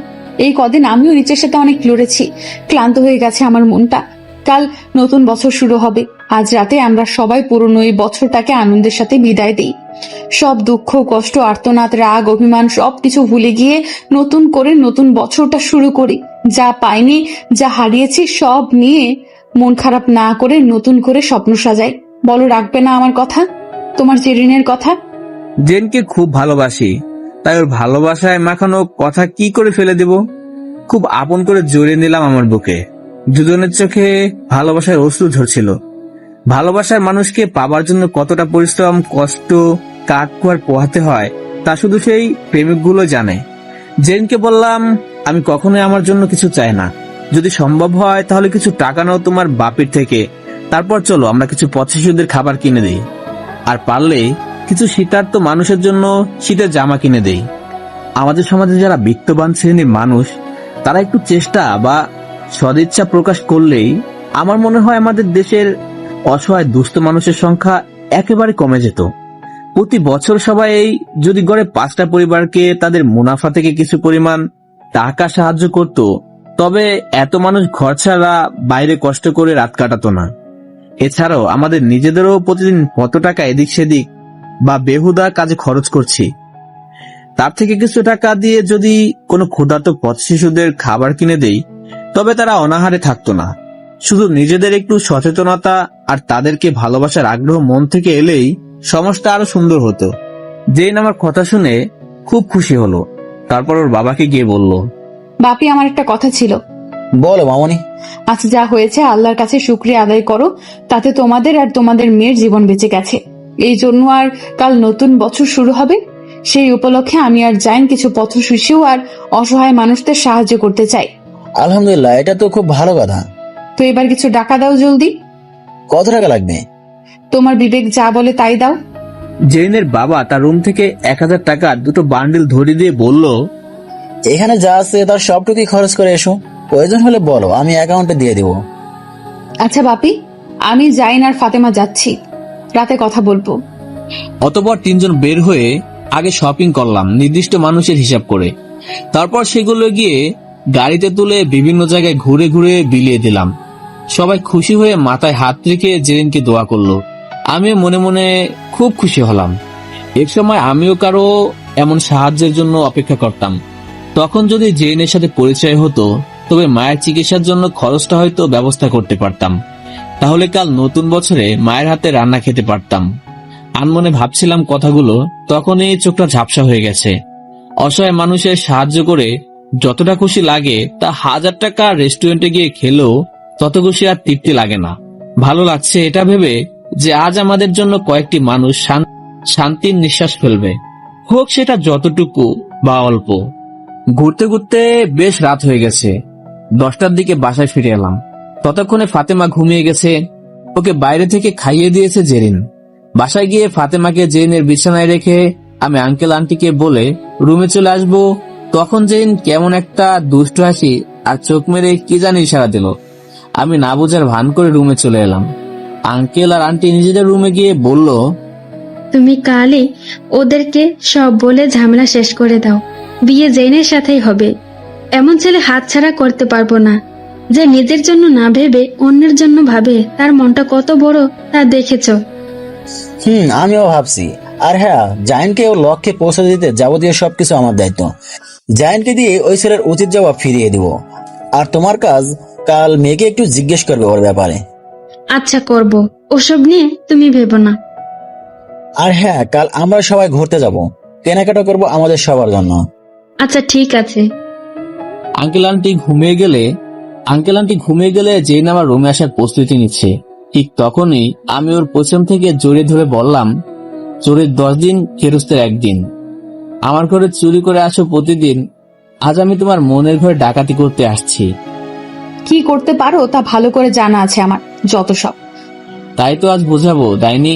এই কদিন আমিও নিচের সাথে অনেক লড়েছি, ক্লান্ত হয়ে গেছে আমার মনটা। কাল নতুন বছর শুরু হবে, আজ রাতে আমরা সবাই পুরনো এই বছরটাকে আনন্দের সাথে বিদায় দিই। সব দুঃখ, কষ্ট, আর্তনাদ, রাগ, অভিমান সবকিছু ভুলে গিয়ে নতুন করে নতুন বছরটা শুরু করি। যা পাইনি, যা হারিয়েছি সব নিয়ে মন খারাপ না করে নতুন করে স্বপ্ন সাজাই। বলো, রাখবে না আমার কথা, তোমার জেরিনের কথা? জেনকে খুব ভালোবাসি, তাই ওর ভালোবাসায় মাখানো কথা কি করে ফেলে দেব। খুব আপন করে জড়িয়ে নিলাম আমার বুকে। দুজনের চোখে ভালোবাসার অশ্রু ঝরছিল। ভালোবাসার মানুষকে পাবার জন্য কতটা পরিশ্রম, কষ্ট, কাঠখড় পোহাতে হয় তা শুধু সেই প্রেমিকগুলো জানে। জেনকে বললাম, আমি কখনোই আমার জন্য কিছু চাই না। যদি সম্ভব হয় তাহলে কিছু টাকা নাও তোমার বাপের থেকে, তারপর চলো আমরা কিছু পথ শিশুদের খাবার কিনে দেই, আর পারলে কিছু শীতার্ত মানুষের জন্য শীতের জামা কিনে দেই। আমাদের সমাজে যারা বিত্তবান শ্রেণীর মানুষ, তারা একটু চেষ্টা বা সদিচ্ছা প্রকাশ করলেই আমার মনে হয় আমাদের দেশের অসহায় দুস্থ মানুষের সংখ্যা একেবারে কমে যেত। প্রতি বছর সবাই যদি গড়ে 5টা পরিবারকে তাদের মুনাফা থেকে কিছু পরিমাণ টাকা সাহায্য করত, তবে এত মানুষ ঘর ছাড়া বাইরে কষ্ট করে রাত কাটাতো না। এছাড়াও আমাদের নিজেদেরও প্রতিদিন কত টাকা এদিক সেদিক বা বেহুদা কাজে খরচ করছি। তার থেকে কিছু টাকা দিয়ে যদি কোনো ক্ষুধার্ত পথ শিশুদের খাবার কিনে দেই, তবে তারা অনাহারে থাকতো না। শুধু নিজেদের একটু সচেতনতা আর তাদেরকে ভালোবাসার আগ্রহ মন থেকে এলেই সমাজটা আরো সুন্দর হতো। জেন আমার কথা শুনে খুব খুশি হলো। তারপর ওর বাবাকে গিয়ে বলল, বাপি, আমার একটা কথা ছিল। বলো মামনি। আজ যা হয়েছে আল্লাহর কাছে শুকরিয়া আদায় করো, তাতে তোমাদের আর তোমাদের মেয়ের জীবন বেঁচে গেছে। এই জন্য আর কাল নতুন বছর শুরু হবে, সেই উপলক্ষে আমি আর জাইন কিছু পথ শিশু আর অসহায় মানুষদের সাহায্য করতে চাই। আলহামদুলিল্লাহ, এটা তো খুব ভালো কথা। তো এবার কিছু টাকা দাও জলদি। কত টাকা লাগবে? তোমার বিবেক যা বলে তাই দাও। জেরিনের বাবা তার রুম থেকে 1000 টাকার দুটো বান্ডিল ধরিয়ে দিয়ে বলল, এখানে যা আছে তার সবটুকুই খরচ করে এসো, প্রয়োজন হলে বলো, আমি অ্যাকাউন্টে দিয়ে দেবো। আচ্ছা বাপি, আমি জাইন আর ফাতেমা যাচ্ছি, রাতে কথা বলবো। অতঃপর 3 জন বের হয়ে আগে শপিং করলাম নির্দিষ্ট মানুষের হিসাব করে। তারপর সেগুলো গিয়ে গাড়িতে তুলে বিভিন্ন জায়গায় ঘুরে ঘুরে বিলিয়ে দিলাম। সবাই খুশি হয়ে মাথায় হাত রেখে জেরিনকে দোয়া করলো। আমিও মনে মনে খুব খুশি হলাম। এক সময় আমিও কারো এমন সাহায্যের জন্য অপেক্ষা করতাম। তখন যদি জেরিনের সাথে পরিচয় হতো, তবে মায়ের চিকিৎসার জন্য খরচটা হয়তো ব্যবস্থা করতে পারতাম। তাহলে কাল নতুন বছরে মায়ের হাতে রান্না খেতে পারতাম। আনমনে ভাবছিলাম কথাগুলো, তখনই চোখটা ঝাপসা হয়ে গেছে। অসহায় মানুষের সাহায্য করে যতটা খুশি লাগে তা 1000 টাকা রেস্টুরেন্টে গিয়ে খেলেও তত খুশি আর তৃপ্তি লাগে না। ভালো লাগছে এটা ভেবে যে আজ আমাদের জন্য কয়েকটি মানুষ শান্তির নিঃশ্বাস ফেলবে, হোক সেটা যতটুকু বা অল্প। ঘুরতে ঘুরতে বেশ রাত হয়ে গেছে। 10টার দিকে বাসায় ফিরে এলাম। ততক্ষণে ফাতেমা ঘুমিয়ে গেছে। ওকে বাইরে থেকে খাইয়ে দিয়েছে জেরিন। বাসায় গিয়ে ফাতেমাকে জেরিনের বিছানায় রেখে আমি আঙ্কেল আন্টিকে বলে রুমে চলে আসবো। তখন জেরিন কেমন একটা দুষ্ট হাসি আর চোখ মেরে কি জানি ইশারা দিল। আমি না বোঝার ভান করে রুমে চলে এলাম। আঙ্কেল আর আন্টি নিজেদের রুমে গিয়ে বলল, তুমি কালই ওদেরকে সব বলে ঝামেলা শেষ করে দাও। বিয়ে জেনের সাথেই হবে। এমন ছেলে হাতছাড়া করতে পারবো না। যে নিজের জন্য না ভেবে অন্যের জন্য ভাবে, তার মনটা কত বড় তা দেখেছো। আমিও ভাবছি। আর হ্যাঁ, জায়ানকে ওর লক্ষ্যে পৌঁছে দিতে যাবতীয় সবকিছু আমার দায়িত্ব। জায়ানকে দিয়ে ওই ছেলের উচিত জবাব ফিরিয়ে দিব। আর তোমার কাজ, কাল মেয়েকে একটু জিজ্ঞেস করবে ওর ব্যাপারে। আচ্ছা, করব। ওসব নিয়ে তুমি ভেবো না। আর হ্যাঁ, কাল আমরা সবাই ঘুরতে যাব, কেনাকাটা করব আমাদের সবার জন্য। আচ্ছা, ঠিক আছে। আঙ্কেল আন্টি ঘুমিয়ে গেলে জেন আমার রুমে আসার প্রস্তুতি নিচ্ছে। ঠিক তখনই আমি ওর পেছন থেকে জড়িয়ে ধরে বললাম, চোরের 10 দিন, ফেরস্তের 1 দিন। আমার ঘরে চুরি করে আসো প্রতিদিন, আজ আমি তোমার মনের ঘরে ডাকাতি করতে আসছি। কি করতে পারো তা ভালো করে জানা আছে আমার, যত সব। তাই তো আজ বোঝাবো, ডাইনি।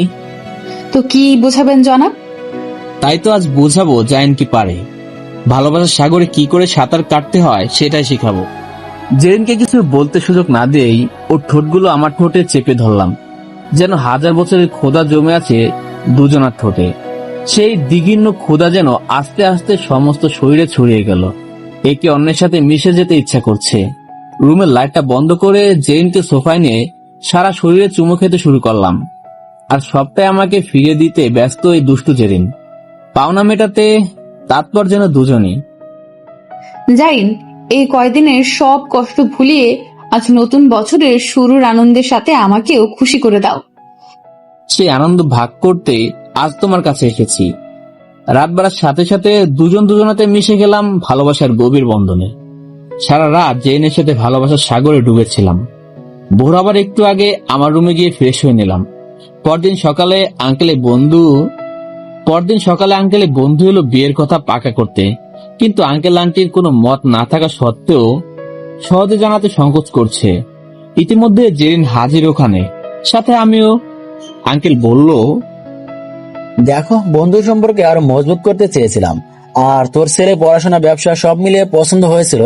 তো কি বোঝাবেন জনাব? তাই তো আজ বোঝাবো জায়েন কি পারে। ভালোবাসার সাগরে কি করে সাঁতার কাটতে হয় সেটাই শিখাবো। জেরিনকে কিছু বলতে সুযোগ না দিয়েই ওর ঠোঁটগুলো আমার ঠোঁটে চেপে ধরলাম, যেন 1000 বছরের ক্ষুধা জমে আছে দুজনার ঠোঁটে। সেই দ্বিঘিন্ন ক্ষুধা যেন আস্তে আস্তে সমস্ত শরীরে ছড়িয়ে গেল। একে অন্যের সাথে মিশে যেতে ইচ্ছা করছে। রুমের লাইটটা বন্ধ করে জেরিনকে সোফায় নিয়ে সারা শরীরে চুমু খেতে শুরু করলাম। আর সবটাই আমাকে ফিরিয়ে দিতে ব্যস্ত এই দুষ্টু জেরিন। পাওনা মেটাতে তাৎপর যেন দুজনই। জাইন, এই কয়দিনের সব কষ্ট ভুলিয়ে আজ নতুন বছরের শুরুর আনন্দের সাথে আমাকেও খুশি করে দাও। সেই আনন্দ ভাগ করতে আজ তোমার কাছে এসেছি। রাত বাড়ার সাথে সাথে দুজন দুজনাতে মিশে গেলাম ভালোবাসার গভীর বন্ধনে। সারা রাত জেনের সাথে ভালোবাসার সাগরে ডুবেছিলাম। ভোর আবার একটু আগে আমার রুমে গিয়ে ফ্রেশ হয়ে নিলাম। পরদিন সকালে আঙ্কেলে বন্ধু এলো বিয়ের কথা পাকা করতে, কিন্তু আঙ্কেল আন্টির কোনো মত না থাকা সত্ত্বেও সহজে জানাতে সংকোচ করছে। ইতিমধ্যে জেরিন হাজির ওখানে, সাথে আমিও। আঙ্কেল বলল, দেখো, বন্ধু সম্পর্কে আরো মজবুত করতে চেয়েছিলাম। আর তোর ছেলে পড়াশোনা, ব্যবসা সব মিলিয়ে পছন্দ হয়েছিল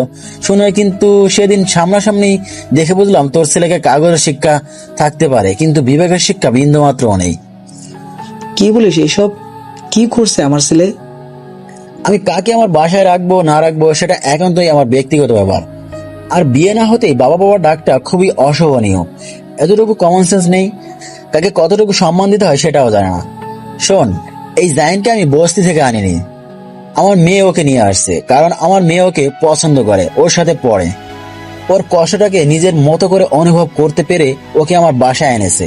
শুনে, কিন্তু সেদিন সামনাসামনি দেখে বুঝলাম তোর ছেলেকে কাগজের শিক্ষা থাকতে পারে, কিন্তু বিবেকের শিক্ষা বিন্দু মাত্রও নেই। কি বলিস এসব? কি করছে আমার ছেলে? আমি কাকে আমার বাসায় রাখবো না রাখবো সেটা একান্তই আমার ব্যক্তিগত ব্যাপার। আর বিয়ে না হতেই বাবা বাবা ডাকটা খুবই অশোভনীয়। এতটুকু কমন সেন্স নেই, কাকে কতটুকু সম্মান দিতে হয় সেটাও জানে না। শোন, এই জায়েনকে আমি বস্তি থেকে আনিনি, আমার মেয়ে ওকে নিয়ে আসছে। কারণ আমার মেয়ে ওকে পছন্দ করে, ওর সাথে পড়ে। ওর কষ্টটাকে নিজের মতো করে অনুভব করতে পেরে ওকে আমার বাসায় এনেছে।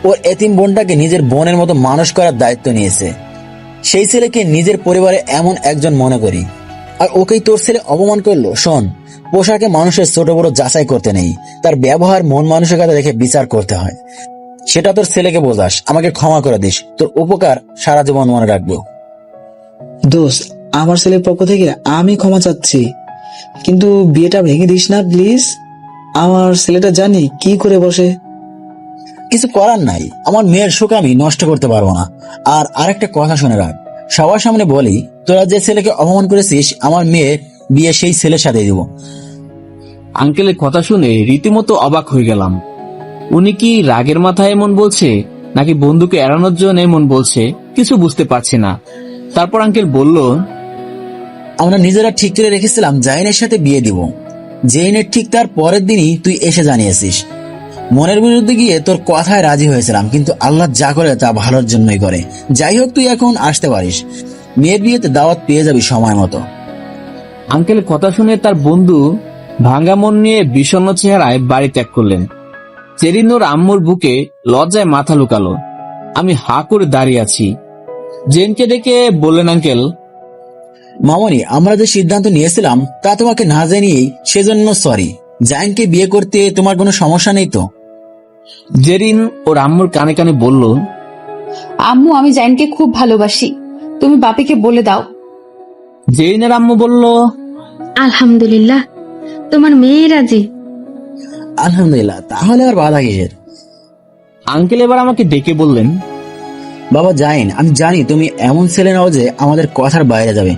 ওর এতিম বোনটাকে নিজের বোনের মতো মানুষ করার দায়িত্ব নিয়েছে। সেই ছেলেকে নিজের পরিবারে এমন একজন মনে করি, আর ওকেই তোর ছেলে অপমান করলো। শোন, পোশাকে মানুষের ছোট বড় যাচাই করতে নেই, তার ব্যবহার মন মানসিকতা দেখে বিচার করতে হয়। সেটা তোর ছেলেকে বোঝাস। আমাকে ক্ষমা করে দিস, তোর উপকার সারা জীবন মনে রাখবো। দোস্ত, আমার ছেলের পক্ষ থেকে আমি ক্ষমা চাচ্ছি, কিন্তু বিয়েটা ভেঙে দিস না প্লিজ। আমার ছেলেটা জানি কি করে বসে। কিছু করার নাই, আমার মেয়ের সুখ আমি নষ্ট করতে পারবো না। আর আরেকটা কথা শুনে রাখ, সবার সামনে বলি, তোরা যে ছেলেকে অপমান করেছিস, আমার মেয়ের বিয়ে সেই ছেলের সাথে দিব। আঙ্কেলের কথা শুনে রীতিমতো অবাক হয়ে গেলাম। উনি কি রাগের মাথায় এমন বলছে, নাকি বন্ধুকে এড়ানোর জন্য এমন বলছে, কিছু বুঝতে পারছি না। তারপর আঙ্কেল বলল, আমরা নিজেরা ঠিক করে রেখেছিলাম জাইনের সাথে বিয়ে দিব। জেনের ঠিক তার পরের দিনই তুই এসে জানিয়েছিস। মনের বিরুদ্ধে গিয়ে তোর কথায় রাজি হয়েছিলাম, কিন্তু আল্লাহ যা করে তা ভালোর জন্যই করে। যাই হোক, তুই এখন আসতে পারিস, মেয়ের বিয়েতে দাওয়াত পেয়ে যাবি সময় মতো। আঙ্কেলের কথা শুনে তার বন্ধু ভাঙ্গা মন নিয়ে বিষণ্ণ চেহারায় বাড়ি ত্যাগ করলেন। জেরিন ওর আম্মুর বুকে লজ্জায় মাথা লুকালো। আমি হা করে দাঁড়িয়ে আছি। জেনকে ডেকে বললেন, আঙ্কেল, মামনি, আমরা যে সিদ্ধান্ত নিয়েছিলাম তা তোমাকে না জানিয়েই, সেজন্য সরি। জাইনকে বিয়ে করতে তোমার কোনো সমস্যা নেই তো? জেরিন ওর আম্মুর কানে কানে বলল, আম্মু, আমি জাইনকে খুব ভালোবাসি, তুমি বাপিকে বলে দাও। জেরিনের আম্মু বলল, আলহামদুলিল্লাহ, তোমার মেয়ে রাজি। আলহামদুলিল্লাহ, তাহলে আর বাধা কিসের? আঙ্কেল এবার আমাকে ডেকে বললেন, বাবা জাইন, আমি জানি তুমি এমন ছেলে নাও যে আমাদের কথার বাইরে যাবে,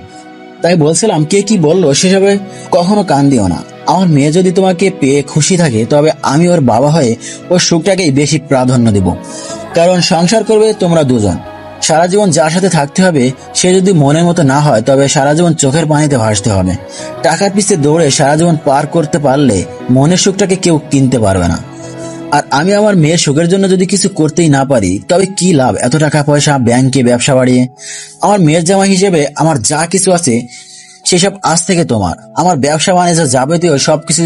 তাই বলছিলাম কে কি বললো সেসবে কখনো কান দিও না। আমার মেয়ে যদি তোমাকে পেয়ে খুশি থাকে তবে আমি ওর বাবা হয়ে ওর সুখটাকেই বেশি প্রাধান্য দেব, কারণ সংসার করবে তোমরা দুজন। সারা জীবন যার সাথে থাকতে হবে সে যদি মনের মতো না হয় তবে সারা জীবন চোখের পানিতে ভাসতে হবে। টাকার পিছে দৌড়ে সারা জীবন পার করতে পারলে মনের সুখটাকে কেউ কিনতে পারবে না। আর আমি আমার মেয়ের সুখের জন্য যদি কিছু করতেই না পারি তবে কি লাভ এত টাকা পয়সা ব্যাংকে ব্যবসা বাড়িয়ে? আমার মেয়ের জামাই হিসেবে আমার যা কিছু আছে সেসব আজ থেকে তোমার। আমার ব্যবসা বাণিজ্য যাবতীয় সবকিছু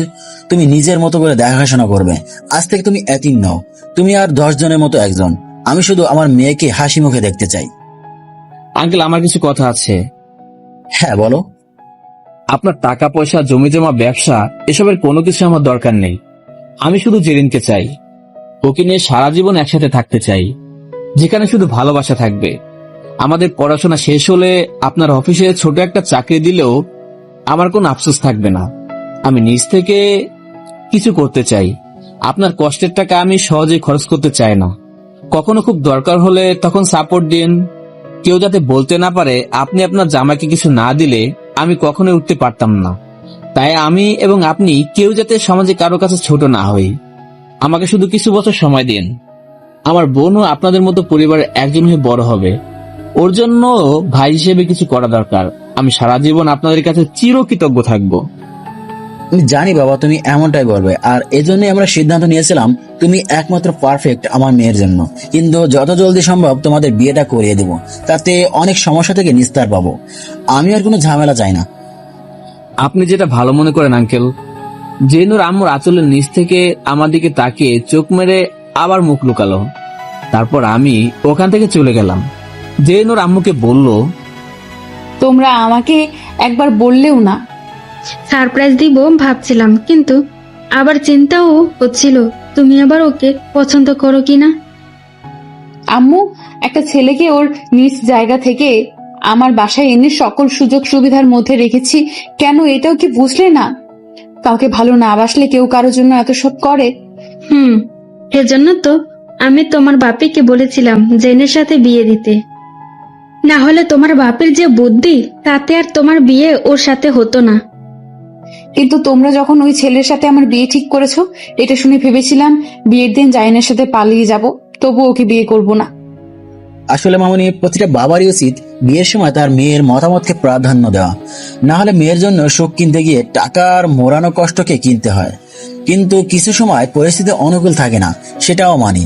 তুমি নিজের মতো করে দেখাশোনা করবে। আজ থেকে তুমি এতিম নও, তুমি আর 10 জনের মতো একজন। আমি শুধু আমার মেয়েকে হাসি মুখে দেখতে চাই। আঙ্কেল আমার কিছু কথা আছে। হ্যাঁ বলো। আপনার টাকা পয়সা, জমি জমা, ব্যবসা এসবের কোনো কিছু আমার দরকার নেই। আমি শুধু জেরিনকে চাই, ওকে নিয়ে সারা জীবন একসাথে থাকতে চাই, যেখানে শুধু ভালোবাসা থাকবে। আমাদের পড়াশোনা শেষ হলে আপনার অফিসে ছোট একটা চাকরি দিলেও আমার কোনো আফসোস থাকবে না। আমি নিজ থেকে কিছু করতে চাই। আপনার কষ্টের টাকা আমি সহজে খরচ করতে চাই না। কখনো খুব দরকার হলে তখন সাপোর্ট দিন। কেউ যাতে বলতে না পারে আপনি আপনার জামাইকে কিছু না দিলে আমি কখনোই উঠতে পারতাম না। তাই আমি এবং আপনি কেউ যাতে সমাজে কারো কাছে ছোট না হই। আমাকে শুধু কিছু বছর সময় দিন। আমার বোনও আপনাদের মতো পরিবারের একজন হয়ে বড় হবে। ওর জন্য ভাই হিসেবে কিছু করা দরকার। আমি সারা জীবন আপনাদের কাছে চিরকৃতজ্ঞ থাকবো। আমি জানি বাবা তুমি এমনটাই বলবে, আর এজন্যই আমরা সিদ্ধান্ত নিয়েছিলাম তুমি একমাত্র পারফেক্ট আমার মেয়ের জন্য। কিন্তু যত জলদি সম্ভব তোমাদের বিয়েটা করিয়ে দেব, তাতে অনেক সমস্যা থেকে নিস্তার পাবো। আমি আর কোনো ঝামেলা চাই না। আপনি যেটা ভালো মনে করেন আঙ্কেল। জেনুর আম্মুর আঁচলের নিচ থেকে আমার দিকে তাকিয়ে চোখ মেরে আবার মুখ লুকালো। তারপর আমি ওখান থেকে চলে গেলাম। জেনুর আম্মুকে বলল, তোমরা আমাকে একবার বললেও না। সারপ্রাইজ দিব ভাবছিলাম, কিন্তু আবার চিন্তাও হচ্ছিল তুমি আবার ওকে পছন্দ করো কিনা। আম্মু, একটা ছেলেকে ওর নিজ জায়গা থেকে আমার বাসায় এনে সকল সুযোগ সুবিধার মধ্যে রেখেছি, কেন এটাও কি বুঝলে না? কাউকে ভালো না বাসলে কেউ কারোর জন্য এত সব করে। এজন্য তো আমি তোমার বাপিকে বলেছিলাম জেনের সাথে বিয়ে দিতে। না হলে তোমার বাপের যে বুদ্ধি, তাতে আর তোমার বিয়ে ওর সাথে হতো না। কিন্তু তোমরা যখন ওই ছেলের সাথে আমার বিয়ে ঠিক করেছো, এটা শুনে ভেবেছিলাম বিয়ের দিন জাইনের সাথে পালিয়ে যাব, তবু ওকে বিয়ে করব না। আসলে মামনি, প্রতিটা বাবারই উচিত বিয়ের সময় তার মেয়ের মতামতকে প্রাধান্য দেওয়া। না হলে মেয়ের জন্য সুখ কিনতে গিয়ে টাকার মোড়ানো কষ্টকে কিনতে হয়। কিন্তু কিছু সময় পরিস্থিতি অনুকূল থাকে না, সেটাও মানি।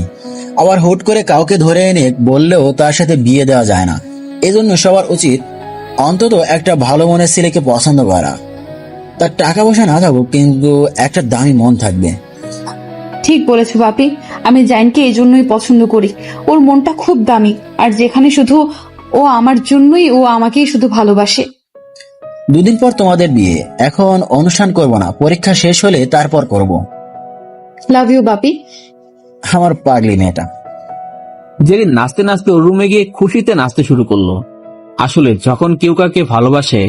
আবার হুট করে কাউকে ধরে এনে বললেও তার সাথে বিয়ে দেওয়া যায় না। এজন্য সবার উচিত অন্তত একটা ভালো মনের ছেলেকে পছন্দ করা। তার টাকা পয়সা না থাকুক, কিন্তু একটা দামি মন থাকবে। ঠিক বলেছো বাপি, আমি জাইনকে এই জন্যই পছন্দ করি। ওর মনটা খুব দামি, আর যেখানে শুধু ও আমার জন্যই, ও আমাকেই শুধু ভালোবাসে। 2 দিন পর তোমাদের বিয়ে। এখন অনুষ্ঠান করব না, পরীক্ষা শেষ হলে তারপর করব। লাভ ইউ বাপি। আমার পাগলি মেয়েটা। জেরিন নাচতে নাচতে ওর রুমে গিয়ে খুশিতে নাচতে শুরু করলো। আসলে যখন কেউ কাউকে ভালোবাসে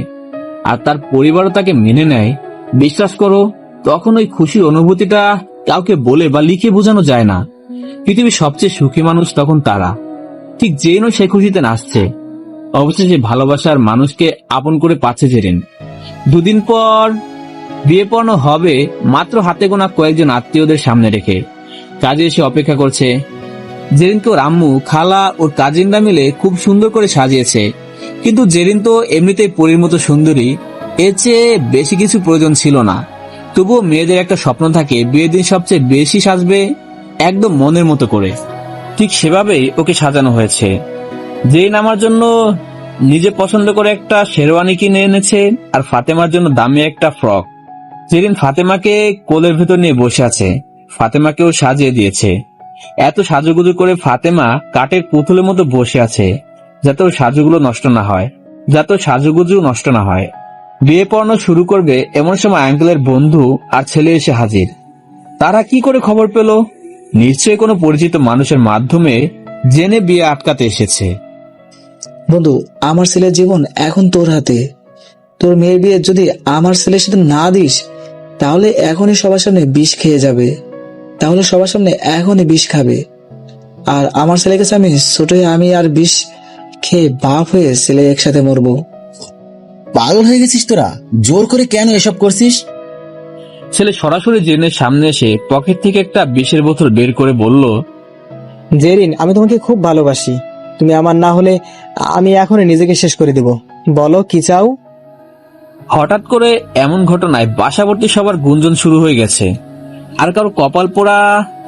আর তার পরিবারও তাকে মেনে নেয়, বিশ্বাস করো তখন ওই খুশির অনুভূতিটা কাউকে বলে বা লিখে বোঝানো যায় না। পৃথিবীর সবচেয়ে সুখী মানুষ তখন তারা। ঠিক জেনও সে খুশিতে নাচছে। অবশেষে ভালোবাসার মানুষকে আপন করে পাচ্ছে জেরিন। 2 দিন পর বিয়ে পড়ানো হবে, মাত্র হাতে গোনা কয়েকজন আত্মীয়দের সামনে রেখে। কাজে এসে অপেক্ষা করছে। জেরিনকে ওর আম্মু, খালা, ওর কাজিনরা মিলে খুব সুন্দর করে সাজিয়েছে। কিন্তু জেরিন তো এমনিতেই পরীর মতো সুন্দরী, এর চেয়ে বেশি কিছু প্রয়োজন ছিল না। তবুও মেয়েদের একটা স্বপ্ন থাকে বিয়ের দিন সবচেয়ে বেশি সাজবে, একদম মনের মতো করে। ঠিক সেভাবেই ওকে সাজানো হয়েছে। জেরিন আমার জন্য নিজে পছন্দ করে একটা শেরওয়ানি কিনে এনেছে, আর ফাতেমার জন্য দামি একটা ফ্রক। জেরিন ফাতেমাকে কোলের ভেতর নিয়ে বসে আছে। ফাতেমাকেও সাজিয়ে দিয়েছে। এত সাজুগুজু করে ফাতেমা কাঠের পুতুলের মতো বসে আছে, যাতে ওর সাজুগুলো নষ্ট না হয়, যাতে সাজুগুজু নষ্ট না হয়। বিয়ে পড়ানো শুরু করবে এমন সময় আঙ্কেলের বন্ধু আর ছেলে এসে হাজির। তারা কি করে খবর পেল? নিশ্চয়ই কোনো পরিচিত মানুষের মাধ্যমে জেনে বিয়ে আটকাতে এসেছে। বন্ধু, আমার ছেলের জীবন এখন তোর হাতে। তোর মেয়ের বিয়ে যদি আমার ছেলের সাথে না দিস, তাহলে এখনই সবার সামনে বিষ খেয়ে যাবে। তাহলে সবার সামনে এখনই বিষ খাবে। আর আমার ছেলেকে আমি ছোট হয়ে আমি আর বিষ খেয়ে বাপ হয়ে ছেলে একসাথে মরবো। পাগল হয়ে গেছিস তোরা? জোর করে কেন এসব করছিস? ছেলে সরাসরি জেরিনের সামনে এসে পকেট থেকে একটা বিষের বোতল বের করে বলল, জেরিন, আমি তোমাকে খুব ভালোবাসি। তুমি আমার না হলে আমি এখনই নিজেকে শেষ করে দেব। বলো কি চাও? হঠাৎ করে এমন ঘটনায় বাসাভর্তি সবার গুঞ্জন শুরু হয়ে গেছে। আর কারো কপাল পোড়া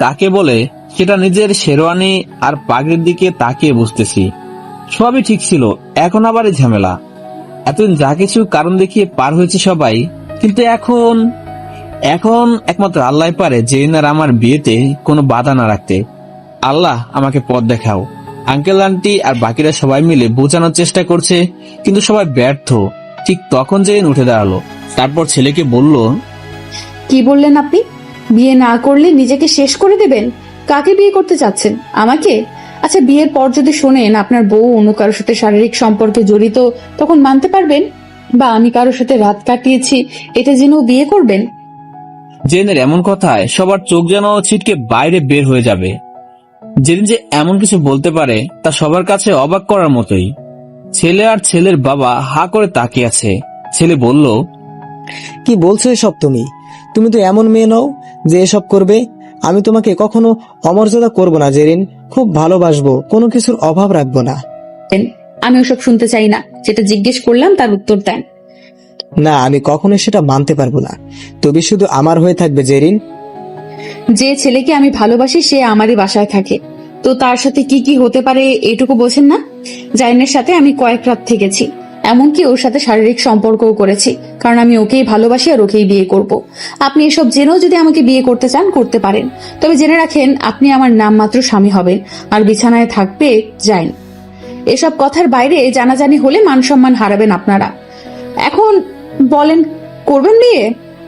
কাকে বলে সেটা নিজের শেরওয়ানি আর পাগড়ির দিকে তাকিয়ে বুঝতেছি। সবই ঠিক ছিল, এখন আবার এই ঝামেলা। এতদিন যা কিছু কারণ দেখিয়ে পার হয়েছে সবাই, কিন্তু এখন একমাত্র আল্লাহ পারে জেরিন আর আমার বিয়েতে কোনো বাধা না রাখতে। আল্লাহ আমাকে পথ দেখাও। আঙ্কেল আন্টি আর বাকিরা সবাই মিলে বোঝানোর চেষ্টা করছে, কিন্তু সবাই ব্যর্থ। ঠিক তখন জেরিন উঠে দাঁড়ালো, তারপর ছেলেকে বলল, কি বললেন আপনি? বিয়ে না করলে নিজেকে শেষ করে দেবেন? কাকে বিয়ে করতে চাচ্ছেন? আমাকে? আচ্ছা, বিয়ের পর যদি শোনেন আপনার বউ অন্য কারোর সাথে শারীরিক সম্পর্কে জড়িত, তখন মানতে পারবেন? বা আমি কারোর সাথে রাত কাটিয়েছি এটা জেনেও বিয়ে করবেন? জেরিনের এমন কথায় সবার চোখ যেন ছিটকে বাইরে বের হয়ে যাবে। জেরিন যে এমন কিছু বলতে পারে তা সবার কাছে অবাক করার মতোই। ছেলে আর ছেলের বাবা হা করে তাকিয়ে আছে। ছেলে বলল, কি বলছো এসব? তুমি তো এমন মেয়ে নও যে এসব করবে। আমি তোমাকে কখনো অমর্যাদা করব না জেরিন। খুব ভালোবাসবো, কোনো কিছুর অভাব রাখবো না। আমি ওসব শুনতে চাই না। যেটা জিজ্ঞেস করলাম তার উত্তর দেন। না, আমি কখনো সেটা মানতে পারবো না। তুমি শুধু আমার হয়ে থাকবে জেরিন। যে ছেলেকে আমি ভালোবাসি সে আমারই বাসায় থাকে, তো তার সাথে কি কি হতে পারে এটুকু বোঝেন না? জাইনের সাথে আমি কয়েক রাত থেকেছি, এমনকি ওর সাথে শারীরিক সম্পর্কও করেছি, কারণ আমি ওকেই ভালোবাসি আর ওকেই বিয়ে করব। আপনি এসব জেনেও যদি আমাকে বিয়ে করতে চান করতে পারেন, তবে জেনে রাখেন আপনি আমার নামমাত্র স্বামী হবেন আর বিছানায় থাকবে জাইন। এসব কথার বাইরে জানাজানি হলে মান সম্মান হারাবেন আপনারা। এখন বলেন, করবেন বিয়ে?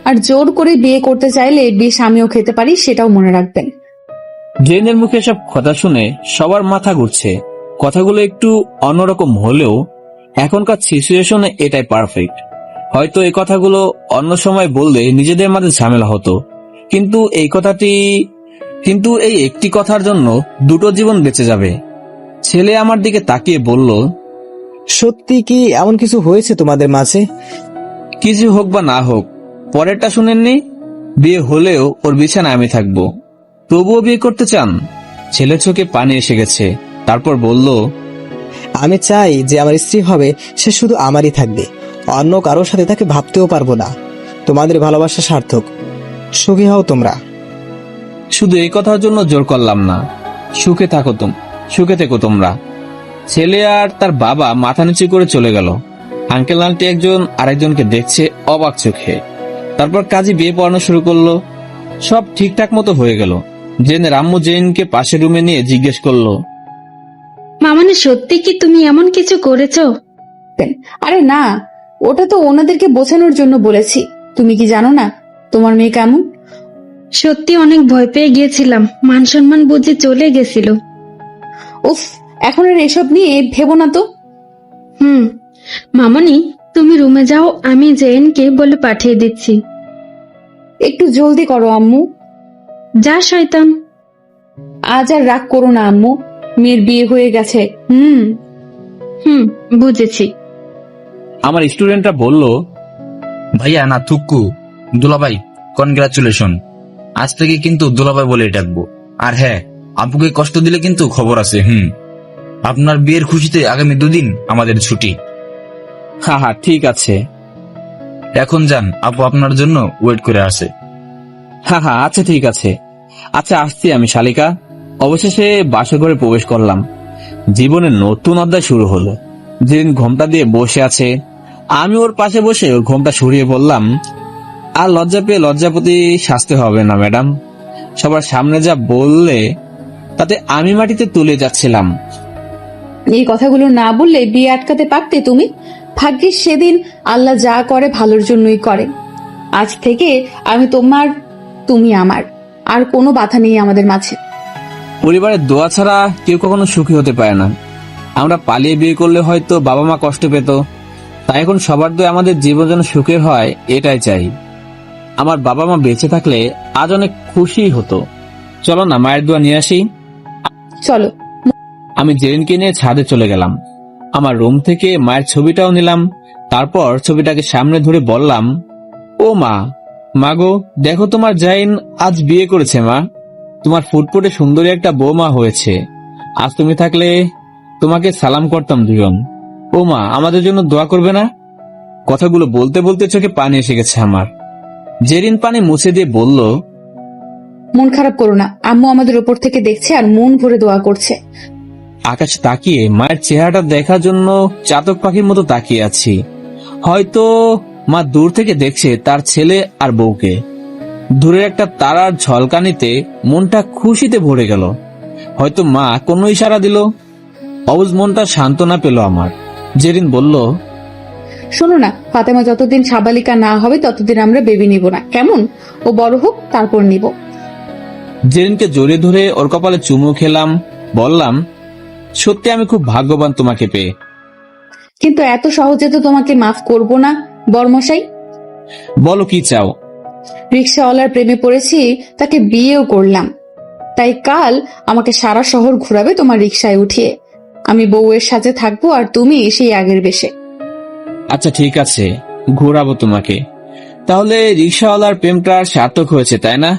আর জোর করে বিয়ে করতে চাইলে বিষ আমিও খেতে পারি, সেটাও মনে রাখবেন। জেরিনের মুখে সব কথা শুনে সবার মাথা ঘুরছে। কথাগুলো একটু অন্যরকম হলেও এখনকার সিচুয়েশনে এটাই পারফেক্ট। হয়তো এই কথাগুলো অন্য সময় বললে নিজেদের মাঝে ঝামেলা হতো, কিন্তু এই একটি কথার জন্য দুটো জীবন বেঁচে যাবে। ছেলে আমার দিকে তাকিয়ে বলল, সত্যি কি এমন কিছু হয়েছে তোমাদের মাঝে? কিছু হোক বা না হোক, পরেরটা শুনেননি? বিয়ে হলেও ওর বিছানায় আমি থাকবো। তবুও বিয়ে করতে চান? ছেলে চোখে পানি এসে গেছে। তারপর বলল, আমি চাই যে আমার স্ত্রী হবে সে শুধু আমারই থাকবে, অন্য কারোর সাথে তাকে ভাবতেও পারবো না। তোমাদের ভালোবাসা সার্থক, সুখী হও তোমরা। শুধু এই কথার জন্য জোর করলাম না। সুখে থেকো তোমরা। ছেলে আর তার বাবা মাথা নিচু করে চলে গেল। আঙ্কেল আন্টি একজন আরেকজনকে দেখছে অবাক চোখে। তারপর কাজী বিয়ে পড়ানো শুরু করলো। সব ঠিকঠাক মতো হয়ে গেল। জেনের আম্মু জেনকে পাশের রুমে নিয়ে জিজ্ঞেস করলো, মামনি, সত্যি কি তুমি এমন কিছু করেছো? আরে না, ওটা তো ওনাদেরকে বোঝানোর জন্য বলেছি। তুমি কি জানো না তোমার মেয়ে কেমন? সত্যি অনেক ভয় পেয়ে গিয়েছিলাম, মান সম্মান বুঝে চলে গেছিল। উফ, এখন আর এসব নিয়ে ভেবো না তো। মামনি, তুমি রুমে যাও, আমি জেনকে বলে পাঠিয়ে দিচ্ছি। একটু জলদি করো আম্মু। যা শয়তান। আজ আর রাগ করো না আম্মু, মেয়ের বিয়ে হয়ে গেছে। বুঝেছি। আমার স্টুডেন্টরা বলল, ভাইয়া না থুক্কু, দুলাভাই কনগ্রাচুলেশন। আজ থেকে কিন্তু দুলাভাই বলে ডাকবো। আর হ্যাঁ, আপুকে কষ্ট দিলে কিন্তু খবর আছে। আপনার বিয়ের খুশিতে আগামী 2 দিন আমাদের ছুটি। হ্যাঁ ঠিক আছে। এখন যান, আপু আপনার জন্য ওয়েট করে আছে। হ্যাঁ আচ্ছা ঠিক আছে। আচ্ছা আসছি আমি শালিকা। অবশেষে বাসা ঘরে প্রবেশ করলাম। জীবনের নতুন অধ্যায় শুরু হলো। যেদিন ঘোমটা দিয়ে বসে আছে, আমি ওর পাশে বসে ওর ঘোমটা সরিয়ে বললাম, আর লজ্জা পেয়ে লজ্জাপতি সাজতে হবে না ম্যাডাম। সবার সামনে যা বললে তাতে আমি মাটিতে তুলে যাচ্ছিলাম। এই কথাগুলো না বললে বিয়ে আটকাতে পারতে তুমি। ভাগ্যিস সেদিন আল্লাহ যা করে ভালোর জন্যই করে। আজ থেকে আমি তোমার, তুমি আমার, আর কোনো বাধা নেই আমাদের মাঝে। পরিবারের দোয়া ছাড়া কেউ কখনো সুখী হতে পারে না। আমরা পালিয়ে বিয়ে করলে হয়তো বাবা মা কষ্ট পেত, তাই এখন সবার দোয়া আমাদের জীবন যেন সুখের হয়, এটাই চাই। আমার বাবা মা বেঁচে থাকলে আজ অনেক খুশি হতো। চলো না মায়ের দোয়া নিয়ে আসি। চলো। আমি জেরিনকে নিয়ে ছাদে চলে গেলাম। আমার রুম থেকে মায়ের ছবিটাও নিলাম। তারপর ছবিটাকে সামনে ধরে বললাম, ও মা, মাগো দেখো তোমার জাইন আজ বিয়ে করেছে মা। তোমার ফুটফুটে সুন্দরী একটা বৌমা হয়েছে। আজ তুমি থাকলে তোমাকে সালাম করতাম দুজন। ও মা, আমাদের জন্য দোয়া করবে না? কথাগুলো বলতে বলতে চোখে পানি এসে গেছে আমার। জেরিন পানি মুছে দিয়ে বলল, মন খারাপ করো না, আম্মু আমাদের উপর থেকে দেখছে আর মন ভরে দোয়া করছে। আকাশ তাকিয়ে মায়ের চেহারাটা দেখার জন্য চাতক পাখির মতো তাকিয়ে আছি। হয়তো মা দূর থেকে দেখছে তার ছেলে আর বউকে। দূরের একটা তারার ঝলকানিতে মনটা খুশিতে ভরে গেল। হয়তো মা কোনো ইশারা দিল। অবুজ মনটা সান্ত্বনা পেল আমার। জেরিন বলল, শোনো না, ফাতেমা যতদিন সাবালিকা না হবে ততদিন আমরা বেবি নিব না, কেমন? ও বড় হোক তারপর নিব। জেরিনকে জড়িয়ে ধরে ওর কপালে চুমু খেলাম। বললাম, সত্যি আমি খুব ভাগ্যবান তোমাকে পেয়ে। কিন্তু এত সহজে তো তোমাকে মাফ করব না বরমশাই। বলো কি চাও? রিক্সাওয়ালার প্রেমে পড়েছি, তাকে বিয়েও করলাম। তাই কাল আমাকে সারা শহর ঘুরাবে তোমার রিক্সায় উঠিয়ে। আমি বউয়ের সাথে থাকবো আর তুমি সেই আগের বেশে। আচ্ছা ঠিক আছে, ঘোরাবো তোমাকে। তাহলে রিক্সাওয়ালার প্রেমটা সার্থক হয়েছে, তাই না?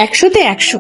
100-তে 100।